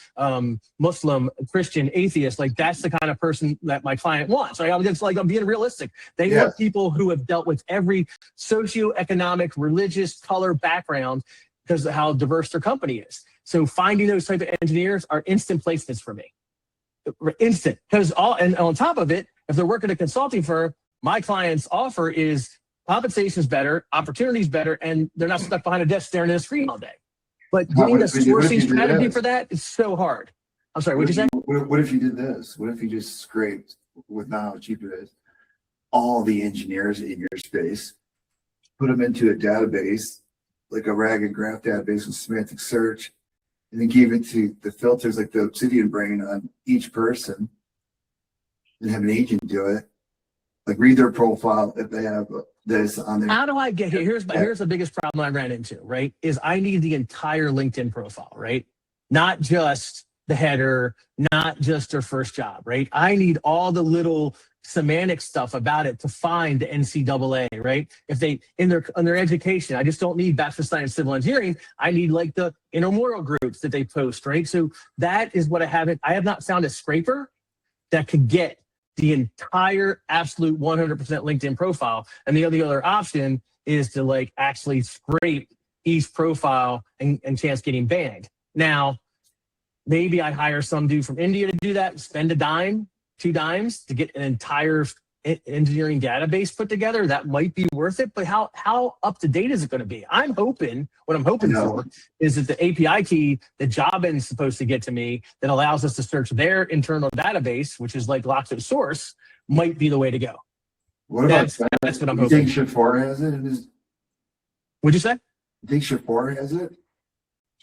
Speaker 10: Muslim, Christian, atheist. Like that's the kind of person that my client wants. Right? I'm being realistic. They want people who have dealt with every socioeconomic, religious, color background because of how diverse their company is. So finding those type of engineers are instant placements for me. Instant. And on top of it, if they're working at a consulting firm, my client's offer is compensation is better, opportunity is better, and they're not stuck behind a desk staring at a screen all day. But getting the sourcing strategy for that is so hard. I'm sorry, what'd you say?
Speaker 1: What if you did this? What if you just scraped, with now how cheap it is, all the engineers in your space, put them into a database, like a rag and graph database with semantic search, and then gave it to the filters like the Obsidian brain on each person, and have an agent do it, like read their profile if they have this on there.
Speaker 10: How do I get here? Here's the biggest problem I ran into, right? Is I need the entire LinkedIn profile, right? Not just the header, not just their first job, right? I need all the little semantic stuff about it to find the NCAA, right? If they in their education, I just don't need Bachelor of Science Civil Engineering. I need like the intermoral groups that they post, right? So that is what I have not found a scraper that could get the entire absolute 100% LinkedIn profile. And the other option is to like actually scrape each profile and chance getting banned. Now, maybe I hire some dude from India to do that, spend a dime, 2 dimes to get an entire engineering database put together. That might be worth it, but how up to date is it going to be? What I'm hoping for is that the API key that Jobin is supposed to get to me that allows us to search their internal database, which is like Loxo source, might be the way to go.
Speaker 1: What about
Speaker 10: that's what I'm
Speaker 1: you
Speaker 10: hoping.
Speaker 1: think Shift4 has it?
Speaker 10: What'd you say?
Speaker 1: You think Shift4 has it?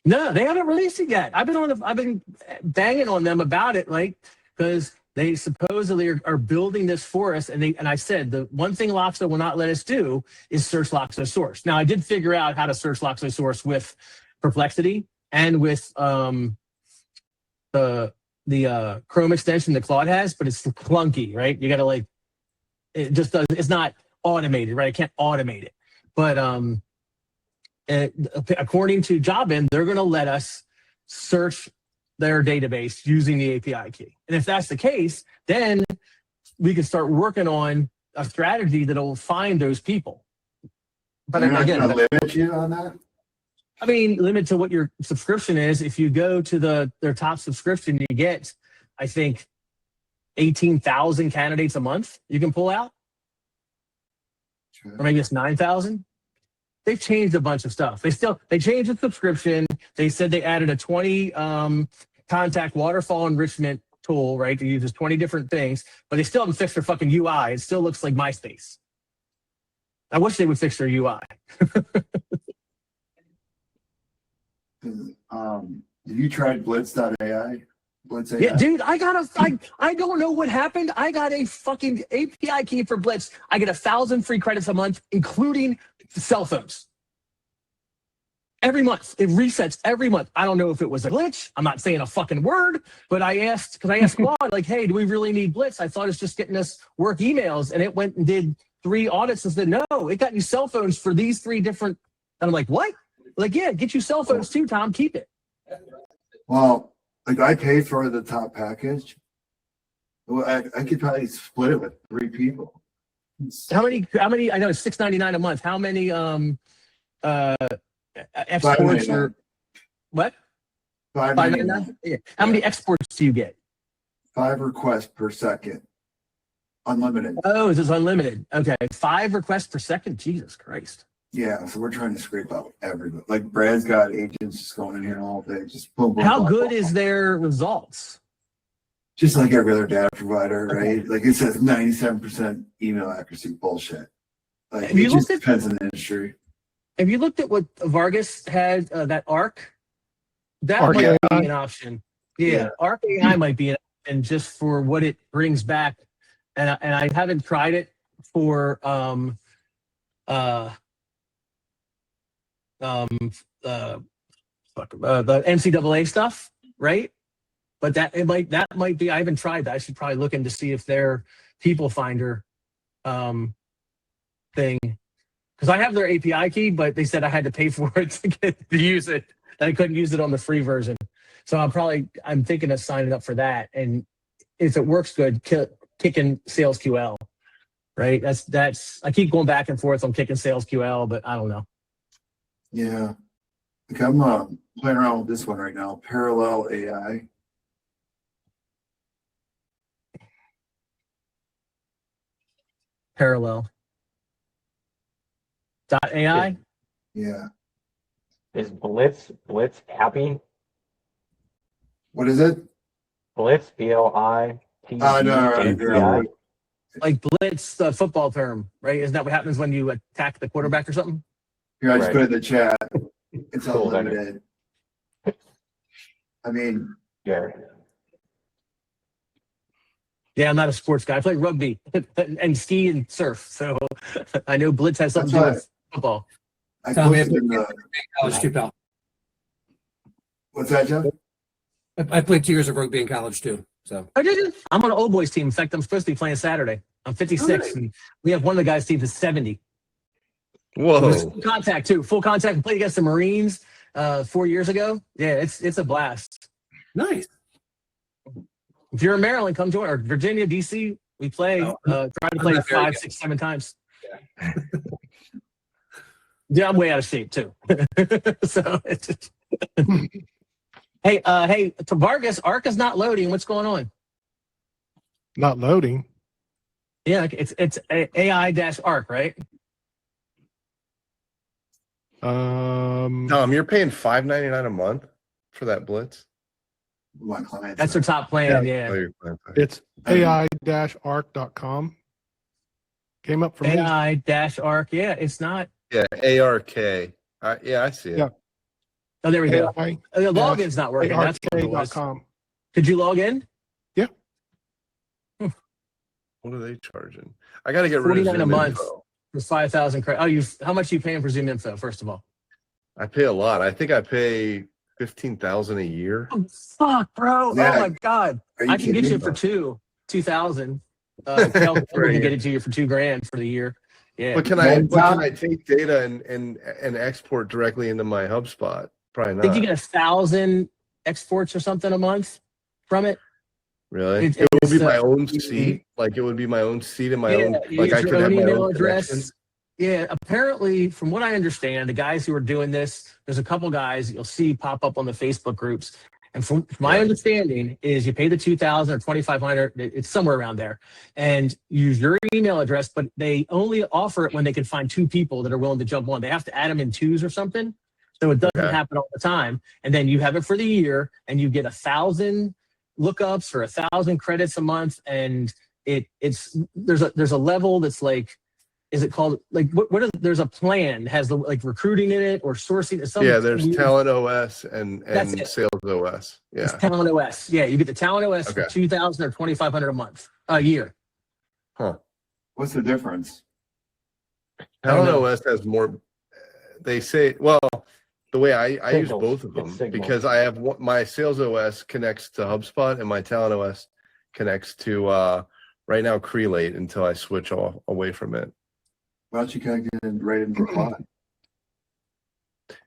Speaker 10: No, they haven't released it yet. I've been banging on them about it, like, because they supposedly are building this for us, and I said the one thing Loxo will not let us do is search Loxo source. Now I did figure out how to search Loxo source with Perplexity and with the Chrome extension that Claude has, but it's clunky, right? You got to it just does. It's not automated, right? I can't automate it, but according to Jobin, they're going to let us search their database using the API key. And if that's the case, then we can start working on a strategy that'll find those people. But
Speaker 1: They're not
Speaker 10: again,
Speaker 1: going to limit you on that?
Speaker 10: I mean, limit to what your subscription is. If you go to their top subscription, you get, I think, 18,000 candidates a month you can pull out.
Speaker 1: Sure.
Speaker 10: Or maybe it's 9,000. They've changed a bunch of stuff. They changed the subscription. They said they added a 20 contact waterfall enrichment tool, right? It uses 20 different things, but they still haven't fixed their fucking UI. It still looks like MySpace. I wish they would fix their UI.
Speaker 1: Have you tried Blitz.ai? Blitz AI?
Speaker 10: Yeah, dude, I don't know what happened. I got a fucking API key for Blitz. I get 1,000 free credits a month, including cell phones. Every month. It resets every month. I don't know if it was a glitch. I'm not saying a fucking word, but I asked Claude, like, hey, do we really need Blitz? I thought it's just getting us work emails. And it went and did 3 audits and said, no, it got you cell phones for these 3 different. And I'm like, what? Like, yeah, get you cell phones too, Tom. Keep it.
Speaker 1: Well, like I paid for the top package. Well, I could probably split it with 3 people.
Speaker 10: How many? I know it's $6.99 a month. How many exports or what? $5.99. Yeah. How many exports do you get?
Speaker 1: 5 requests per second, unlimited.
Speaker 10: Oh, this is unlimited. Okay, 5 requests per second. Jesus Christ.
Speaker 1: Yeah, so we're trying to scrape out everybody. Like Brad's got agents just going in here all day, just boom, boom.
Speaker 10: How
Speaker 1: boom,
Speaker 10: good
Speaker 1: boom,
Speaker 10: is their results?
Speaker 1: Just like every other data provider, right? Like it says 97% email accuracy bullshit. Like it just depends on the industry.
Speaker 10: Have you looked at what Vargas had, that ARC? That
Speaker 3: ARC
Speaker 10: might
Speaker 3: AI?
Speaker 10: be an option. Yeah, ARC AI might be an option just for what it brings back. And I haven't tried it for the NCAA stuff, right? But that might be. I haven't tried that. I should probably look into see if their people finder thing, because I have their API key, but they said I had to pay for it to use it. And I couldn't use it on the free version. So I'm thinking of signing up for that. And if it works good, kicking Sales QL, right? That's I keep going back and forth on kicking Sales QL, but I don't know.
Speaker 1: Yeah. Okay, I'm playing around with this one right now. Parallel AI.
Speaker 10: Parallel. .ai?
Speaker 1: Yeah.
Speaker 2: Is Blitz happy?
Speaker 1: What is it?
Speaker 2: Blitz, B-L-I-T-Z.
Speaker 1: Oh, no, right.
Speaker 10: Like blitz, the football term, right? Isn't that what happens when you attack the quarterback or something?
Speaker 1: Here, I just
Speaker 2: Right.
Speaker 1: put it in the chat. It's
Speaker 2: Cool, that
Speaker 1: unlimited. I mean,
Speaker 2: Yeah.
Speaker 10: Yeah, I'm not a sports guy. I play rugby and ski and surf. So I know blitz has something to
Speaker 1: That's
Speaker 10: do
Speaker 1: right.
Speaker 10: with football.
Speaker 1: I
Speaker 12: Tommy,
Speaker 1: posted in the,
Speaker 12: college too, pal.
Speaker 1: what's that, Jeff?
Speaker 12: I played 2 years of rugby in college too. So
Speaker 10: Oh, did you? I'm on an old boys team. In fact, I'm supposed to be playing Saturday. I'm 56, and we have one of the guys' teams is 70. It was
Speaker 6: Whoa.
Speaker 10: full contact too. Full contact. We played against the Marines 4 years ago. Yeah, it's a blast.
Speaker 12: nice.
Speaker 10: If you're in Maryland, come join. Or Virginia, DC, we play.
Speaker 12: Oh,
Speaker 10: Try to
Speaker 12: I'm
Speaker 10: play
Speaker 12: not very
Speaker 10: 5,
Speaker 12: good.
Speaker 10: 6, 7 times. Yeah, I'm way out of shape too. So it's just hey, to Vargas, Arc is not loading. What's going on?
Speaker 3: Not loading.
Speaker 10: Yeah, it's AI-Arc, right?
Speaker 6: Tom, you're paying $5.99 a month for that Blitz?
Speaker 1: My clients.
Speaker 10: That's their top plan.
Speaker 6: Oh,
Speaker 10: Yeah.
Speaker 6: you're fine.
Speaker 3: It's ai-arc.com. Came up for me.
Speaker 10: AI-Arc. Yeah, it's not.
Speaker 6: Yeah, ARK. Yeah, I see it.
Speaker 3: Yeah.
Speaker 10: Oh, there we go.
Speaker 3: AI,
Speaker 10: The login's not working. That's what it was.
Speaker 3: ark.com.
Speaker 10: Did you log in?
Speaker 6: What are they charging? I got to get rid of
Speaker 10: $49 a month
Speaker 6: ZoomInfo.
Speaker 10: for 5,000 credit. Oh, how much are you paying for ZoomInfo? First of all.
Speaker 6: I pay a lot. I think I pay $15,000 a year.
Speaker 10: Oh fuck, bro!
Speaker 1: Yeah.
Speaker 10: Oh my god!
Speaker 1: Are you
Speaker 10: I can get
Speaker 1: kidding
Speaker 10: you
Speaker 1: me?
Speaker 10: for 2,000. Kel can get it to you for $2,000 for the year. Yeah.
Speaker 6: But can I take data and export directly into my HubSpot? Probably
Speaker 10: I
Speaker 6: not.
Speaker 10: think you get 1,000 exports or something a month from it.
Speaker 6: Really?
Speaker 10: It-
Speaker 6: It would be
Speaker 10: it's,
Speaker 6: my
Speaker 10: uh,
Speaker 6: own seat. Like it would be my own seat and my
Speaker 10: Yeah,
Speaker 6: own.
Speaker 10: you
Speaker 6: Like
Speaker 10: use
Speaker 6: I
Speaker 10: your
Speaker 6: could have
Speaker 10: own
Speaker 6: my
Speaker 10: email
Speaker 6: own
Speaker 10: address.
Speaker 6: connection.
Speaker 10: Yeah, apparently, from what I understand, the guys who are doing this, there's a couple guys you'll see pop up on the Facebook groups. And from my understanding is you pay the 2,000 or 2,500, it's somewhere around there, and use your email address, but they only offer it when they can find 2 people that are willing to jump on. They have to add them in twos or something. So it doesn't
Speaker 6: Okay.
Speaker 10: happen all the time. And then you have it for the year and you get 1,000 lookups or 1,000 credits a month. And there's a level that's like, is it called like there's a plan has the like recruiting in it or sourcing?
Speaker 6: Yeah, there's
Speaker 10: weird-
Speaker 6: Talent OS and
Speaker 10: That's it.
Speaker 6: Sales OS.
Speaker 10: It's
Speaker 6: Yeah.
Speaker 10: Talent OS. Yeah, you get the Talent OS for
Speaker 6: Okay.
Speaker 10: 2,000 or 2,500 a year.
Speaker 1: What's the difference?
Speaker 6: Talent
Speaker 10: know.
Speaker 6: OS has more. They say, well, the way I use
Speaker 2: Signals.
Speaker 6: both of them
Speaker 2: It's signals.
Speaker 6: because I have my Sales OS connects to HubSpot and my Talent OS connects to right now Crelate until I switch away from it.
Speaker 1: Why don't you connect it right into Claude?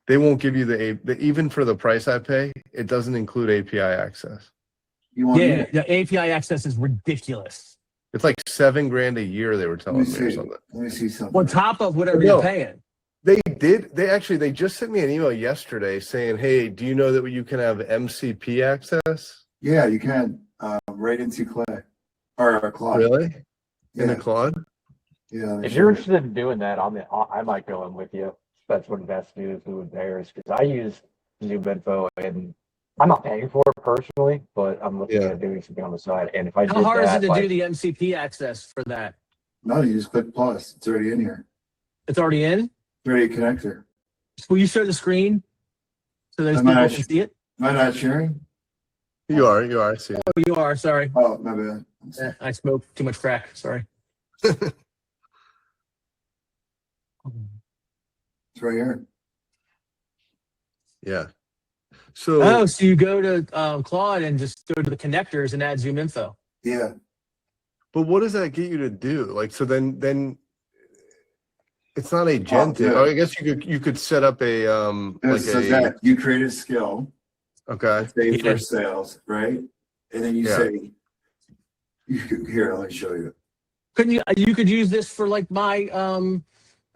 Speaker 6: They won't give you the even for the price I pay, it doesn't include API access.
Speaker 1: You want
Speaker 10: Yeah,
Speaker 1: me to-
Speaker 10: the API access is ridiculous.
Speaker 6: It's like $7,000 a year they were
Speaker 1: let
Speaker 6: telling
Speaker 1: me
Speaker 6: me or
Speaker 1: see.
Speaker 6: something.
Speaker 1: Let me see something.
Speaker 10: On top of whatever
Speaker 6: No.
Speaker 10: you're paying.
Speaker 6: They just sent me an email yesterday saying, hey, do you know that you can have MCP access?
Speaker 1: Yeah, you can. Right into Clay or Claude.
Speaker 6: Really? In
Speaker 1: Yeah.
Speaker 6: the Claude?
Speaker 1: Yeah.
Speaker 2: If you're interested in doing that, I might go in with you. That's what it has to do with who theirs, because I use ZoomInfo and I'm not paying for it personally, but I'm looking at doing something on the side. And if I
Speaker 10: How
Speaker 2: did
Speaker 10: hard is
Speaker 2: that,
Speaker 10: it to
Speaker 2: like,
Speaker 10: do the MCP access for that?
Speaker 1: No, you just click plus. It's already in here.
Speaker 10: It's already in?
Speaker 1: It's already a connector.
Speaker 10: Will you show the screen so those
Speaker 1: I'm
Speaker 10: people
Speaker 1: not
Speaker 10: can see it?
Speaker 1: Am I not sharing?
Speaker 6: You are, I see it.
Speaker 10: Oh, you are. Sorry.
Speaker 1: Oh, my bad.
Speaker 10: I smoked too much crack. Sorry.
Speaker 1: It's right here.
Speaker 6: Yeah.
Speaker 10: Oh, so you go to Claude and just go to the connectors and add ZoomInfo.
Speaker 1: Yeah.
Speaker 6: But what does that get you to do? Like, so then it's not agentic.
Speaker 1: yeah.
Speaker 6: Oh, I guess you could set up a
Speaker 1: That you create a skill,
Speaker 6: okay.
Speaker 1: say for sales, right? And then you say, here, let me show you.
Speaker 10: Couldn't you could use this for like my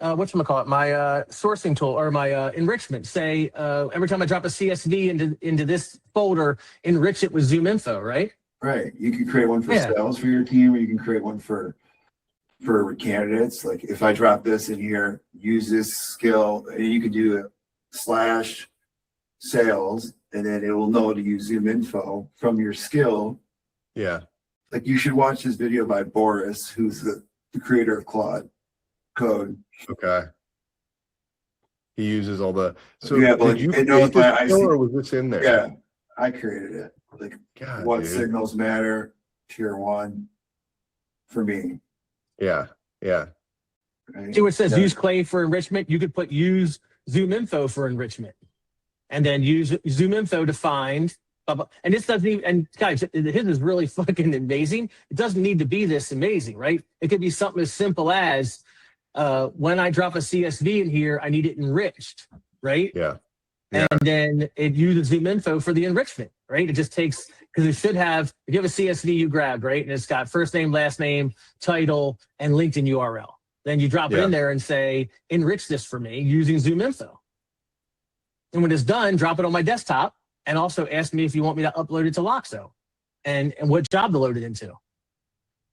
Speaker 10: whatchamacallit, my sourcing tool or my enrichment. Say every time I drop a CSV into this folder, enrich it with ZoomInfo, right?
Speaker 1: Right. You can create one for sales for your team, or you can create one for candidates. Like if I drop this in here, use this skill, and you can do a /sales, and then it will know to use ZoomInfo from your skill.
Speaker 6: Yeah.
Speaker 1: Like you should watch this video by Boris, who's the creator of Claude Code.
Speaker 6: Okay. He uses all the
Speaker 1: but it knows my IC,
Speaker 6: or was this in there?
Speaker 1: Yeah, I created it. Like
Speaker 6: God,
Speaker 1: what
Speaker 6: dude.
Speaker 1: signals matter, tier 1 for me.
Speaker 6: Yeah. Yeah.
Speaker 1: Right?
Speaker 10: See what it says, use Clay for enrichment. You could put use ZoomInfo for enrichment. And then use ZoomInfo to find. And this doesn't even, and guys, his is really fucking amazing. It doesn't need to be this amazing, right? It could be something as simple as when I drop a CSV in here, I need it enriched, right?
Speaker 6: Yeah.
Speaker 10: And then it uses ZoomInfo for the enrichment, right? It just takes, because it should have, if you have a CSV you grabbed, right? And it's got first name, last name, title, and LinkedIn URL. Then you drop it in there and say, enrich this for me using ZoomInfo. And when it's done, drop it on my desktop and also ask me if you want me to upload it to Loxo and what job to load it into.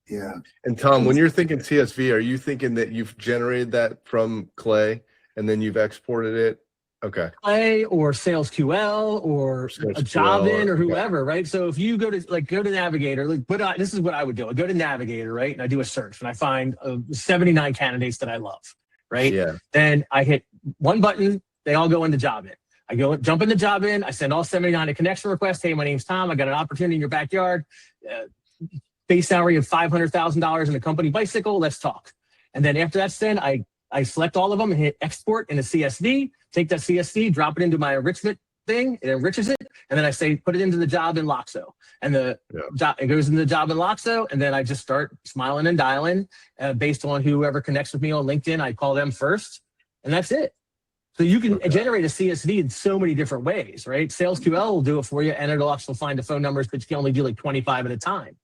Speaker 1: Yeah.
Speaker 6: And Tom, when you're thinking CSV, are you thinking that you've generated that from Clay and then you've exported it? Okay.
Speaker 10: Clay or Sales QL or a job in or whoever, right? So if you go to Navigator, this is what I would do. I go to Navigator, right? And I do a search and I find 79 candidates that I love, right?
Speaker 6: Yeah.
Speaker 10: Then I hit one button, they all go into job in. I go jump in the job in, I send all 79 a connection request. Hey, my name's Tom. I got an opportunity in your backyard. Base salary of $500,000 in a company bicycle. Let's talk. And then after that's done, I select all of them and hit export in a CSV, take that CSV, drop it into my enrichment thing. It enriches it. And then I say, put it into the job in Loxo. And it goes into the job in Loxo. And then I just start smiling and dialing based on whoever connects with me on LinkedIn. I call them first and that's it. So you can generate a CSV in so many different ways, right? Sales QL will do it for you, and it'll also find the phone numbers, but you can only do like 25 at a time,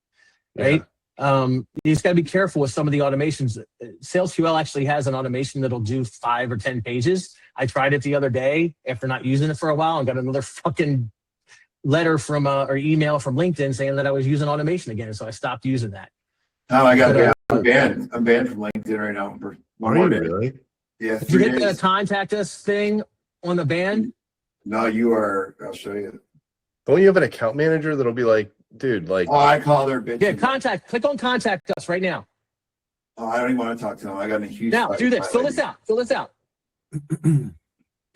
Speaker 10: right? You just got to be careful with some of the automations. Sales QL actually has an automation that'll do 5 or 10 pages. I tried it the other day after not using it for a while and got another fucking letter from or email from LinkedIn saying that I was using automation again, so I stopped using that.
Speaker 1: Oh, I'm banned. I'm banned from LinkedIn right now for one more day.
Speaker 6: Really?
Speaker 1: Yeah,
Speaker 10: Did you hit the contact us thing on the band?
Speaker 1: No, you are. I'll show you.
Speaker 6: Don't you have an account manager that'll be like, dude, like.
Speaker 1: Oh, I call their bitch.
Speaker 10: Yeah, click on contact us right now.
Speaker 1: Oh, I don't even want to talk to them. I got a huge.
Speaker 10: Now, do this. Fill this out. And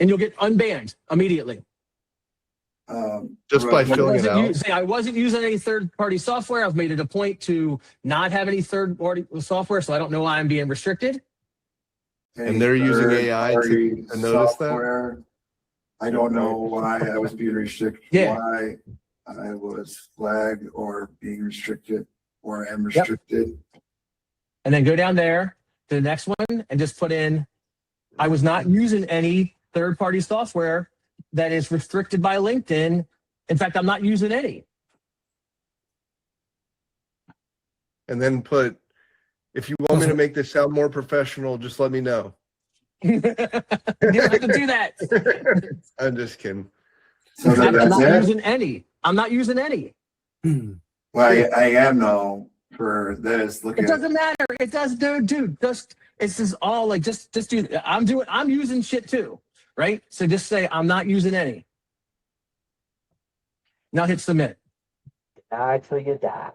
Speaker 10: you'll get unbanned immediately.
Speaker 6: Just by filling it out.
Speaker 10: Say, I wasn't using any third-party software. I've made it a point to not have any third-party software, so I don't know why I'm being restricted.
Speaker 6: And they're using AI to notice that?
Speaker 1: I don't know why I was being restricted, why I was flagged or being restricted or am restricted.
Speaker 10: And then go down there to the next one and just put in, I was not using any third-party software that is restricted by LinkedIn. In fact, I'm not using any.
Speaker 6: And then put, if you want me to make this sound more professional, just let me know.
Speaker 10: You don't have to do that.
Speaker 6: I'm just kidding.
Speaker 1: So
Speaker 10: I'm not using any. I'm not using any.
Speaker 1: Well, I am now for this. Look,
Speaker 10: it doesn't matter. It does, dude. Just it's just all like just do. I'm using shit too, right? So just say I'm not using any. Now hit submit.
Speaker 2: Die till you die.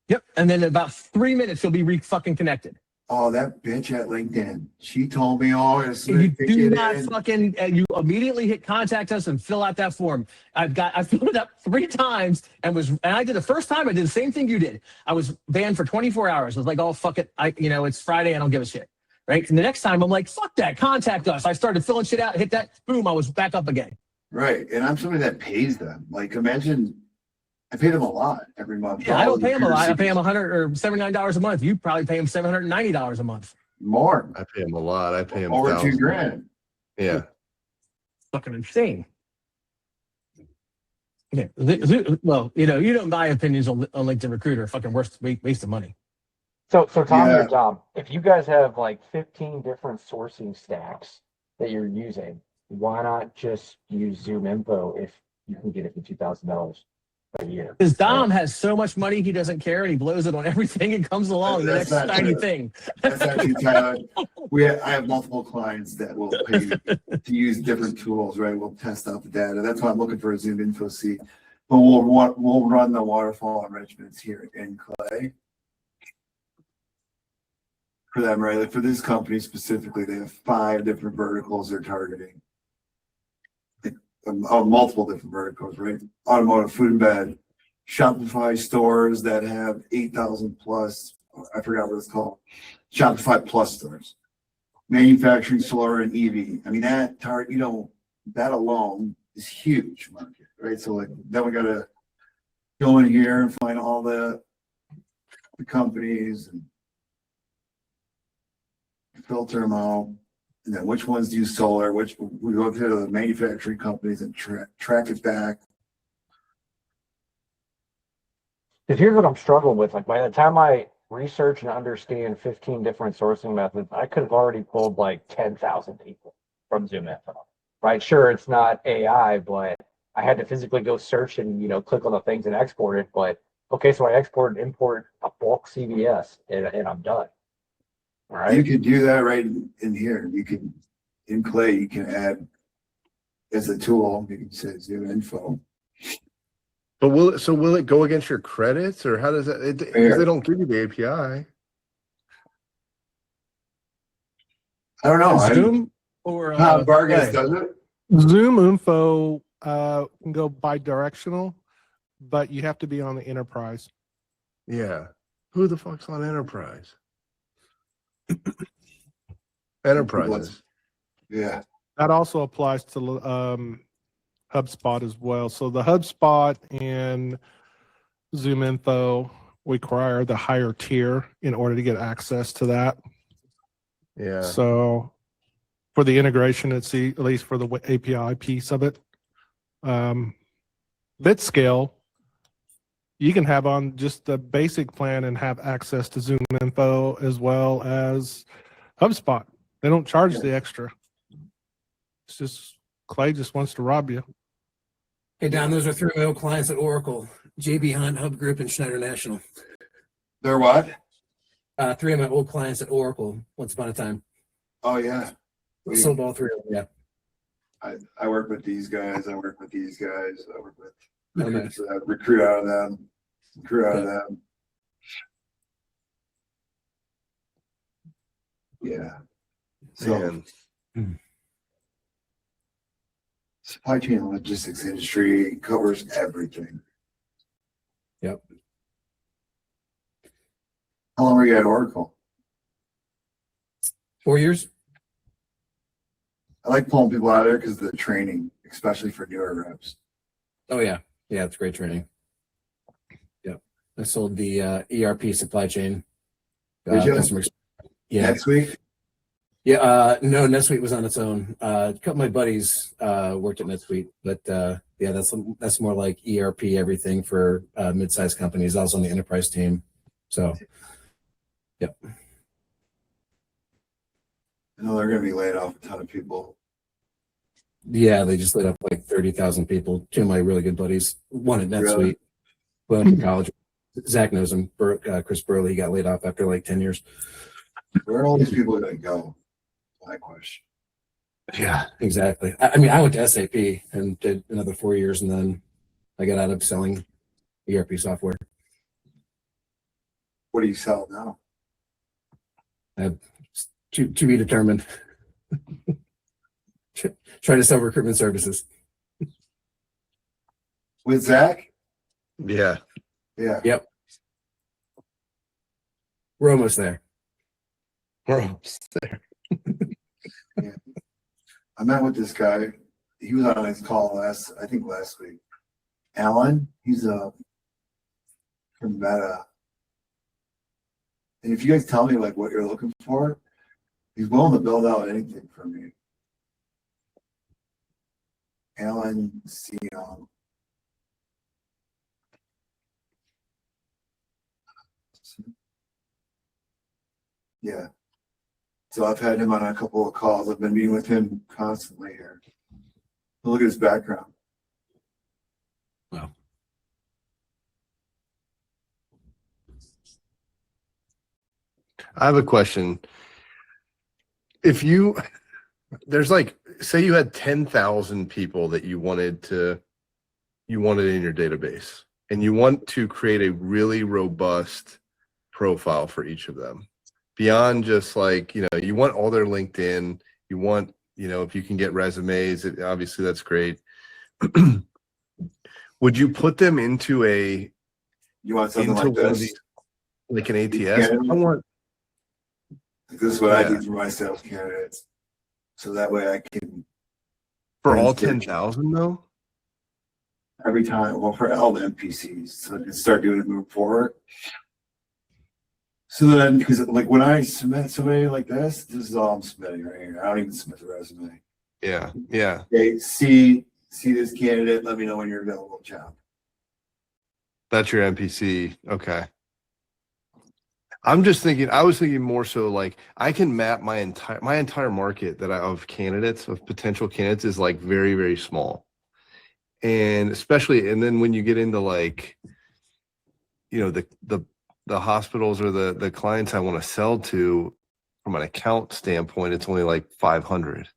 Speaker 10: Yep, and then in about 3 minutes you'll be fucking connected.
Speaker 1: Oh, that bitch at LinkedIn. She told me all this.
Speaker 10: You do not fucking. You immediately hit contact us and fill out that form. I filled it up 3 times and I did the first time. I did the same thing you did. I was banned for 24 hours. I was like, oh fuck it. It's Friday. I don't give a shit. right? And the next time I'm like, fuck that, contact us. I started filling shit out, hit that, boom, I was back up again.
Speaker 1: Right. And I'm somebody that pays them. Like, imagine I pay them a lot every month.
Speaker 10: Yeah, I
Speaker 1: All
Speaker 10: don't
Speaker 1: the
Speaker 10: pay them a lot. I pay
Speaker 1: recruiters.
Speaker 10: them $100 or $79 a month. You probably pay them $790 a month.
Speaker 1: More.
Speaker 6: I pay him a lot. I pay him
Speaker 1: Over
Speaker 6: thousands.
Speaker 1: $2,000.
Speaker 6: Yeah.
Speaker 10: Fucking insane. Yeah. Well, you know my opinions on LinkedIn Recruiter are fucking waste of money.
Speaker 2: So Tom,
Speaker 1: Yeah.
Speaker 2: your job, if you guys have like 15 different sourcing stacks that you're using, why not just use ZoomInfo if you can get it for $2,000 a year?
Speaker 10: Because Dom has so much money, he doesn't care, and he blows it on everything and comes along the
Speaker 1: That's
Speaker 10: next
Speaker 1: not
Speaker 10: shiny
Speaker 1: true.
Speaker 10: thing.
Speaker 1: That's actually Tyler. I have multiple clients that will pay to use different tools, right? We'll test out the data. That's why I'm looking for a ZoomInfo seat. But we'll run the waterfall enrichments here in Clay for them, right? Like for this company specifically, they have 5 different verticals they're targeting. Multiple different verticals, right? Automotive, food and bed, Shopify stores that have 8,000 plus, I forgot what it's called, Shopify plus stores, manufacturing, solar, and EV. I mean, that alone is huge market, right? So like, then we got to go in here and find all the companies and filter them out. And then which ones do solar, which we go to the manufacturing companies and track it back.
Speaker 2: Because here's what I'm struggling with. Like by the time I research and understand 15 different sourcing methods, I could have already pulled like 10,000 people from ZoomInfo. Right? Sure, it's not AI, but I had to physically go search and click on the things and export it. But okay, so I export and import a bulk CVS and I'm done. All right.
Speaker 1: You can do that right in here. You can, in Clay, you can add as a tool, you can say ZoomInfo.
Speaker 6: But will it go against your credits, or how does that? Because they don't give you the API.
Speaker 1: I don't know.
Speaker 10: Zoom or
Speaker 1: Vargas
Speaker 10: Clay?
Speaker 1: does it.
Speaker 3: ZoomInfo can go bi-directional, but you have to be on the enterprise.
Speaker 6: Yeah. Who the fuck's on enterprise? Enterprises.
Speaker 1: Yeah.
Speaker 3: That also applies to HubSpot as well. So the HubSpot and ZoomInfo require the higher tier in order to get access to that.
Speaker 6: Yeah.
Speaker 3: So for the integration, at least for the API piece of it, BitScale, you can have on just the basic plan and have access to ZoomInfo as well as HubSpot. They don't charge the extra. It's just Clay just wants to rob you.
Speaker 12: Hey, Don, those are 3 of my old clients at Oracle, JB Hunt, Hub Group, and Schneider National.
Speaker 1: They're what?
Speaker 12: 3 of my old clients at Oracle, once upon a time.
Speaker 1: Oh yeah.
Speaker 12: I sold all 3 of them, yeah.
Speaker 1: I work with these guys. I work with these guys. I work with
Speaker 12: Oh, nice.
Speaker 1: recruit out of them. Recruit out of them. Yeah. So
Speaker 6: Man.
Speaker 1: supply chain and logistics industry covers everything.
Speaker 12: Yep.
Speaker 1: How long were you at Oracle?
Speaker 12: 4 years?
Speaker 1: I like pulling people out of there because of the training, especially for newer reps.
Speaker 12: Oh, yeah. Yeah, it's great training. Yep. I sold the ERP supply chain.
Speaker 1: Did you?
Speaker 12: Customer yeah.
Speaker 1: Next week?
Speaker 12: Yeah, no, NetSuite was on its own. A couple of my buddies worked at NetSuite, but yeah, that's more like ERP everything for mid-sized companies. I was on the enterprise team, so yep.
Speaker 1: I know they're going to be laying off a ton of people.
Speaker 12: Yeah, they just laid off like 30,000 people. 2 of my really good buddies, one at NetSuite,
Speaker 1: Really?
Speaker 12: went to college. Zach knows him. Chris Burley got laid off after like 10 years.
Speaker 1: Where are all these people going to go? My question.
Speaker 12: Yeah, exactly. I mean, I went to SAP and did another 4 years, and then I got out of selling ERP software.
Speaker 1: What do you sell now?
Speaker 12: To be determined. Trying to sell recruitment services.
Speaker 1: With Zach?
Speaker 6: Yeah.
Speaker 1: Yeah.
Speaker 12: Yep. We're almost there.
Speaker 6: We're almost there.
Speaker 1: I met with this guy. He was on his call last week. Alan, he's from Meta. And if you guys tell me like what you're looking for, he's willing to build out anything for me. Alan Sion. Yeah. So I've had him on a couple of calls. I've been meeting with him constantly here. Look at his background.
Speaker 6: Wow. I have a question. If you, there's like, say you had 10,000 people that you wanted in your database, and you want to create a really robust profile for each of them. Beyond just like, you want all their LinkedIn, you want, if you can get resumes, obviously that's great. Would you put them into
Speaker 1: you want something like this?
Speaker 6: Like an ATS? I want.
Speaker 1: This is what I do for my sales candidates. So that way I can.
Speaker 6: For all 10,000 though?
Speaker 1: Every time, well, for all the NPCs, so I can start doing it moving forward. So then, because like when I submit somebody like this is all I'm submitting right here. I don't even submit the resume.
Speaker 6: Yeah, yeah.
Speaker 1: Okay, see this candidate. Let me know when you're available, job.
Speaker 6: That's your NPC. Okay. I was thinking more so like I can map my entire market of candidates, of potential candidates is like very, very small. And then when you get into like, the hospitals or the clients I want to sell to from an account standpoint, it's only like 500.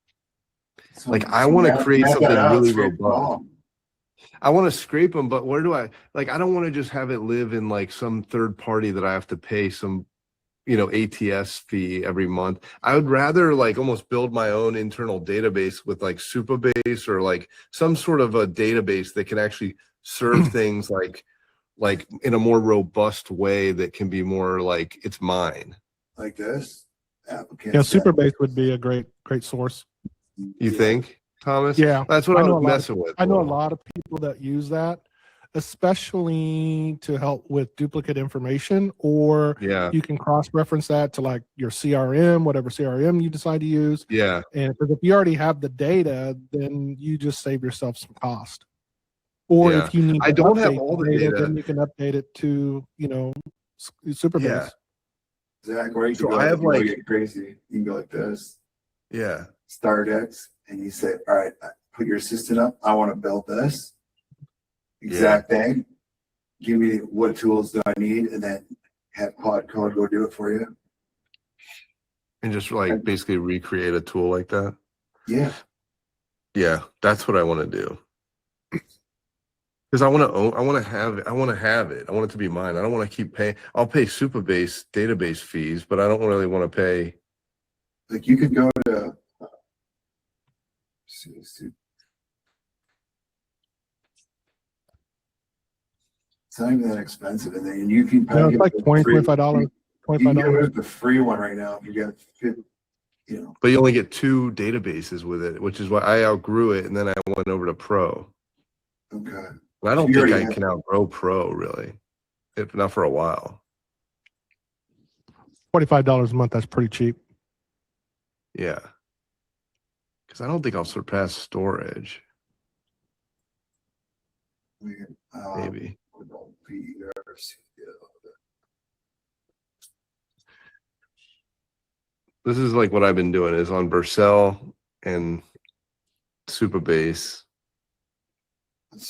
Speaker 1: So,
Speaker 6: like I want to create something really robust.
Speaker 1: Wrong.
Speaker 6: I want to scrape them, but where do I don't want to just have it live in like some third party that I have to pay some, ATS fee every month. I would rather like almost build my own internal database with like Supabase or like some sort of a database that can actually serve things like in a more robust way that can be more like it's mine.
Speaker 1: Like this?
Speaker 3: Yeah, Supabase would be a great source.
Speaker 6: You think, Thomas?
Speaker 3: Yeah.
Speaker 6: That's what I was messing with.
Speaker 3: I know a lot of people that use that, especially to help with duplicate information, or you can cross-reference that to like your CRM, whatever CRM you decide to use.
Speaker 6: Yeah.
Speaker 3: And if you already have the data, then you just save yourself some cost. Or if you need to
Speaker 6: have all the data,
Speaker 3: then you can update it to, Supabase.
Speaker 6: Yeah.
Speaker 1: Exactly.
Speaker 6: So I have like
Speaker 1: get crazy. You can go like this.
Speaker 6: Yeah.
Speaker 1: Start X, and you say, all right, put your assistant up. I want to build this exact thing. Give me what tools do I need, and then have Claude Code go do it for you.
Speaker 6: And just like basically recreate a tool like that.
Speaker 1: Yeah.
Speaker 6: Yeah, that's what I want to do. Because I want to have it. I want it to be mine. I don't want to keep paying. I'll pay Supabase database fees, but I don't really want to pay.
Speaker 1: Like you could go to. It's not even that expensive, and then you can.
Speaker 3: It's like $25.
Speaker 1: $25. The free one right now. If you got,
Speaker 6: But you only get 2 databases with it, which is why I outgrew it, and then I went over to Pro.
Speaker 1: Okay.
Speaker 6: But I don't think I can outgrow Pro really, if not for a while.
Speaker 3: $45 a month. That's pretty cheap.
Speaker 6: Yeah. Because I don't think I'll surpass storage. Maybe. This is like what I've been doing is on Vercel and Supabase.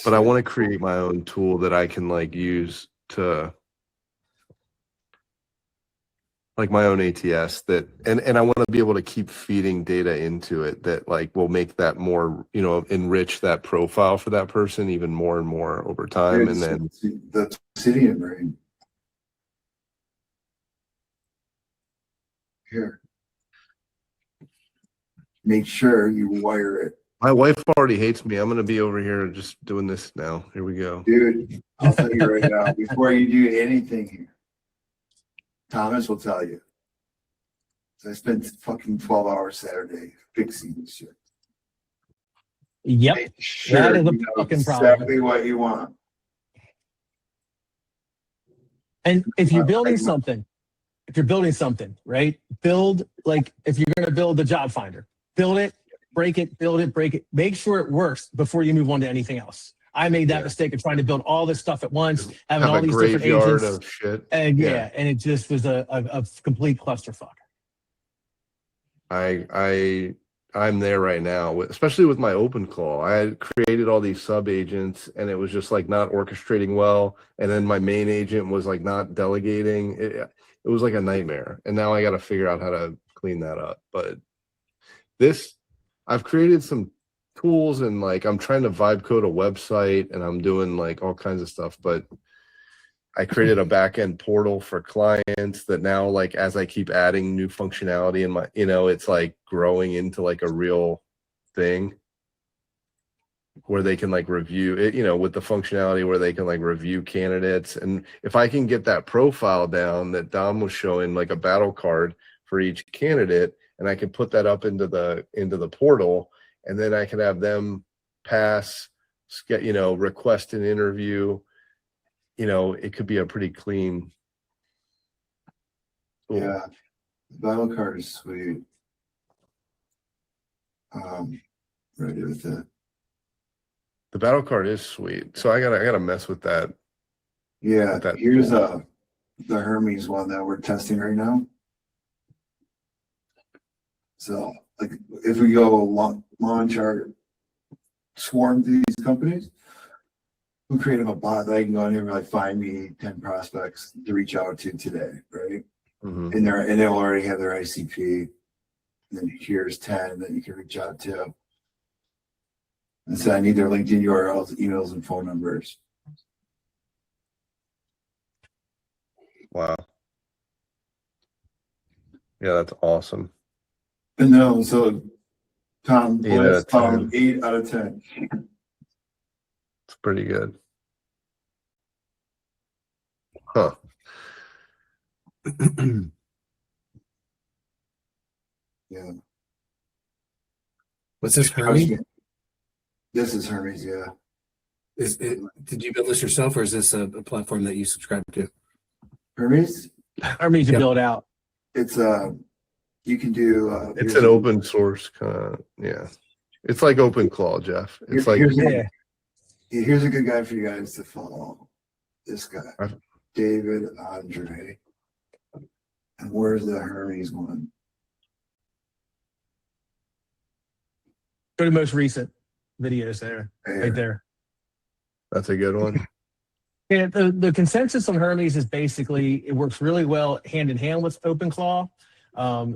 Speaker 6: But I want to create my own tool that I can like use to like my own ATS that and I want to be able to keep feeding data into it that like will make that more, enrich that profile for that person even more and more over time. And then
Speaker 1: the Obsidian brain. Here. Make sure you wire it.
Speaker 6: My wife already hates me. I'm going to be over here just doing this now. Here we go.
Speaker 1: Dude, I'll tell you right now, before you do anything here, Thomas will tell you. So I spent fucking 12 hours Saturday fixing this shit.
Speaker 10: Yep.
Speaker 1: Make sure
Speaker 10: That is a
Speaker 1: you know
Speaker 10: fucking problem.
Speaker 1: exactly what you want.
Speaker 10: And if you're building something, right? Build, like, if you're going to build the job finder, build it, break it, build it, break it. Make sure it works before you move on to anything else. I made that mistake of trying to build all this stuff at once, having all these different agents.
Speaker 6: Of shit.
Speaker 10: And and it just was a complete clusterfuck.
Speaker 6: I'm there right now, especially with my OpenClaw. I had created all these sub agents, and it was just like not orchestrating well. And then my main agent was like not delegating. It was like a nightmare. And now I got to figure out how to clean that up. But I've created some tools, and like I'm trying to vibe code a website, and I'm doing like all kinds of stuff. But I created a backend portal for clients that now, like, as I keep adding new functionality in my, it's like growing into like a real thing where they can like review it, with the functionality where they can like review candidates. And if I can get that profile down that Dom was showing, like a battle card for each candidate, and I can put that up into the portal, and then I can have them pass, request an interview. It could be a pretty clean tool.
Speaker 1: Yeah, the battle card is sweet. Ready with it.
Speaker 6: The battle card is sweet. So I gotta mess with that.
Speaker 1: Yeah,
Speaker 6: with that
Speaker 1: here's
Speaker 6: tool.
Speaker 1: the Hermes one that we're testing right now. So, like, if we go launch our swarm to these companies, we create a bot that I can go in here and like find me 10 prospects to reach out to today, right?
Speaker 6: Mhm.
Speaker 1: And they'll already have their ICP. And then here's 10 that you can reach out to. And so I need their LinkedIn URLs, emails, and phone numbers.
Speaker 6: Wow. Yeah, that's awesome.
Speaker 1: And no, so Tom,
Speaker 6: 8 out of 10.
Speaker 1: 8 out of 10.
Speaker 6: It's pretty good. Huh.
Speaker 1: Yeah.
Speaker 12: What's this, Hermes?
Speaker 1: This is Hermes, yeah.
Speaker 12: Did you build this yourself, or is this a platform that you subscribe to?
Speaker 1: Hermes?
Speaker 10: Hermes to build out.
Speaker 1: It's you can do
Speaker 6: It's an open source kind of, yeah. It's like OpenClaw, Jeff. It's like
Speaker 1: here's a good guy for you guys to follow. This guy, David Andre. And where's the Hermes one?
Speaker 10: Go to most recent videos there, right there.
Speaker 6: That's a good one.
Speaker 10: Yeah, the consensus on Hermes is basically it works really well hand in hand with OpenClaw.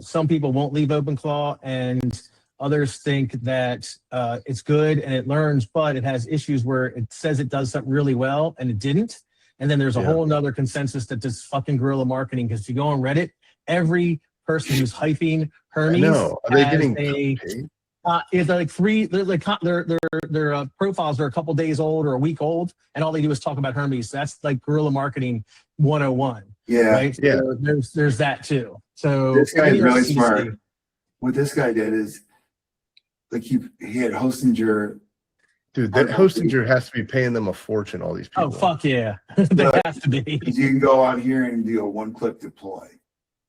Speaker 10: Some people won't leave OpenClaw, and others think that it's good and it learns, but it has issues where it says it does something really well and it didn't. And then there's a whole nother consensus that this fucking guerrilla marketing, because if you go on Reddit, every person who's hyping Hermes,
Speaker 6: Are they getting paid?
Speaker 10: It's like their profiles are a couple days old or a week old, and all they do is talk about Hermes. That's like guerrilla marketing 101.
Speaker 1: Yeah,
Speaker 10: right.
Speaker 6: Yeah.
Speaker 10: So there's that too. So
Speaker 1: this guy's really smart. What this guy did is, like, he had Hostinger.
Speaker 6: Dude, that Hostinger has to be paying them a fortune, all these people.
Speaker 10: Oh, fuck yeah. They have to be.
Speaker 1: You can go on here and do a one-click deploy,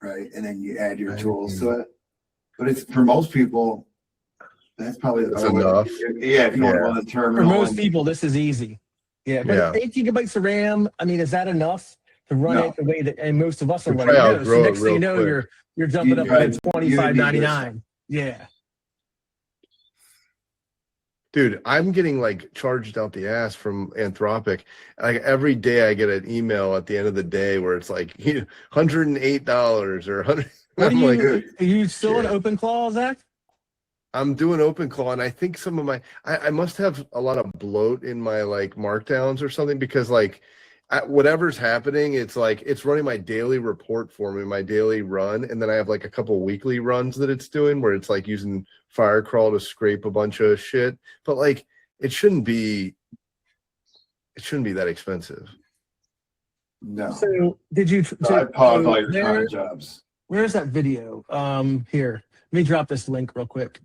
Speaker 1: right? And then you add your tools to it. But it's for most people, that's probably
Speaker 6: enough.
Speaker 1: Yeah, if you want to run the terminal.
Speaker 10: For most people, this is easy. Yeah, but 8 gigabytes of RAM, I mean, is that enough to run it the way that, and most of us are running it? So next thing you know, you're jumping up to $25.99. Yeah.
Speaker 6: Dude, I'm getting like charged out the ass from Anthropic. Like every day I get an email at the end of the day where it's like $108 or $100.
Speaker 10: Are you still in OpenClaw, Zach?
Speaker 6: I'm doing OpenClaw, and I think some of my I must have a lot of bloat in my like markdowns or something, because like whatever's happening, it's like it's running my daily report for me, my daily run, and then I have like a couple weekly runs that it's doing where it's like using Firecrawl to scrape a bunch of shit. But like it shouldn't be that expensive.
Speaker 1: No.
Speaker 10: So did you?
Speaker 1: I paused all your time jobs.
Speaker 10: Where's that video? Here, let me drop this link real quick.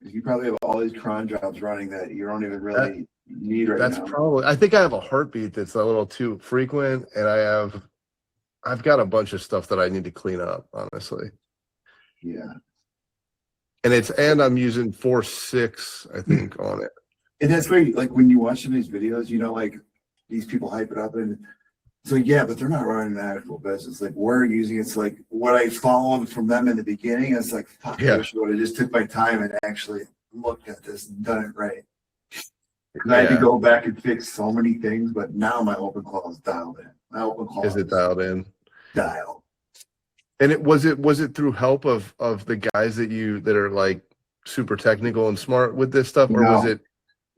Speaker 1: You probably have all these cron jobs running that you don't even really need right
Speaker 6: That's
Speaker 1: now.
Speaker 6: probably, I think I have a heartbeat that's a little too frequent, and I've got a bunch of stuff that I need to clean up, honestly.
Speaker 1: Yeah.
Speaker 6: And I'm using 4.6, I think, on it.
Speaker 1: And that's where, like, when you watch some of these videos, you know, like, these people hype it up, and so, yeah, but they're not running an actual business. Like, we're using it's like what I followed from them in the beginning. It's like, fuck, I wish I would have just took my time and actually looked at this and done it right. Because I had to go back and fix so many things, but now my OpenClaw is dialed in. My OpenClaw
Speaker 6: Is it dialed in?
Speaker 1: Dialed.
Speaker 6: And was it through help of the guys that are like super technical and smart with this stuff, or was it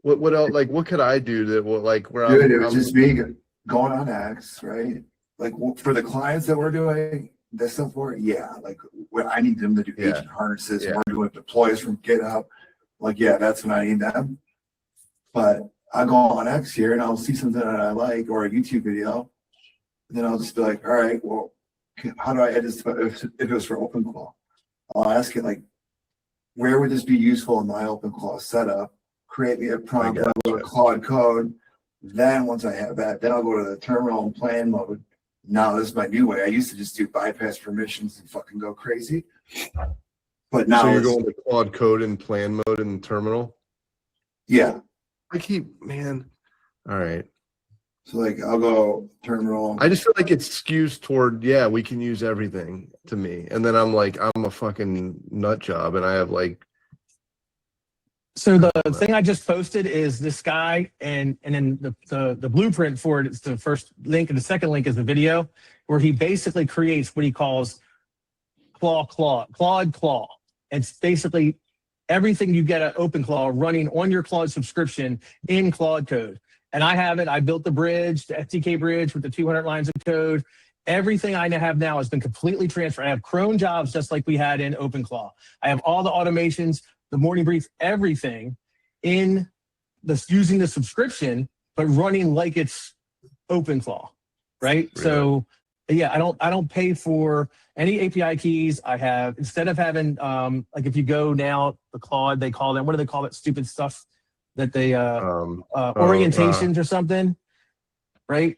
Speaker 6: what else? Like, what could I do that will, like, where
Speaker 1: Dude, it was just me going on X, right? Like, for the clients that we're doing this stuff for, like, when I need them to do agent harnesses, we're doing deploys from GitHub. Like, that's when I need them. But I'll go on X here and I'll see something that I like, or a YouTube video, and then I'll just be like, all right, well, how do I edit this if it was for OpenClaw? I'll ask it, like, where would this be useful in my OpenClaw setup? Create me a prompt, I'll go to Claude Code. Then once I have that, then I'll go to the terminal and plan mode. Now this is my new way. I used to just do bypass permissions and fucking go crazy. But now
Speaker 6: so you're going to Claude Code and plan mode in the terminal?
Speaker 1: Yeah.
Speaker 6: All right.
Speaker 1: So, like, I'll go terminal.
Speaker 6: I just feel like it skews toward, we can use everything to me. And then I'm like, I'm a fucking nut job, and I have like.
Speaker 10: So the thing I just posted is this guy, and then the blueprint for it is the first link, and the second link is the video where he basically creates what he calls Claude Claw. It's basically everything you get at OpenClaw running on your Claude subscription in Claude Code. And I have it. I built the bridge, the SDK bridge with the 200 lines of code. Everything I have now has been completely transferred. I have cron jobs just like we had in OpenClaw. I have all the automations, the morning brief, everything in using the subscription, but running like it's OpenClaw, right? So I don't pay for any API keys. I have, instead of having like, if you go now, the Claude, they call them, what do they call that stupid stuff that they orientations or something, right?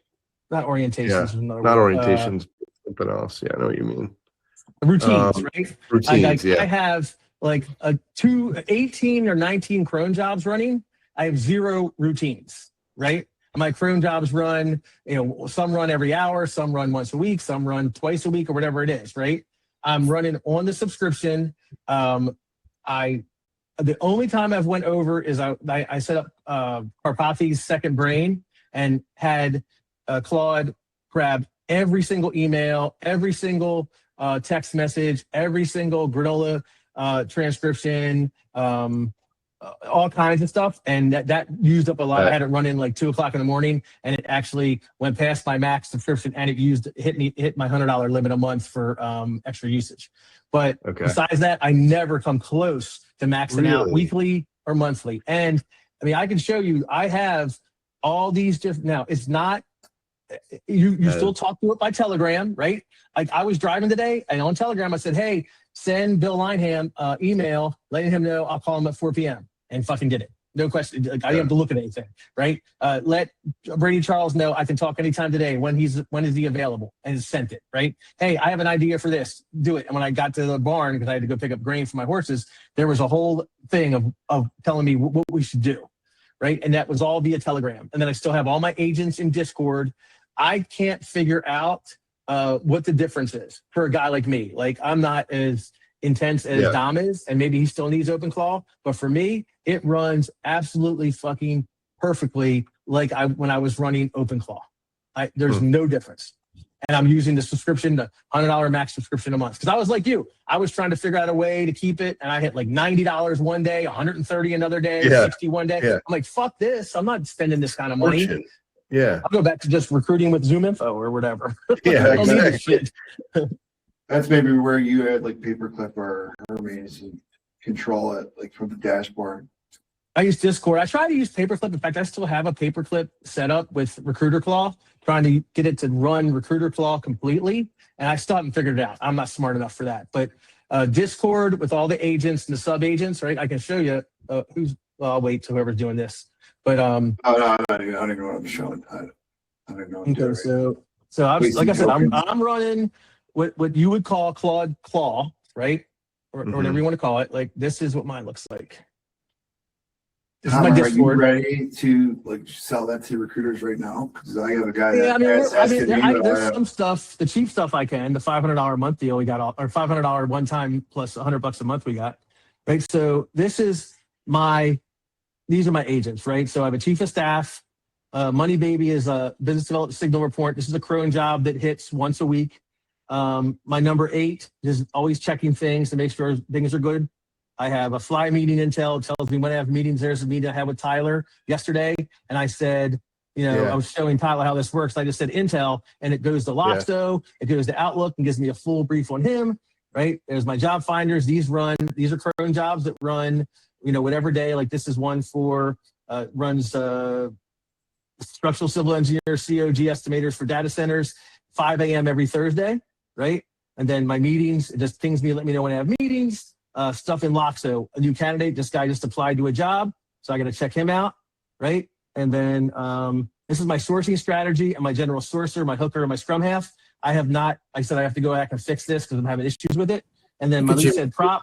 Speaker 10: Not orientations.
Speaker 6: Not orientations, something else. I know what you mean.
Speaker 10: Routines, right?
Speaker 6: Routines,
Speaker 10: I have like 18 or 19 cron jobs running. I have 0 routines, right? My cron jobs run, some run every hour, some run once a week, some run twice a week, or whatever it is, right? I'm running on the subscription. The only time I've went over is I set up Karpathy's second brain and had Claude grab every single email, every single text message, every single granola transcription, all kinds of stuff. And that used up a lot. I had it running like 2 o'clock in the morning, and it actually went past my max subscription, and it hit my $100 limit a month for extra usage. But besides that, I never come close to maxing out weekly or monthly. And I mean, I can show you, I have all these different, now it's not, you still talk to it by Telegram, right? Like, I was driving today, and on Telegram, I said, hey, send Bill Lineham email, letting him know I'll call him at 4 p.m. and fucking did it. No question. Like, I didn't have to look at anything, right? Let Brady Charles know I can talk anytime today. When is he available? And sent it, right? Hey, I have an idea for this. Do it. And when I got to the barn, because I had to go pick up grain for my horses, there was a whole thing of telling me what we should do, right? And that was all via Telegram. And then I still have all my agents in Discord. I can't figure out what the difference is for a guy like me. Like, I'm not as intense as Dom is, and maybe he still needs OpenClaw, but for me, it runs absolutely fucking perfectly like when I was running OpenClaw. There's no difference. And I'm using the subscription, the $100 max subscription a month. Because I was like you. I was trying to figure out a way to keep it, and I hit like $90 one day, $130 another day, 60 one day. I'm like, fuck this. I'm not spending this kind of money. I'll go back to just recruiting with ZoomInfo or whatever.
Speaker 1: Exactly. That's maybe where you had like Paperclip or Hermes and control it like from the dashboard.
Speaker 10: I use Discord. I try to use Paperclip. In fact, I still have a Paperclip set up with Recruiter Claw, trying to get it to run Recruiter Claw completely. And I still haven't figured it out. I'm not smart enough for that. But Discord with all the agents and the sub agents, right? I can show you who's. Well, I'll wait till whoever's doing this. But
Speaker 1: Oh, no, I don't even know what I'm showing. I don't know.
Speaker 10: okay, so I was, like I said, I'm running what you would call Claude Claw, right? Or whatever you want to call it. Like this is what mine looks like. This is my Discord.
Speaker 1: Are you ready to like sell that to recruiters right now? Because I have a guy that
Speaker 10: there's some stuff, the cheap stuff I can, the $500 a month deal we got, or $500 one time plus $100 a month we got, right? So these are my agents, right? So I have a chief of staff. Money Baby is a business development signal report. This is a crone job that hits once a week. My number 8 is always checking things to make sure things are good. I have a fly meeting intel. It tells me when I have meetings. There's a meeting I had with Tyler yesterday. And I said, I was showing Tyler how this works. I just said intel, and it goes to Loxo. It goes to Outlook and gives me a full brief on him, right? There's my job finders. These are crone jobs that run, whatever day. Like this is one for, runs structural civil engineer, COG estimators for data centers, 5 a.m. every Thursday, right? And then my meetings, it just pings me, let me know when I have meetings. Stuff in Loxo, a new candidate. This guy just applied to a job, so I got to check him out, right? And then this is my sourcing strategy and my general sourcer, my hooker, and my scrum half. I said I have to go back and fix this because I'm having issues with it. And then my lead said prop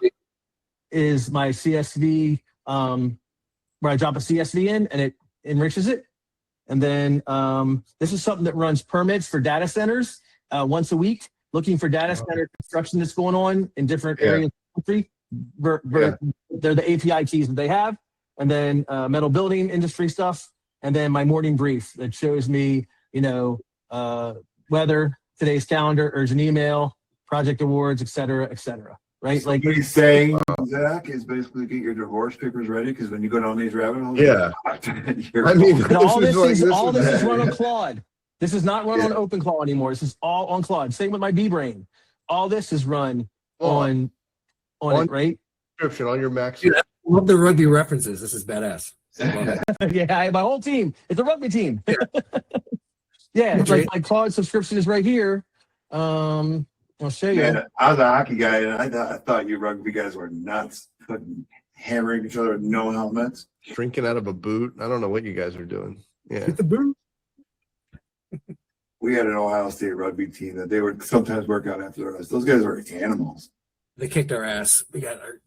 Speaker 10: is my CSV, where I drop a CSV in and it enriches it. And then this is something that runs permits for data centers once a week, looking for data center construction that's going on in different areas of the country. They're the API keys that they have. And then metal building industry stuff. And then my morning brief that shows me, weather, today's calendar, urgent email, project awards, et cetera, right?
Speaker 1: So like what he's saying, Zach, is basically get your divorce papers ready because when you go down these rabbit holes,
Speaker 10: all this is run on Claude. This is not run on OpenClaw anymore. This is all on Claude. Same with my B-Brain. All this is run on it, right?
Speaker 6: Description on your Mac.
Speaker 12: Dude, I love the rugby references. This is badass.
Speaker 10: Yeah, I have my whole team. It's a rugby team. It's like my Claude subscription is right here. I'll show you.
Speaker 1: Man, I was a hockey guy, and I thought you rugby guys were nuts, fucking hammering each other with no helmets,
Speaker 6: drinking out of a boot. I don't know what you guys are doing. Yeah,
Speaker 12: with the boot.
Speaker 1: We had an Ohio State rugby team that they would sometimes work out after us. Those guys were animals.
Speaker 12: They kicked our ass. We got our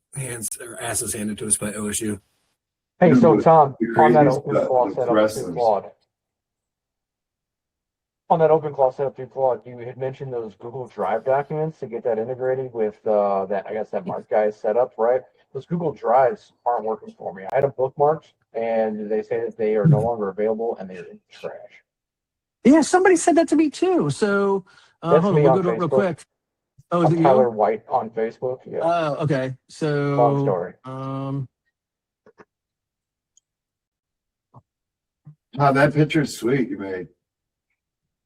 Speaker 12: asses handed to us by OSU.
Speaker 2: Hey, so Tom, on that OpenClaw setup through Claude. On that OpenClaw setup through Claude, you had mentioned those Google Drive documents to get that integrated with that Mark guy's setup, right? Those Google Drives aren't working for me. I had them bookmarked, and they say that they are no longer available and they're in the trash.
Speaker 10: Yeah, somebody said that to me too. So
Speaker 2: That's
Speaker 10: hold on,
Speaker 2: me
Speaker 10: we'll
Speaker 2: on
Speaker 10: go to it real
Speaker 2: Facebook.
Speaker 10: quick. Oh, is it
Speaker 2: Tyler
Speaker 10: you?
Speaker 2: White on Facebook. Yeah.
Speaker 10: Oh, okay. So
Speaker 2: Long story.
Speaker 1: That picture's sweet you made.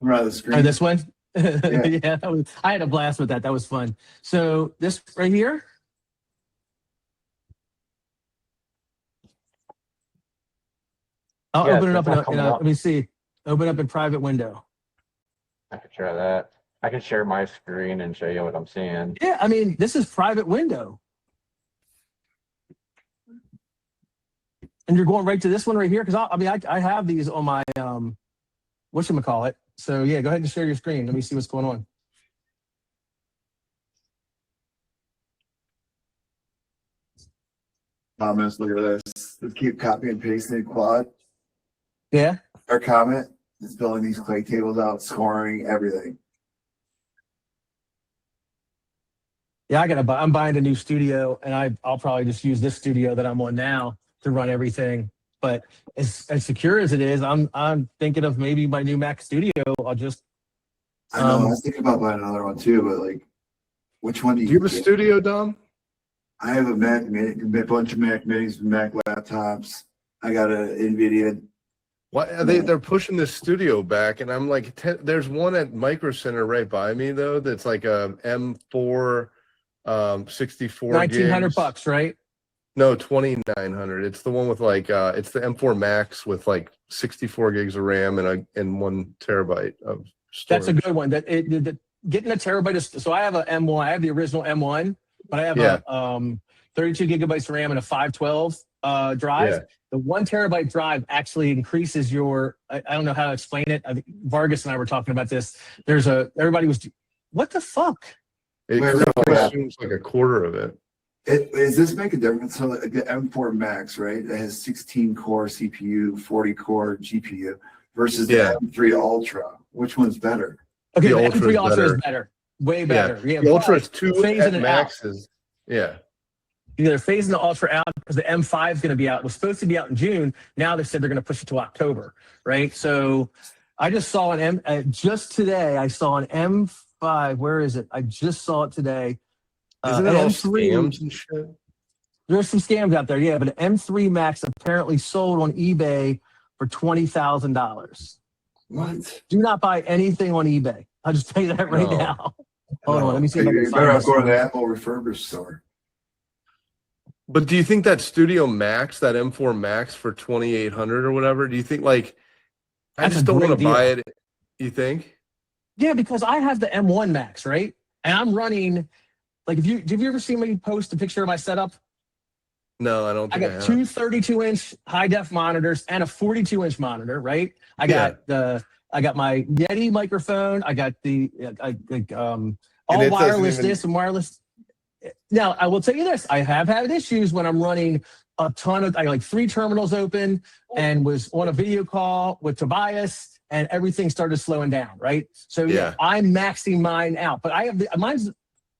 Speaker 1: Right the screen.
Speaker 10: Oh, this one? Yeah, I had a blast with that. That was fun. So this right here. I'll open it up let me see. Open up in private window.
Speaker 2: I can share that. I can share my screen and show you what I'm seeing.
Speaker 10: Yeah, I mean, this is private window. And you're going right to this one right here? Because I have these on my, whatchamacallit. So yeah, go ahead and share your screen. Let me see what's going on.
Speaker 1: Thomas, look at this. Let's keep copy and pasting Claude.
Speaker 10: Yeah.
Speaker 1: Our Comet is building these clay tables out, scoring everything.
Speaker 10: Yeah, I'm buying a new studio, and I'll probably just use this studio that I'm on now to run everything. But as secure as it is, I'm thinking of maybe my new Mac Studio. I'll just.
Speaker 1: I know. I was thinking about buying another one too, but like, which one do you?
Speaker 6: Do you have a studio, Dom?
Speaker 1: I have a Mac Mini, a bunch of Mac Minis, Mac laptops. I got a NVIDIA.
Speaker 6: Why are they're pushing this studio back, and I'm like, there's one at Micro Center right by me though. That's like a M4, 64.
Speaker 10: $1,900, right?
Speaker 6: No, 2900. It's the one with like it's the M4 Max with like 64 gigs of RAM and 1 terabyte of storage.
Speaker 10: That's a good one. Getting a terabyte of, so I have a M1. I have the original M1, but I have a 32 gigabytes of RAM and a 512 drive.
Speaker 6: Yeah.
Speaker 10: The 1 terabyte drive actually increases your. I don't know how to explain it. I think Vargas and I were talking about this. Everybody was, what the fuck?
Speaker 6: It consumes like a quarter of it.
Speaker 1: Does this make a difference? So like the M4 Max, right? It has 16 core CPU, 40 core GPU versus the M3 Ultra. Which one's better?
Speaker 10: Okay, the
Speaker 6: Ultra
Speaker 10: M3 Ultra is better. Way better. Yeah.
Speaker 6: The Ultra is 2
Speaker 10: phasing
Speaker 6: at
Speaker 10: it
Speaker 6: max
Speaker 10: out.
Speaker 6: is, yeah.
Speaker 10: They're phasing the Ultra out because the M5 is going to be out. It was supposed to be out in June. Now they said they're going to push it to October, right? So I just saw just today, I saw an M5. Where is it? I just saw it today.
Speaker 6: Isn't it all scams and shit?
Speaker 10: There's some scams out there, yeah. But an M3 Max apparently sold on eBay for $20,000.
Speaker 1: What?
Speaker 10: Do not buy anything on eBay. I'll just tell you that right now. Hold on, let me see if I can
Speaker 1: You
Speaker 10: find
Speaker 1: better
Speaker 10: this.
Speaker 1: go to the Apple refurbished store.
Speaker 6: But do you think that Studio Max, that M4 Max for 2800 or whatever, do you think like I
Speaker 10: That's
Speaker 6: just
Speaker 10: a
Speaker 6: don't want
Speaker 10: great
Speaker 6: to buy
Speaker 10: deal.
Speaker 6: it? You think?
Speaker 10: Yeah, because I have the M1 Max, right? And I'm running, like, have you ever seen me post a picture of my setup?
Speaker 6: No, I don't
Speaker 10: I
Speaker 6: think
Speaker 10: got two 32-inch high-def monitors and a 42-inch monitor, right? I got my Yeti microphone. I got the all wireless this and wireless. Now, I will tell you this. I have had issues when I'm running a ton of, I got like 3 terminals open and was on a video call with Tobias and everything started slowing down, right? So yeah, I'm maxing mine out. But I have mine's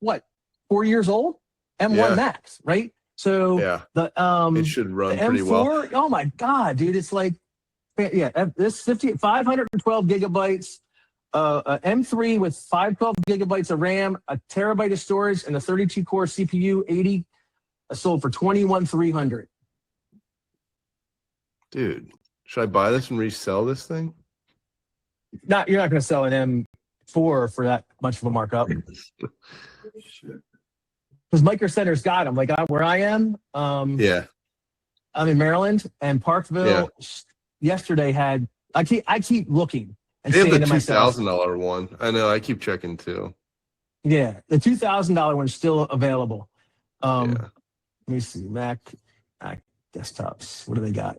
Speaker 10: what, 4 years old? M1 Max, right? So the
Speaker 6: it should run
Speaker 10: the
Speaker 6: pretty
Speaker 10: M4,
Speaker 6: well.
Speaker 10: oh my God, dude, it's like, this 512 gigabytes, M3 with 512 gigabytes of RAM, a terabyte of storage, and a 32 core CPU, 80 sold for $21,300.
Speaker 6: Dude, should I buy this and resell this thing?
Speaker 10: You're not going to sell an M4 for that much of a markup. Because Micro Center's got them. Like where I am, I'm in Maryland, and Parkville yesterday had. I keep looking and
Speaker 6: they have
Speaker 10: saying
Speaker 6: the
Speaker 10: to myself,
Speaker 6: $2,000 one. I know. I keep checking too.
Speaker 10: Yeah, the $2,000 one's still available. Let me see, Mac desktops. What do they got?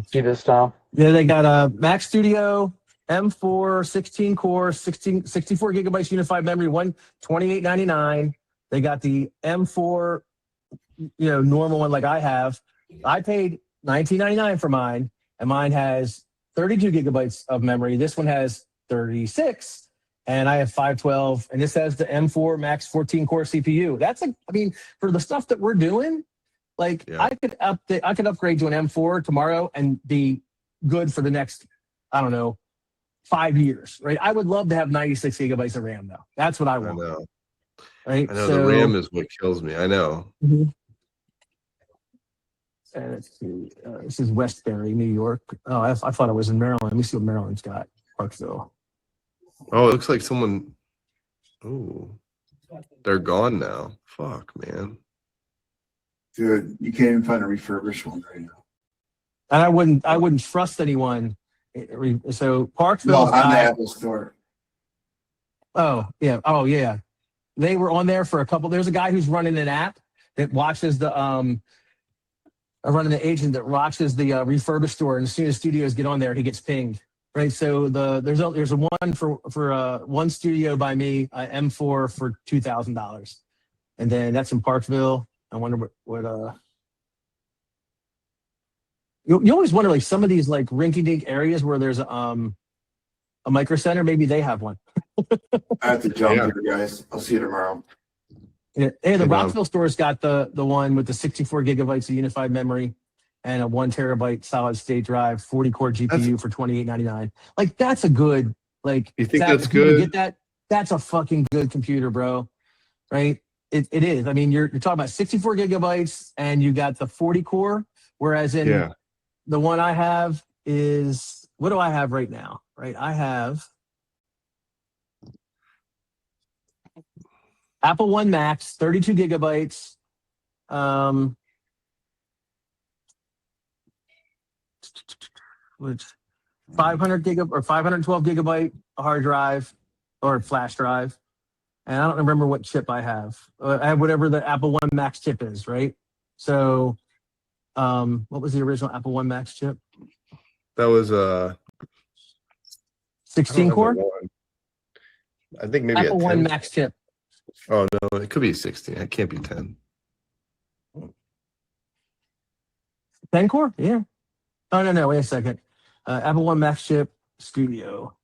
Speaker 2: See this, Tom?
Speaker 10: Yeah, they got a Mac Studio M4, 16 core, 64 gigabytes unified memory, $28.99. They got the M4, normal one like I have. I paid $19.99 for mine, and mine has 32 gigabytes of memory. This one has 36, and I have 512, and this has the M4 Max 14 core CPU. That's for the stuff that we're doing, I could upgrade to an M4 tomorrow and be good for the next, 5 years, right? I would love to have 96 gigabytes of RAM though. That's what I want.
Speaker 6: I know.
Speaker 10: Right?
Speaker 6: I know the RAM is what kills me. I know.
Speaker 10: And let's see. This is Westbury, New York. Oh, I thought it was in Maryland. Let me see what Maryland's got. Parksville.
Speaker 6: Oh, it looks like someone. Oh, they're gone now. Fuck, man.
Speaker 1: Dude, you can't even find a refurbished one right now.
Speaker 10: And I wouldn't trust anyone. So Parksville.
Speaker 1: No, on the Apple Store.
Speaker 10: Oh yeah. They were on there for a couple. There's a guy who's running an app that watches the running the agent that watches the refurbished store, and as soon as studios get on there, he gets pinged. Right. So there's a one for one studio by me, M4 for $2,000, and then that's in Parkville. I wonder what you always wonder, like some of these like rinky-dink areas where there's a Micro Center, maybe they have one.
Speaker 1: I have to jump here, guys. I'll see you tomorrow.
Speaker 10: Yeah, the Rockville store's got the one with the 64 gigabytes of unified memory and a 1 terabyte solid state drive, 40 core GPU for $28.99. Like that's a good, like,
Speaker 6: you think
Speaker 10: Zach,
Speaker 6: that's
Speaker 10: if you
Speaker 6: good?
Speaker 10: Get that? That's a fucking good computer, bro. Right? It is. I mean, you're talking about 64 gigabytes and you got the 40 core, whereas in the one I have is, what do I have right now? Right? I have Apple One Max, 32 gigabytes. which 500 gig or 512 gigabyte hard drive or flash drive. And I don't remember what chip I have. I have whatever the Apple One Max chip is, right? So, what was the original Apple One Max chip?
Speaker 6: That was
Speaker 10: 16 core?
Speaker 6: I think maybe
Speaker 10: Apple
Speaker 6: a 10.
Speaker 10: One Max chip.
Speaker 6: Oh no, it could be 16. It can't be 10.
Speaker 10: 10 core? Yeah. Oh, no, wait a second. Apple One Max chip Studio.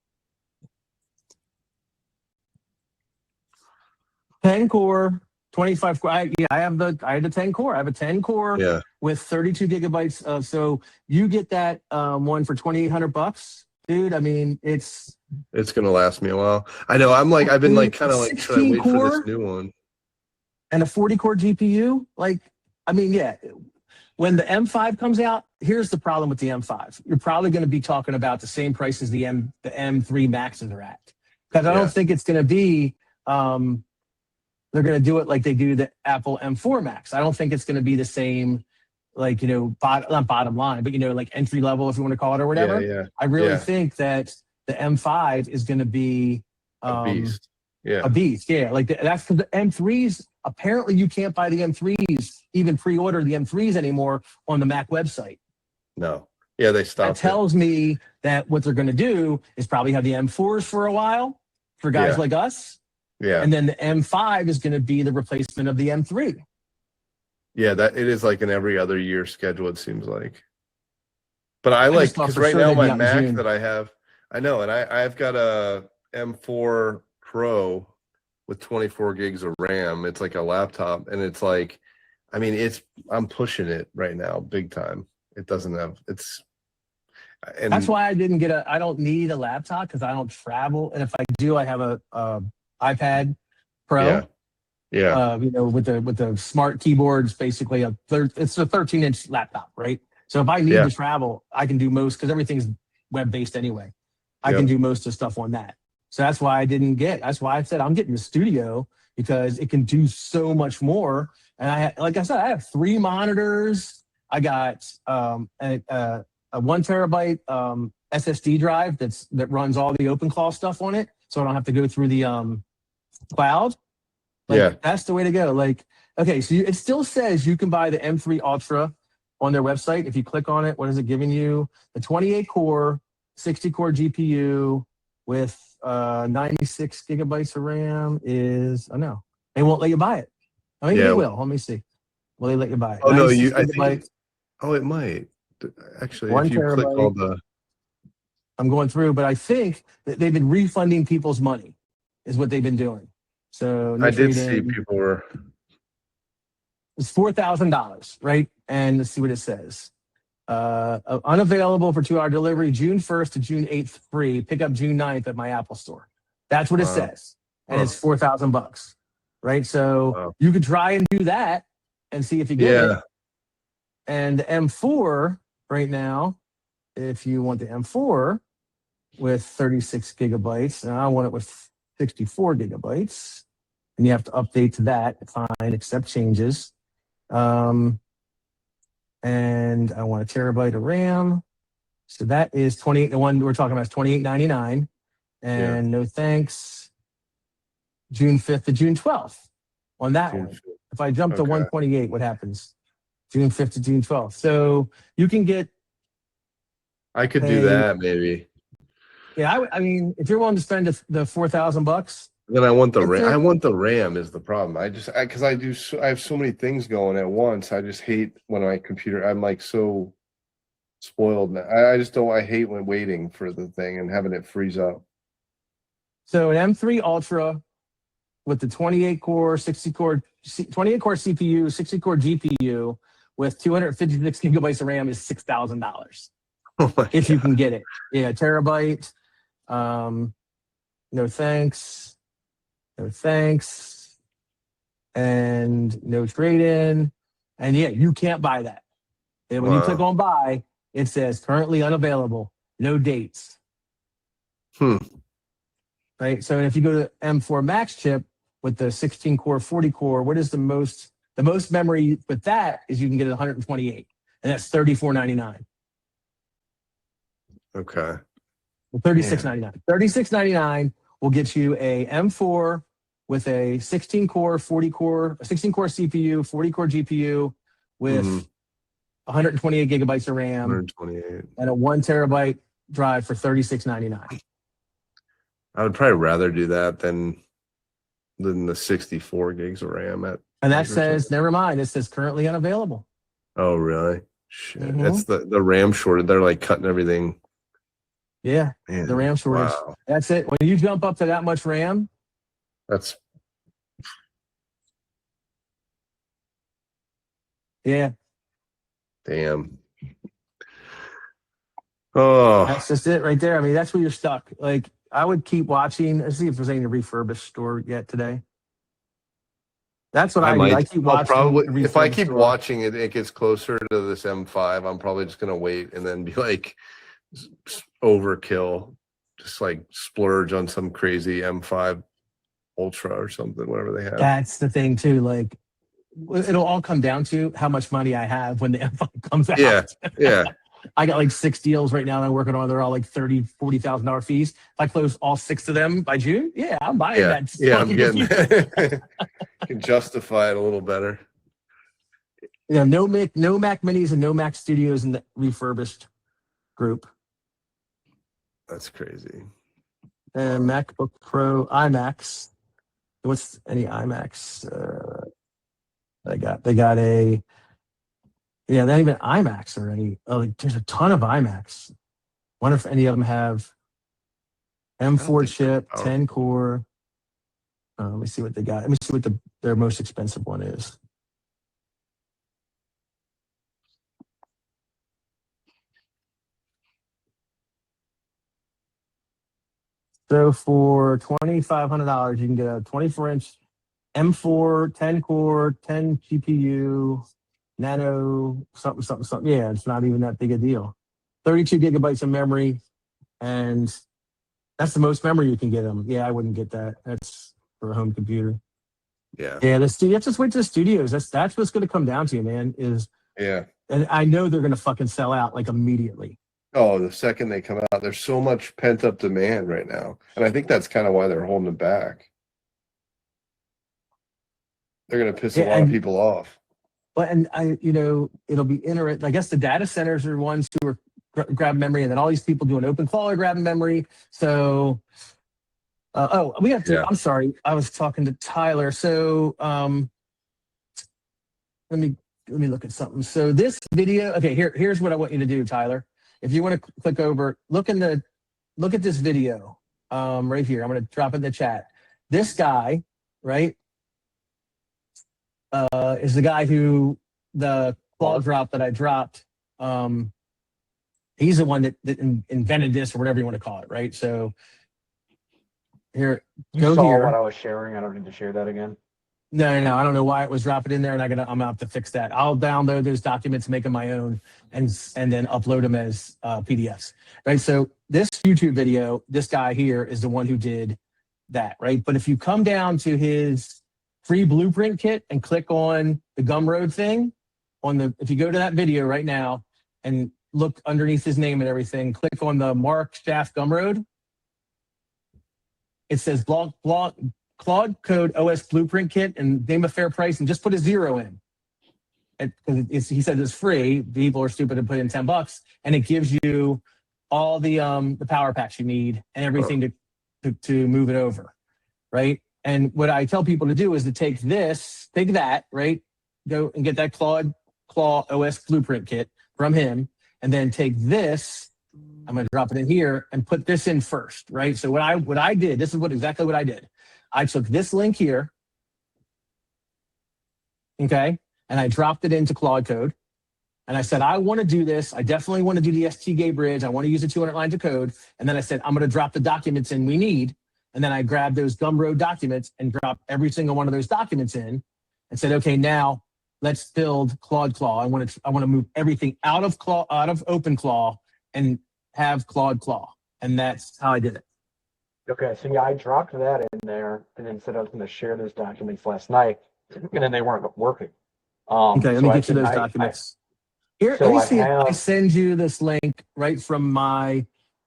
Speaker 10: 10 core, 25 core. I had the 10 core. I have a 10 core with 32 gigabytes of, so you get that one for $2,800, dude. I mean, it's
Speaker 6: gonna last me a while. I know. I've been like kind of like trying to wait for this new one.
Speaker 10: And a 40 core GPU. Like, I mean, yeah. When the M5 comes out, here's the problem with the M5. You're probably going to be talking about the same price as the M3 Maxes are at. Because I don't think it's going to be, they're going to do it like they do the Apple M4 Max. I don't think it's going to be the same, like, you know, not bottom line, but, you know, like entry level, if you want to call it or whatever.
Speaker 6: Yeah.
Speaker 10: I really think that the M5 is going to be
Speaker 6: A beast. Yeah.
Speaker 10: A beast. Yeah. Like that's for the M3s. Apparently you can't buy the M3s, even pre-order the M3s anymore on the Mac website.
Speaker 6: No. Yeah, they stopped.
Speaker 10: That tells me that what they're going to do is probably have the M4s for a while for guys like us.
Speaker 6: Yeah.
Speaker 10: And then the M5 is going to be the replacement of the M3.
Speaker 6: Yeah, that it is like an every other year schedule, it seems like. But I like, because right now my Mac that I have, I know, and I've got a M4 Pro with 24 gigs of RAM. It's like a laptop, and it's like, I mean, I'm pushing it right now big time. It doesn't have, and
Speaker 10: that's why I didn't get I don't need a laptop because I don't travel. And if I do, I have a iPad Pro.
Speaker 6: Yeah.
Speaker 10: You know, with the smart keyboards, basically it's a 13-inch laptop, right? So if I need to travel, I can do most, because everything's web-based anyway. I can do most of the stuff on that. So that's why I didn't that's why I said I'm getting the Studio, because it can do so much more. And like I said, I have 3 monitors. I got a 1 terabyte SSD drive that runs all the OpenClaw stuff on it, so I don't have to go through the cloud. Like, that's the way to go. Like, okay, so it still says you can buy the M3 Ultra on their website. If you click on it, what is it giving you? The 28 core, 60 core GPU with 96 gigabytes of RAM is, oh no, they won't let you buy it. Oh, maybe they will. Let me see. Will they let you buy it?
Speaker 6: Oh no, I think, it might. Actually,
Speaker 10: 1
Speaker 6: if you click
Speaker 10: terabyte.
Speaker 6: all the,
Speaker 10: I'm going through, but I think that they've been refunding people's money is what they've been doing. So
Speaker 6: I did see people were.
Speaker 10: It's $4,000, right? And let's see what it says. Unavailable for 2-hour delivery, June 1st to June 8th free. Pick up June 9th at my Apple store. That's what it says. And it's $4,000, right? So you could try and do that and see if you get it. And the M4 right now, if you want the M4 with 36 gigabytes, and I want it with 64 gigabytes, and you have to update to that, fine, accept changes. And I want a terabyte of RAM. So that is 28. The one we're talking about is $28.99. And no thanks. June 5th to June 12th on that one. If I jump to 128, what happens? June 5th to June 12th. So you can get.
Speaker 6: I could do that maybe.
Speaker 10: Yeah, I mean, if you're willing to spend the $4,000.
Speaker 6: Then I want the RAM. I want the RAM is the problem. Because I have so many things going at once. I just hate when my computer, I'm like so spoiled now. I hate when waiting for the thing and having it freeze up.
Speaker 10: So an M3 Ultra with the 28 core CPU, 60 core GPU with 256 gigabytes of RAM is $6,000. If you can get it. Yeah, terabyte. No thanks. No thanks. And no trade-in. And yeah, you can't buy that. And when you click on buy, it says currently unavailable, no dates. Right? So if you go to M4 Max chip with the 16 core, 40 core, what is the most memory with that is you can get 128. And that's $34.99.
Speaker 6: Okay.
Speaker 10: $36.99. $36.99 will get you a M4 with a 16 core CPU, 40 core GPU with 128 gigabytes of RAM
Speaker 6: 128.
Speaker 10: and a 1 terabyte drive for $36.99.
Speaker 6: I would probably rather do that than the 64 gigs of RAM at.
Speaker 10: And that says, never mind, it says currently unavailable.
Speaker 6: Oh, really? Shit. That's the RAM shortage. They're like cutting everything.
Speaker 10: Yeah,
Speaker 6: Man,
Speaker 10: the RAM shortage.
Speaker 6: wow.
Speaker 10: That's it. When you jump up to that much RAM,
Speaker 6: That's
Speaker 10: yeah,
Speaker 6: damn. Oh,
Speaker 10: that's just it right there. I mean, that's where you're stuck. Like, I would keep watching. Let's see if there's any refurbished store yet today. That's what I do. I keep watching.
Speaker 6: Probably, if I keep watching it, it gets closer to this M5. I'm probably just gonna wait and then be like overkill, just like splurge on some crazy M5 Ultra or something, whatever they have.
Speaker 10: That's the thing too. Like, it'll all come down to how much money I have when the M5 comes out.
Speaker 6: Yeah, yeah.
Speaker 10: I got like 6 deals right now that I'm working on. They're all like $30,000, $40,000 fees. If I close all 6 of them by June, yeah, I'm buying that.
Speaker 6: Yeah, I'm getting that. Can justify it a little better.
Speaker 10: Yeah, no Mac Minis and no Mac Studios in the refurbished group.
Speaker 6: That's crazy.
Speaker 10: And MacBook Pro iMacs. What's any iMacs? They got a. Yeah, not even iMacs or any. Oh, like, there's a ton of iMacs. Wonder if any of them have M4 chip, 10 core. Let me see what they got. Let me see what their most expensive one is. So for $2,500, you can get a 24-inch M4, 10 core, 10 GPU, Nano, something. Yeah, it's not even that big a deal. 32 gigabytes of memory, and that's the most memory you can get them. Yeah, I wouldn't get that. That's for a home computer.
Speaker 6: Yeah.
Speaker 10: Yeah, the studio. Just wait to the studios. That's what's going to come down to, man. And I know they're going to fucking sell out like immediately.
Speaker 6: Oh, the second they come out, there's so much pent up demand right now, and I think that's kind of why they're holding it back. They're going to piss a lot of people off.
Speaker 10: But it'll be interesting. I guess the data centers are ones who are grabbing memory, and then all these people doing OpenClaw are grabbing memory. So, we have to. Yeah. I'm sorry, I was talking to Tyler. So, let me look at something. So this video. Okay, here's what I want you to do, Tyler. If you want to click over, look at this video right here. I'm going to drop it in the chat. This guy, right? Is the guy who the Claude drop that I dropped. He's the one that invented this, or whatever you want to call it, right? So here,
Speaker 2: you saw what I was sharing. I don't need to share that again.
Speaker 10: No. I don't know why it was dropping in there, and I'm gonna have to fix that. I'll download those documents, make them my own, and then upload them as PDFs, right? So this YouTube video, this guy here is the one who did that, right? But if you come down to his free blueprint kit and click on the Gumroad thing if you go to that video right now and look underneath his name and everything, click on the Mark Staff Gumroad. It says Claude Code OS Blueprint Kit and name a fair price and just put a 0 in. He said it's free. People are stupid to put in $10, and it gives you all the power packs you need and everything to move it over, right? And what I tell people to do is to take that, right? Go and get that Claude Claw OS Blueprint Kit from him, and then take this. I'm going to drop it in here and put this in first, right? So what I did, this is exactly what I did. I took this link here, okay, and I dropped it into Claude Code, and I said, I want to do this. I definitely want to do the STGA bridge. I want to use the 200 lines of code, and then I said, I'm going to drop the documents in we need. And then I grabbed those Gumroad documents and dropped every single one of those documents in and said, okay, now let's build Claude Claw. I want to move everything out of OpenClaw and have Claude Claw. And that's how I did it.
Speaker 2: Okay, so yeah, I dropped that in there and then said I was going to share those documents last night, and then they weren't working.
Speaker 10: Okay, let me get you those documents. Here, let me see if I send you this link right from my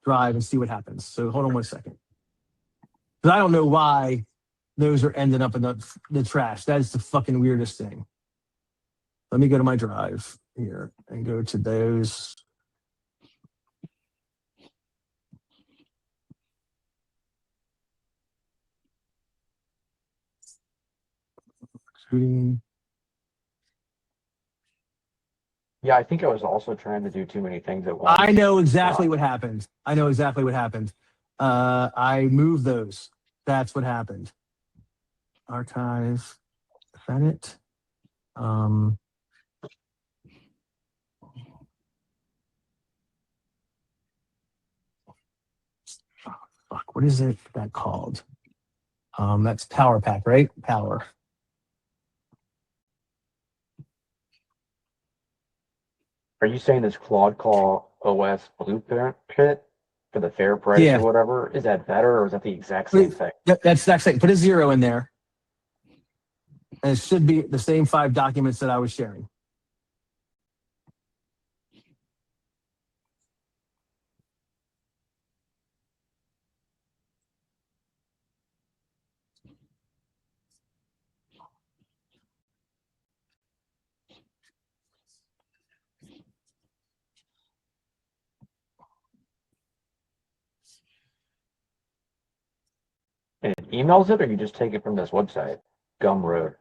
Speaker 10: drive and see what happens. So hold on 1 second. Because I don't know why those are ending up in the trash. That is the fucking weirdest thing. Let me go to my drive here and go to those. Shooting.
Speaker 2: Yeah, I think I was also trying to do too many things at once.
Speaker 10: I know exactly what happened. I know exactly what happened. I moved those. That's what happened. Archive, Bennett. Oh, fuck, what is it that called? That's Power Pack, right? Power.
Speaker 2: Are you saying this Claude Claw OS blueprint kit for the fair price
Speaker 10: Yeah.
Speaker 2: or whatever? Is that better or is that the exact same thing?
Speaker 10: That's the exact same. Put a 0 in there. And it should be the same 5 documents that I was sharing.
Speaker 2: And it emails it or you just take it from this website? Gumroad.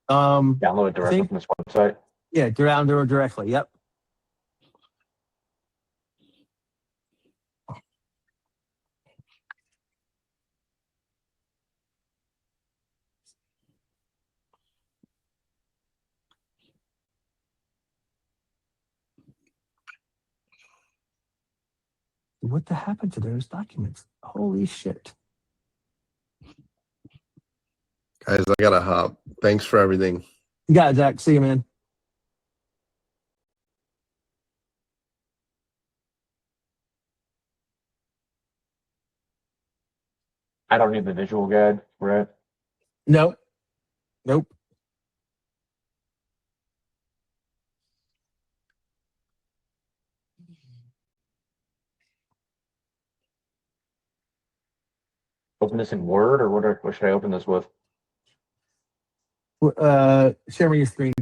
Speaker 2: Download it directly from this website?
Speaker 10: Yeah, download it directly. Yep. What the happened to those documents? Holy shit.
Speaker 6: Guys, I gotta hop. Thanks for everything.
Speaker 10: You got it, Zach. See you, man.
Speaker 2: I don't need the visual guide, right?
Speaker 10: Nope. Nope.
Speaker 2: Open this in Word or what should I open this with?
Speaker 10: Share me your screen.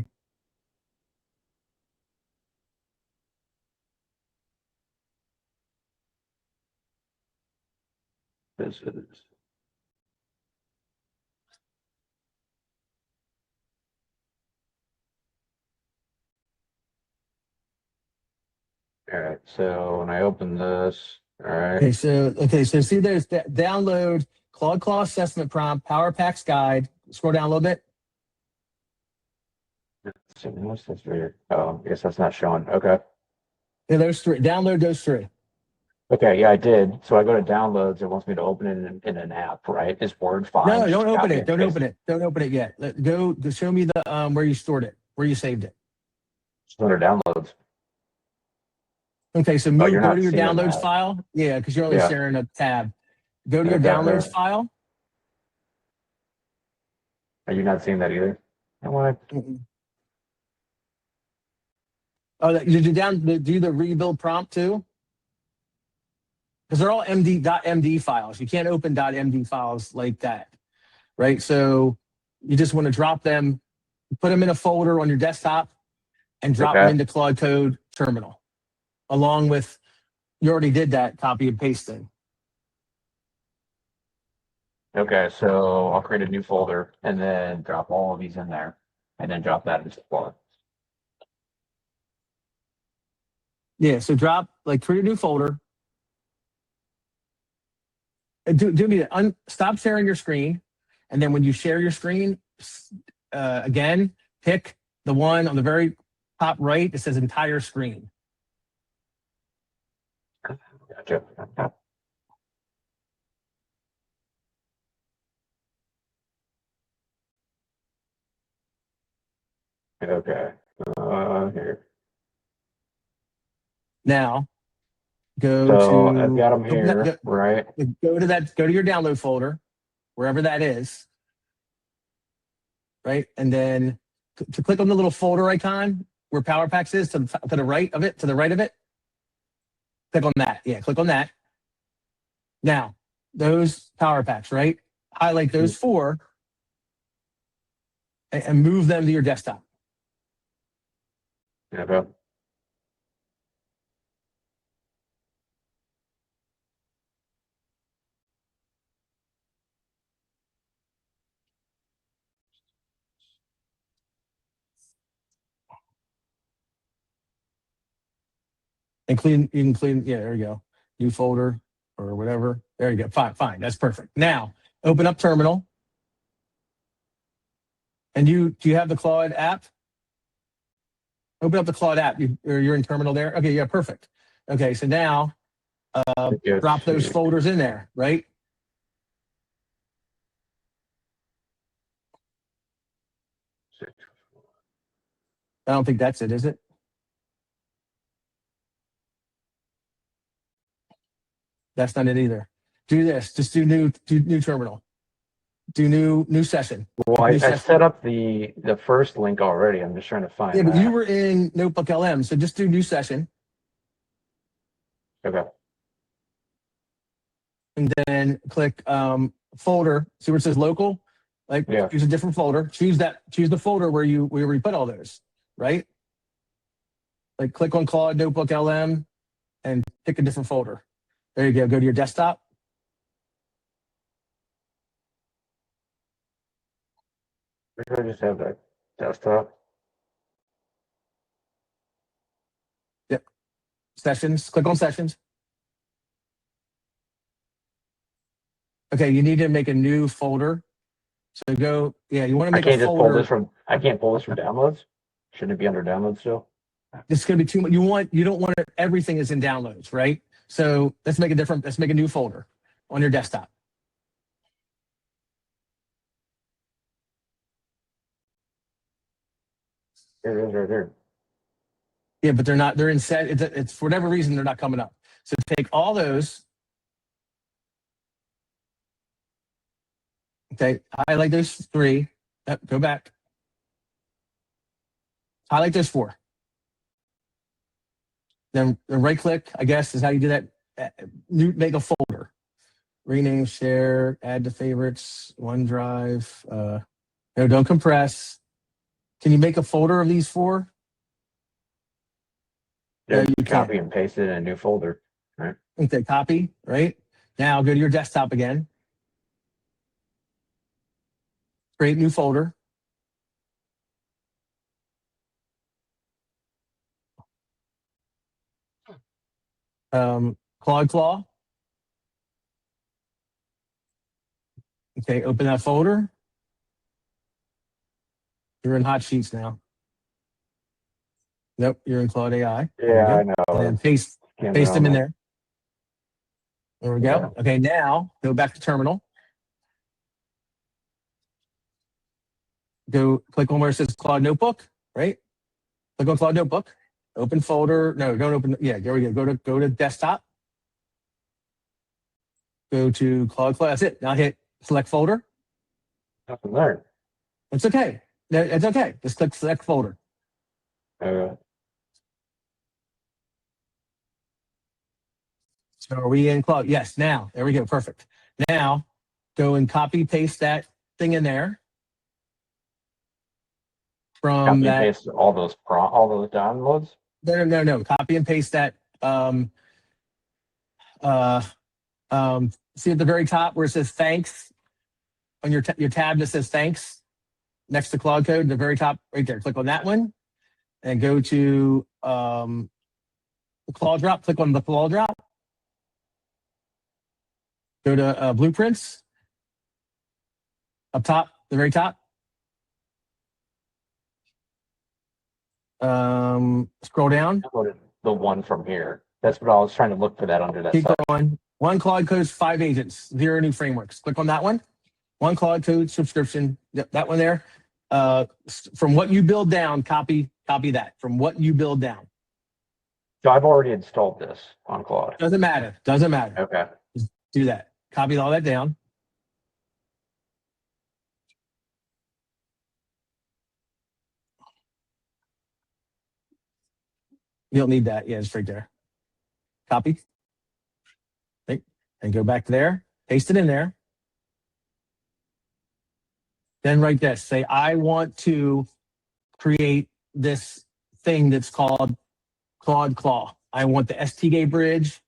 Speaker 2: This is. All right, so when I open this, all right.
Speaker 10: So see there's download Claude Claw assessment prompt, Power Packs guide. Scroll down a little bit.
Speaker 2: That's weird. Oh, I guess that's not showing. Okay.
Speaker 10: Yeah, those 3. Download those 3.
Speaker 2: Okay, yeah, I did. So I go to downloads. It wants me to open it in an app, right? Is Word fine?
Speaker 10: No,
Speaker 2: Just
Speaker 10: don't open
Speaker 2: copy
Speaker 10: it.
Speaker 2: and
Speaker 10: Don't
Speaker 2: paste
Speaker 10: open it. Don't open it yet. Go show me the where you stored it, where you saved it.
Speaker 2: It's under downloads.
Speaker 10: Okay, so
Speaker 2: Oh,
Speaker 10: go
Speaker 2: you're not
Speaker 10: to your
Speaker 2: seeing
Speaker 10: downloads
Speaker 2: that.
Speaker 10: file. Yeah, because you're only
Speaker 2: Yeah.
Speaker 10: sharing a tab. Go to your
Speaker 2: Okay,
Speaker 10: downloads
Speaker 2: yeah.
Speaker 10: file.
Speaker 2: Are you not seeing that either? What?
Speaker 10: Oh, did you do the rebuild prompt too? Because they're all .md files. You can't open .md files like that, right? So you just want to drop them, put them in a folder on your desktop, and drop them into Claude Code terminal, along with, you already did that copy and paste thing.
Speaker 2: Okay, so I'll create a new folder and then drop all of these in there and then drop that into Claude.
Speaker 10: Yeah, so create a new folder. Stop sharing your screen. And then when you share your screen, again, pick the one on the very top right that says entire screen.
Speaker 2: Gotcha. Okay. Here.
Speaker 10: Now, go
Speaker 2: So
Speaker 10: to.
Speaker 2: I've got them here, right?
Speaker 10: Go to your download folder, wherever that is. Right, and then to click on the little folder icon where Power Packs is to the right of it, Click on that. Yeah, click on that. Now, those power packs, right? Highlight those 4 and move them to your desktop.
Speaker 2: Okay.
Speaker 10: And clean, you can clean, yeah, there you go. New folder or whatever. There you go. Fine. That's perfect. Now, open up Terminal. And do you have the Claude app? Open up the Claude app. You're in Terminal there? Okay, yeah, perfect. Okay, so now drop those folders in there, right? I don't think that's it, is it? That's not it either. Do this. Just do new terminal. Do new session.
Speaker 2: Well, I set up the first link already. I'm just trying to find.
Speaker 10: Yeah, but
Speaker 2: that.
Speaker 10: you were in Notebook LM, so just do new session.
Speaker 2: Okay.
Speaker 10: And then click folder. See where it says local? Like choose a different folder. Choose the folder where you put all those, right? Like click on Claude Notebook LM and pick a different folder. There you go. Go to your desktop.
Speaker 2: I just have that desktop.
Speaker 10: Yep. Sessions. Click on sessions. Okay, you need to make a new folder. So go, you want to make a folder.
Speaker 2: I can't pull this from downloads. Shouldn't it be under downloads still?
Speaker 10: This is going to be too much. You don't want everything is in downloads, right? So let's make a new folder on your desktop.
Speaker 2: Here it is right here.
Speaker 10: Yeah, but they're in set. It's for whatever reason, they're not coming up. So take all those. Okay, highlight those 3. Go back. Highlight those 4. Then right click, I guess, is how you do that. Make a folder. Rename, share, add to favorites, OneDrive. No, don't compress. Can you make a folder of these 4?
Speaker 2: Yeah, you copy and paste it in a new folder, right?
Speaker 10: Okay, copy, right? Now go to your desktop again. Create new folder. Claude Claw. Okay, open that folder. You're in Hot Sheets now. Nope, you're in Claude AI.
Speaker 2: Yeah, I know.
Speaker 10: And then paste them in there. There we go. Yeah. Okay, now go back to Terminal. Go click on where it says Claude Notebook, right? Click on Claude Notebook. Open folder. No, don't open. Yeah, there we go. Go to desktop. Go to Claude Claw. That's it. Now hit select folder.
Speaker 2: Nothing there.
Speaker 10: It's okay. It's okay. Just click select folder. So are we in Claude? Yes. Now there we go. Perfect. Now go and copy paste that thing in there. From
Speaker 2: copy
Speaker 10: that,
Speaker 2: and paste all those downloads.
Speaker 10: No. Copy and paste that. See at the very top where it says thanks on your tab that says thanks next to Claude Code, the very top right there. Click on that one and go to the Claude drop. Click on the Claude drop. Go to blueprints up top, the very top. Scroll down.
Speaker 2: The one from here. That's what I was trying to look for that under that.
Speaker 10: Keep going. One Claude Code's 5 agents, 0 new frameworks. Click on that one. One Claude Code subscription. Yep, that one there. From what you build down, copy that. From what you build down.
Speaker 2: So I've already installed this on Claude.
Speaker 10: Doesn't matter.
Speaker 2: Okay.
Speaker 10: Just do that. Copy all that down. You don't need that. Yeah, it's right there. Copy. Think, and go back there. Paste it in there. Then write this. Say, I want to create this thing that's called Claude Claw. I want the STK bridge,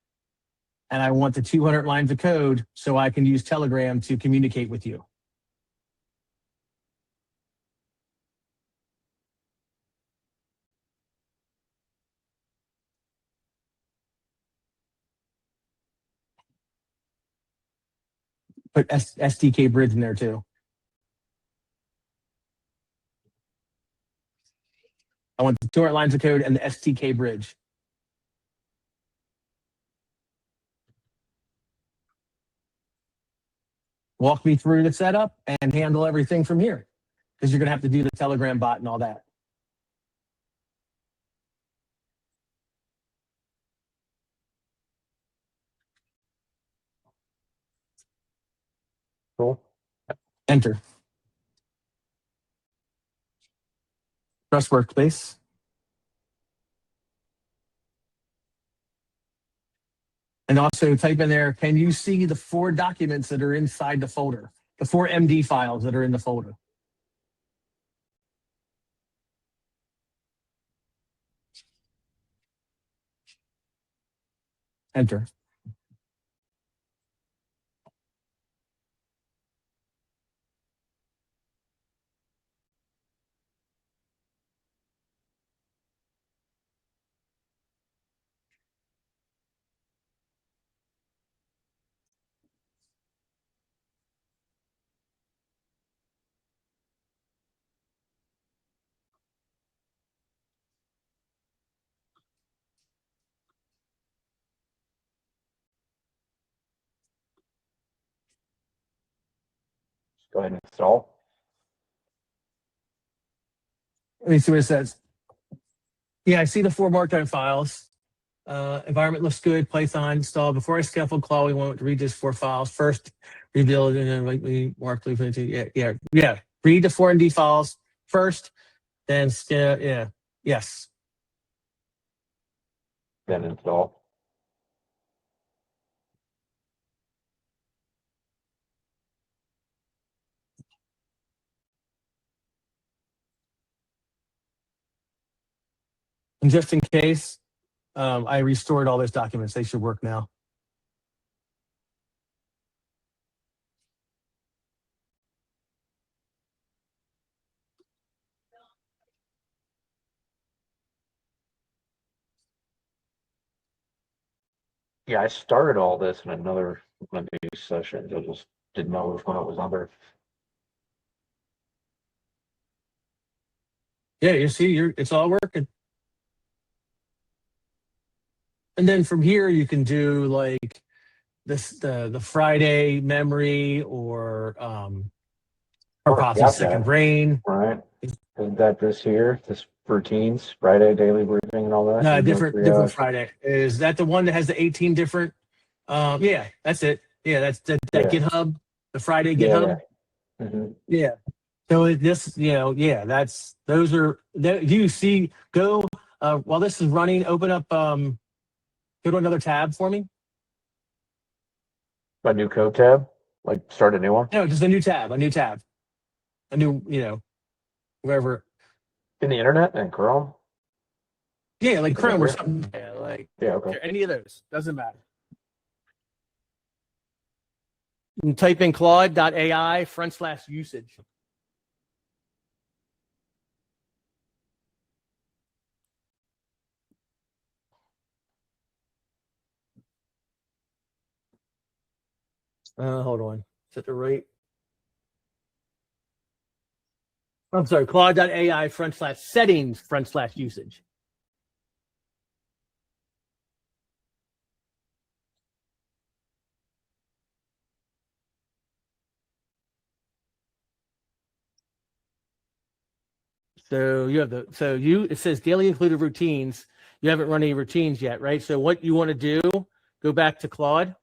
Speaker 10: and I want the 200 lines of code so I can use Telegram to communicate with you. Put STK bridge in there too. I want the 200 lines of code and the STK bridge. Walk me through the setup and handle everything from here, because you're going to have to do the Telegram bot and all that.
Speaker 2: Cool.
Speaker 10: Enter. Press workspace. And also type in there, can you see the 4 documents that are inside the folder? The 4 MD files that are in the folder. Enter.
Speaker 2: Go ahead and install.
Speaker 10: Let me see what it says. Yeah, I see the 4 markdown files. Environment looks good. Python installed. Before I scaffold Claw, we want to read these 4 files. First, rebuild and then lightly mark. Yeah. Read the 4 MD files first, then yes.
Speaker 2: Then install.
Speaker 10: And just in case, I restored all those documents. They should work now.
Speaker 2: Yeah, I started all this in another one of these sessions. I just didn't know which one it was under.
Speaker 10: Yeah, you see, it's all working. And then from here, you can do like the Friday memory or process second brain.
Speaker 2: Right. Isn't that this here? This routines, Friday, daily briefing and all that?
Speaker 10: No, different Friday. Is that the one that has the 18 different? Yeah, that's it. Yeah, that's that GitHub, the Friday GitHub.
Speaker 2: Yeah. Mm-hmm.
Speaker 10: Yeah. So that's those are you see go while this is running, open up go to another tab for me.
Speaker 2: A new code tab? Like start a new one?
Speaker 10: No, just a new tab. A new, wherever.
Speaker 2: In the internet and Chrome?
Speaker 10: Yeah, like Chrome or something. Yeah,
Speaker 2: okay.
Speaker 10: Any of those. Doesn't matter. You can type in Claude.ai/usage. Hold on. Is that the right? I'm sorry, Claude.ai/settings/usage. So you have it says daily included routines. You haven't run any routines yet, right? So what you want to do, go back to Claude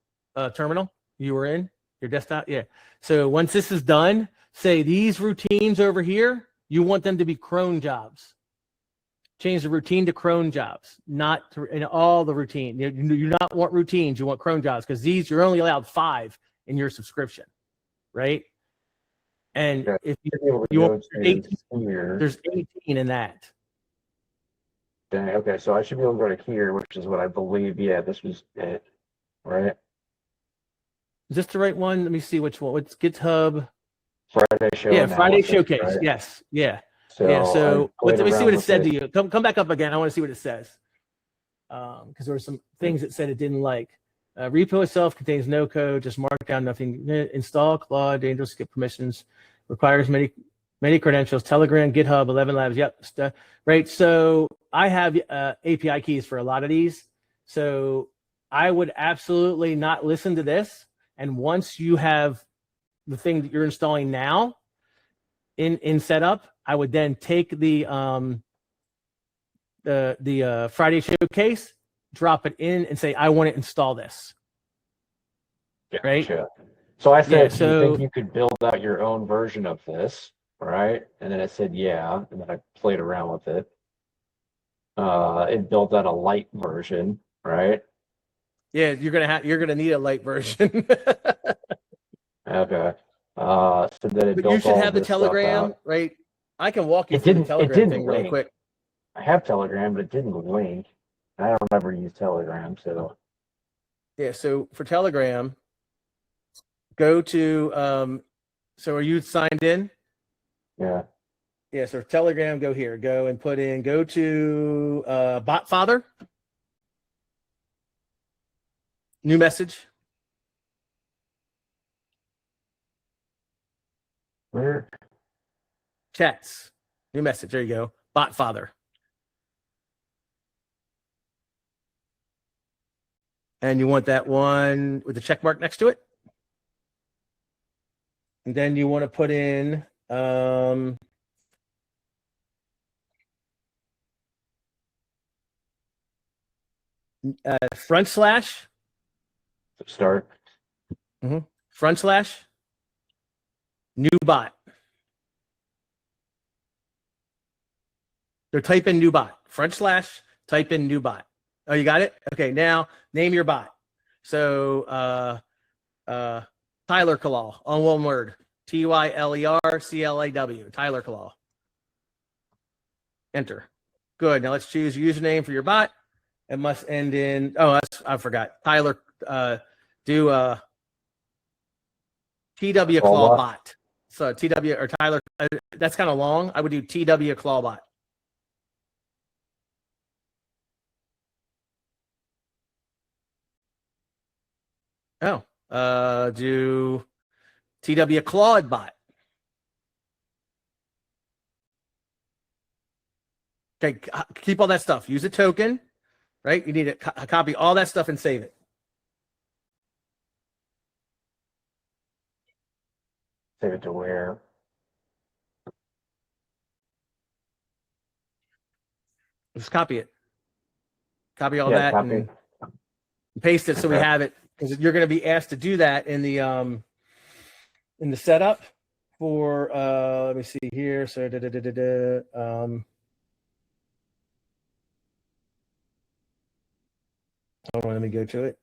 Speaker 10: terminal you were in, your desktop. Yeah. So once this is done, say these routines over here, you want them to be cron jobs. change the routine to cron jobs, not to, in all the routine. You do not want routines, you want cron jobs, because these, you're only allowed 5 in your subscription, right? And
Speaker 2: Okay.
Speaker 10: if
Speaker 2: Able to
Speaker 10: you
Speaker 2: go
Speaker 10: want,
Speaker 2: to here.
Speaker 10: there's 18 in that.
Speaker 2: Dang, okay, so I should be able to go to here, which is what I believe. Yeah, this was it, right?
Speaker 10: Is this the right one? Let me see which one. What's GitHub?
Speaker 2: Friday show.
Speaker 10: Yeah, Friday
Speaker 2: analysis,
Speaker 10: showcase.
Speaker 2: right?
Speaker 10: Yes. Yeah.
Speaker 2: So
Speaker 10: Yeah. So
Speaker 2: I played
Speaker 10: let me see
Speaker 2: around
Speaker 10: what it
Speaker 2: with
Speaker 10: said to you. Come back up again. I want to see what it says. Because there were some things it said it didn't like. Repo itself contains no code, just markdown, nothing. Install Claude, dangerous, skip permissions, requires many credentials. Telegram, GitHub, 11 Labs. Yep. Right. So I have API keys for a lot of these. So I would absolutely not listen to this. And once you have the thing that you're installing now in setup, I would then take the Friday showcase, drop it in, and say, I want to install this.
Speaker 2: Gotcha.
Speaker 10: Right.
Speaker 2: So I said,
Speaker 10: Yeah,
Speaker 2: do you think you could build out your own version of this? Right. And then it said, yeah. And then I played around with it. It built out a light version, right?
Speaker 10: Yeah, you're gonna need a light version.
Speaker 2: Okay. So then it
Speaker 10: But
Speaker 2: built
Speaker 10: you should
Speaker 2: all
Speaker 10: have the
Speaker 2: this stuff
Speaker 10: Telegram,
Speaker 2: out.
Speaker 10: right? I can walk you
Speaker 2: It
Speaker 10: through the
Speaker 2: didn't. It
Speaker 10: Telegram
Speaker 2: didn't
Speaker 10: thing really
Speaker 2: link.
Speaker 10: quick.
Speaker 2: I have Telegram, but it didn't link. I don't ever use Telegram, so
Speaker 10: Yeah, so for Telegram, go to so are you signed in?
Speaker 2: yeah.
Speaker 10: Yeah, so Telegram, go here, go and put in, go to Botfather. New message.
Speaker 2: Where?
Speaker 10: Chats. New message. There you go. Botfather. And you want that one with the check mark next to it. And then you want to put in front slash.
Speaker 2: Start.
Speaker 10: Front slash. New bot. So type in new bot. Front slash. Type in new bot. Oh, you got it? Okay, now name your bot. So Tyler Claw, on one word. TYLERCLAW. Tyler Claw. Enter. Good. Now let's choose a username for your bot. It must end in, I forgot. Tyler, do TW Claw bot. So TW or Tyler, that's kind of long. I would do TW Claw bot. Do TW Claude bot. Okay, keep all that stuff. Use a token, right? You need to copy all that stuff and save it.
Speaker 2: Save it to where?
Speaker 10: Just copy it. Copy all
Speaker 2: Yeah,
Speaker 10: that
Speaker 2: copy.
Speaker 10: and paste it so we
Speaker 2: Okay.
Speaker 10: have it, because you're going to be asked to do that in the setup for let me see here. So hold on, let me go to it.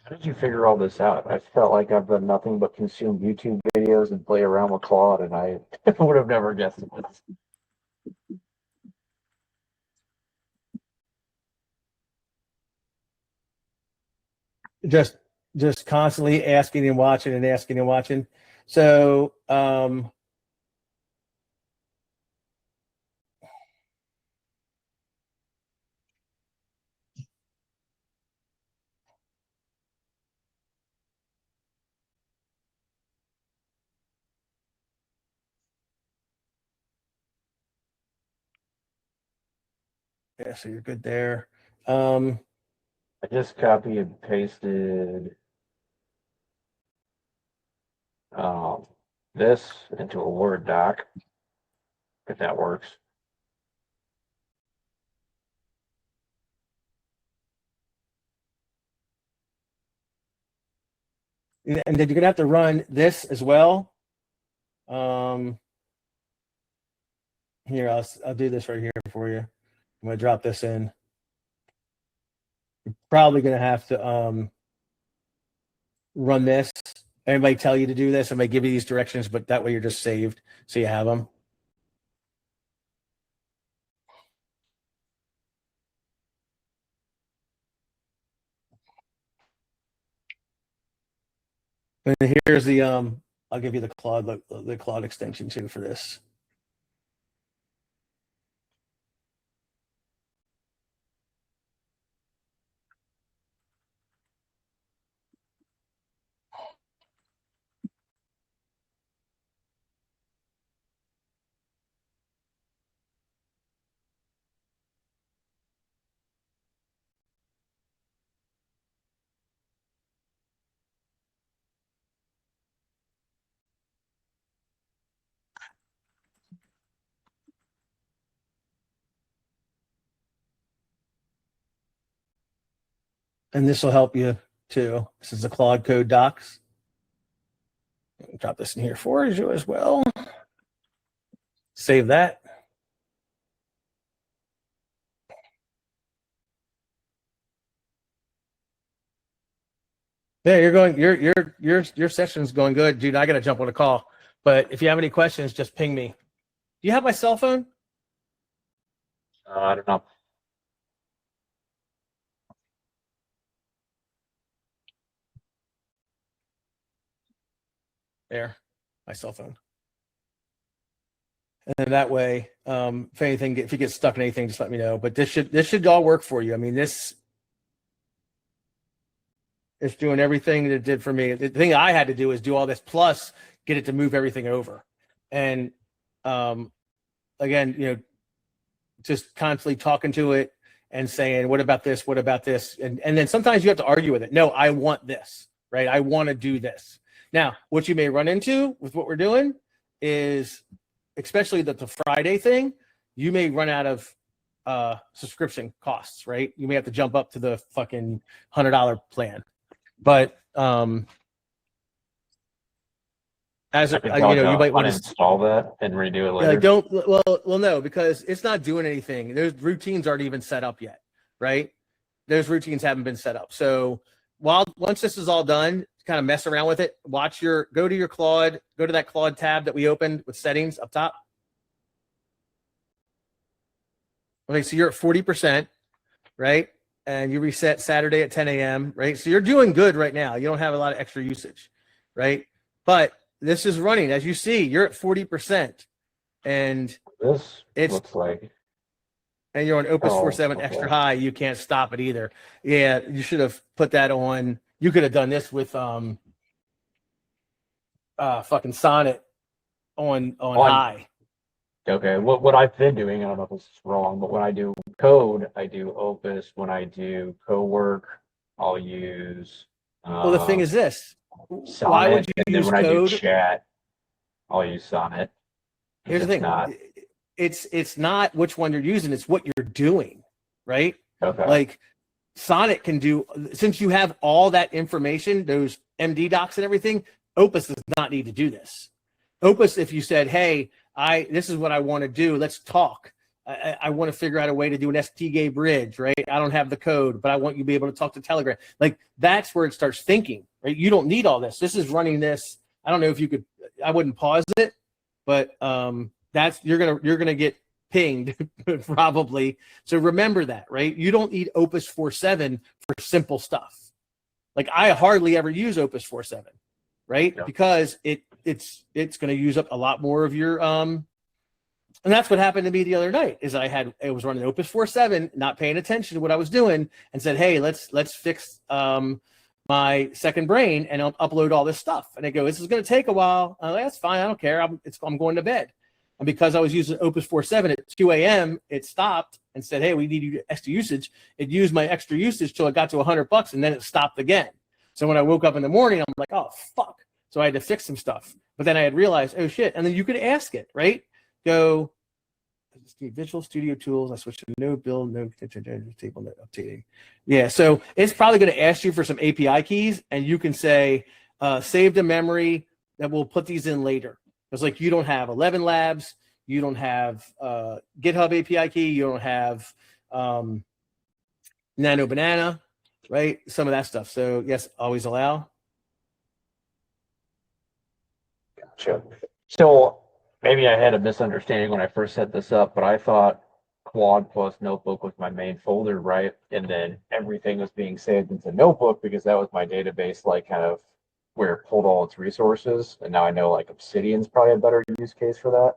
Speaker 2: How did you figure all this out? I felt like I've done nothing but consume YouTube videos and play around with Claude, and I would have never guessed this.
Speaker 10: Just constantly asking and watching and asking and watching. So Yeah, so you're good there.
Speaker 2: I just copy and pasted this into a Word doc, if that works.
Speaker 10: And then you're gonna have to run this as well. Here, I'll do this right here for you. I'm gonna drop this in. You're probably gonna have to run this. Everybody tell you to do this. I may give you these directions, but that way you're just saved, so you have them. And here's the I'll give you the Claude extension too for this. And this will help you too. This is the Claude Code docs. Drop this in here for you as well. Save that. Yeah, you're going. Your session's going good, dude. I gotta jump on a call. But if you have any questions, just ping me. Do you have my cell phone?
Speaker 2: I don't know.
Speaker 10: There, my cell phone. And that way, if anything, if you get stuck in anything, just let me know. But this should all work for you. I mean, this is doing everything that it did for me. The thing I had to do is do all this plus get it to move everything over. And again, you know, just constantly talking to it and saying, what about this? What about this? And then sometimes you have to argue with it. No, I want this, right? I want to do this. Now, what you may run into with what we're doing is, especially the Friday thing, you may run out of subscription costs, right? You may have to jump up to the fucking $100 plan. But as you know, you might want to
Speaker 2: uninstall that and redo it later.
Speaker 10: Yeah, don't. Well, no, because it's not doing anything. Those routines aren't even set up yet, right? Those routines haven't been set up. So once this is all done, kind of mess around with it. Go to your Claude, go to that Claude tab that we opened with settings up top. Okay, so you're at 40%, right? And you reset Saturday at 10 a.m., right? So you're doing good right now. You don't have a lot of extra usage, right? But this is running. As you see, you're at 40%. And
Speaker 2: this looks like.
Speaker 10: And you're on Opus 4.7 extra high. You can't stop it either. Yeah, you should have put that on. You could have done this with fucking Sonnet on high.
Speaker 2: Okay, what I've been doing, I don't know if this is wrong, but when I do code, I do Opus. When I do co-work, I'll use
Speaker 10: well, the thing is this.
Speaker 2: Sonnet.
Speaker 10: Why would you use
Speaker 2: when code? I do chat, I'll use Sonnet.
Speaker 10: Here's the thing. It's not which one you're using, it's what you're doing, right?
Speaker 2: Okay.
Speaker 10: Like Sonnet can do, since you have all that information, those MD docs and everything, Opus does not need to do this. Opus, if you said, hey, this is what I want to do, let's talk. I want to figure out a way to do an STGA bridge, right? I don't have the code, but I want you to be able to talk to Telegram. Like that's where it starts thinking, right? You don't need all this. This is running this. I don't know if you could, I wouldn't pause it, but that's, you're gonna get pinged probably. So remember that, right? You don't need Opus 4.7 for simple stuff. Like I hardly ever use Opus 4.7, right? Yeah. Because it's going to use up a lot more of your and that's what happened to me the other night. Is I was running Opus 4.7, not paying attention to what I was doing, and said, hey, let's fix my second brain and I'll upload all this stuff. And I go, this is going to take a while. I'm like, that's fine. I don't care. I'm going to bed. And because I was using Opus 4.7 at 2 a.m., it stopped and said, hey, we need extra usage, it used my extra usage till it got to $100 and then it stopped again. So when I woke up in the morning, I'm like, oh, fuck. So I had to fix some stuff. But then I had realized, oh, shit. And then you could ask it, right? Go, Visual Studio Tools. I switched to no build, no table, no updating. Yeah, so it's probably going to ask you for some API keys, and you can say, save to memory that we'll put these in later. It's like you don't have 11 labs, you don't have GitHub API key, you don't have Nano Banana, right? Some of that stuff. So yes, always allow.
Speaker 2: Gotcha. So maybe I had a misunderstanding when I first set this up, but I thought Claude plus Notebook was my main folder, right? And then everything was being saved into Notebook because that was my database, like kind of where it pulled all its resources. And now I know like Obsidian's probably a better use case for that.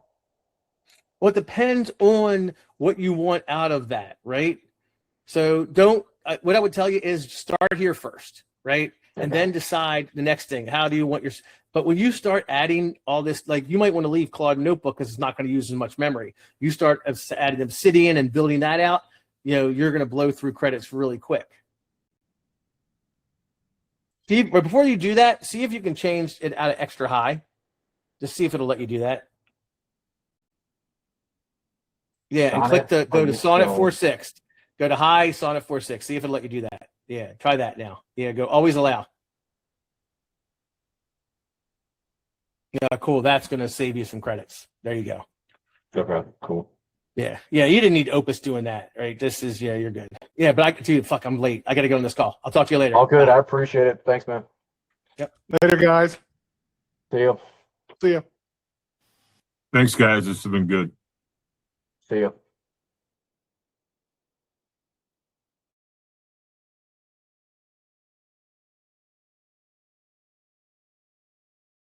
Speaker 10: Well, it depends on what you want out of that, right? So don't, what I would tell you is start here first, right? And then decide the next thing. How do you want your, but when you start adding all this, like you might want to leave Claude Notebook because it's not going to use as much memory. You start adding Obsidian and building that out, you know, you're going to blow through credits really quick. See, but before you do that, see if you can change it out of extra high. Just see if it'll let you do that. Yeah, and click the, go to Sonnet 4.6. Go to high, Sonnet 4.6. See if it'll let you do that. Yeah, try that now. Yeah, go always allow. Yeah, cool. That's going to save you some credits. There you go.
Speaker 2: Okay, cool.
Speaker 10: Yeah, yeah, you didn't need Opus doing that, right? This is, yeah, you're good. Yeah, but I can, dude, fuck, I'm late. I got to go on this call. I'll talk to you later.
Speaker 2: All good. I appreciate it. Thanks, man.
Speaker 10: Yep.
Speaker 3: Later, guys.
Speaker 2: See you.
Speaker 3: See ya.
Speaker 4: Thanks, guys. This has been good.
Speaker 2: See you.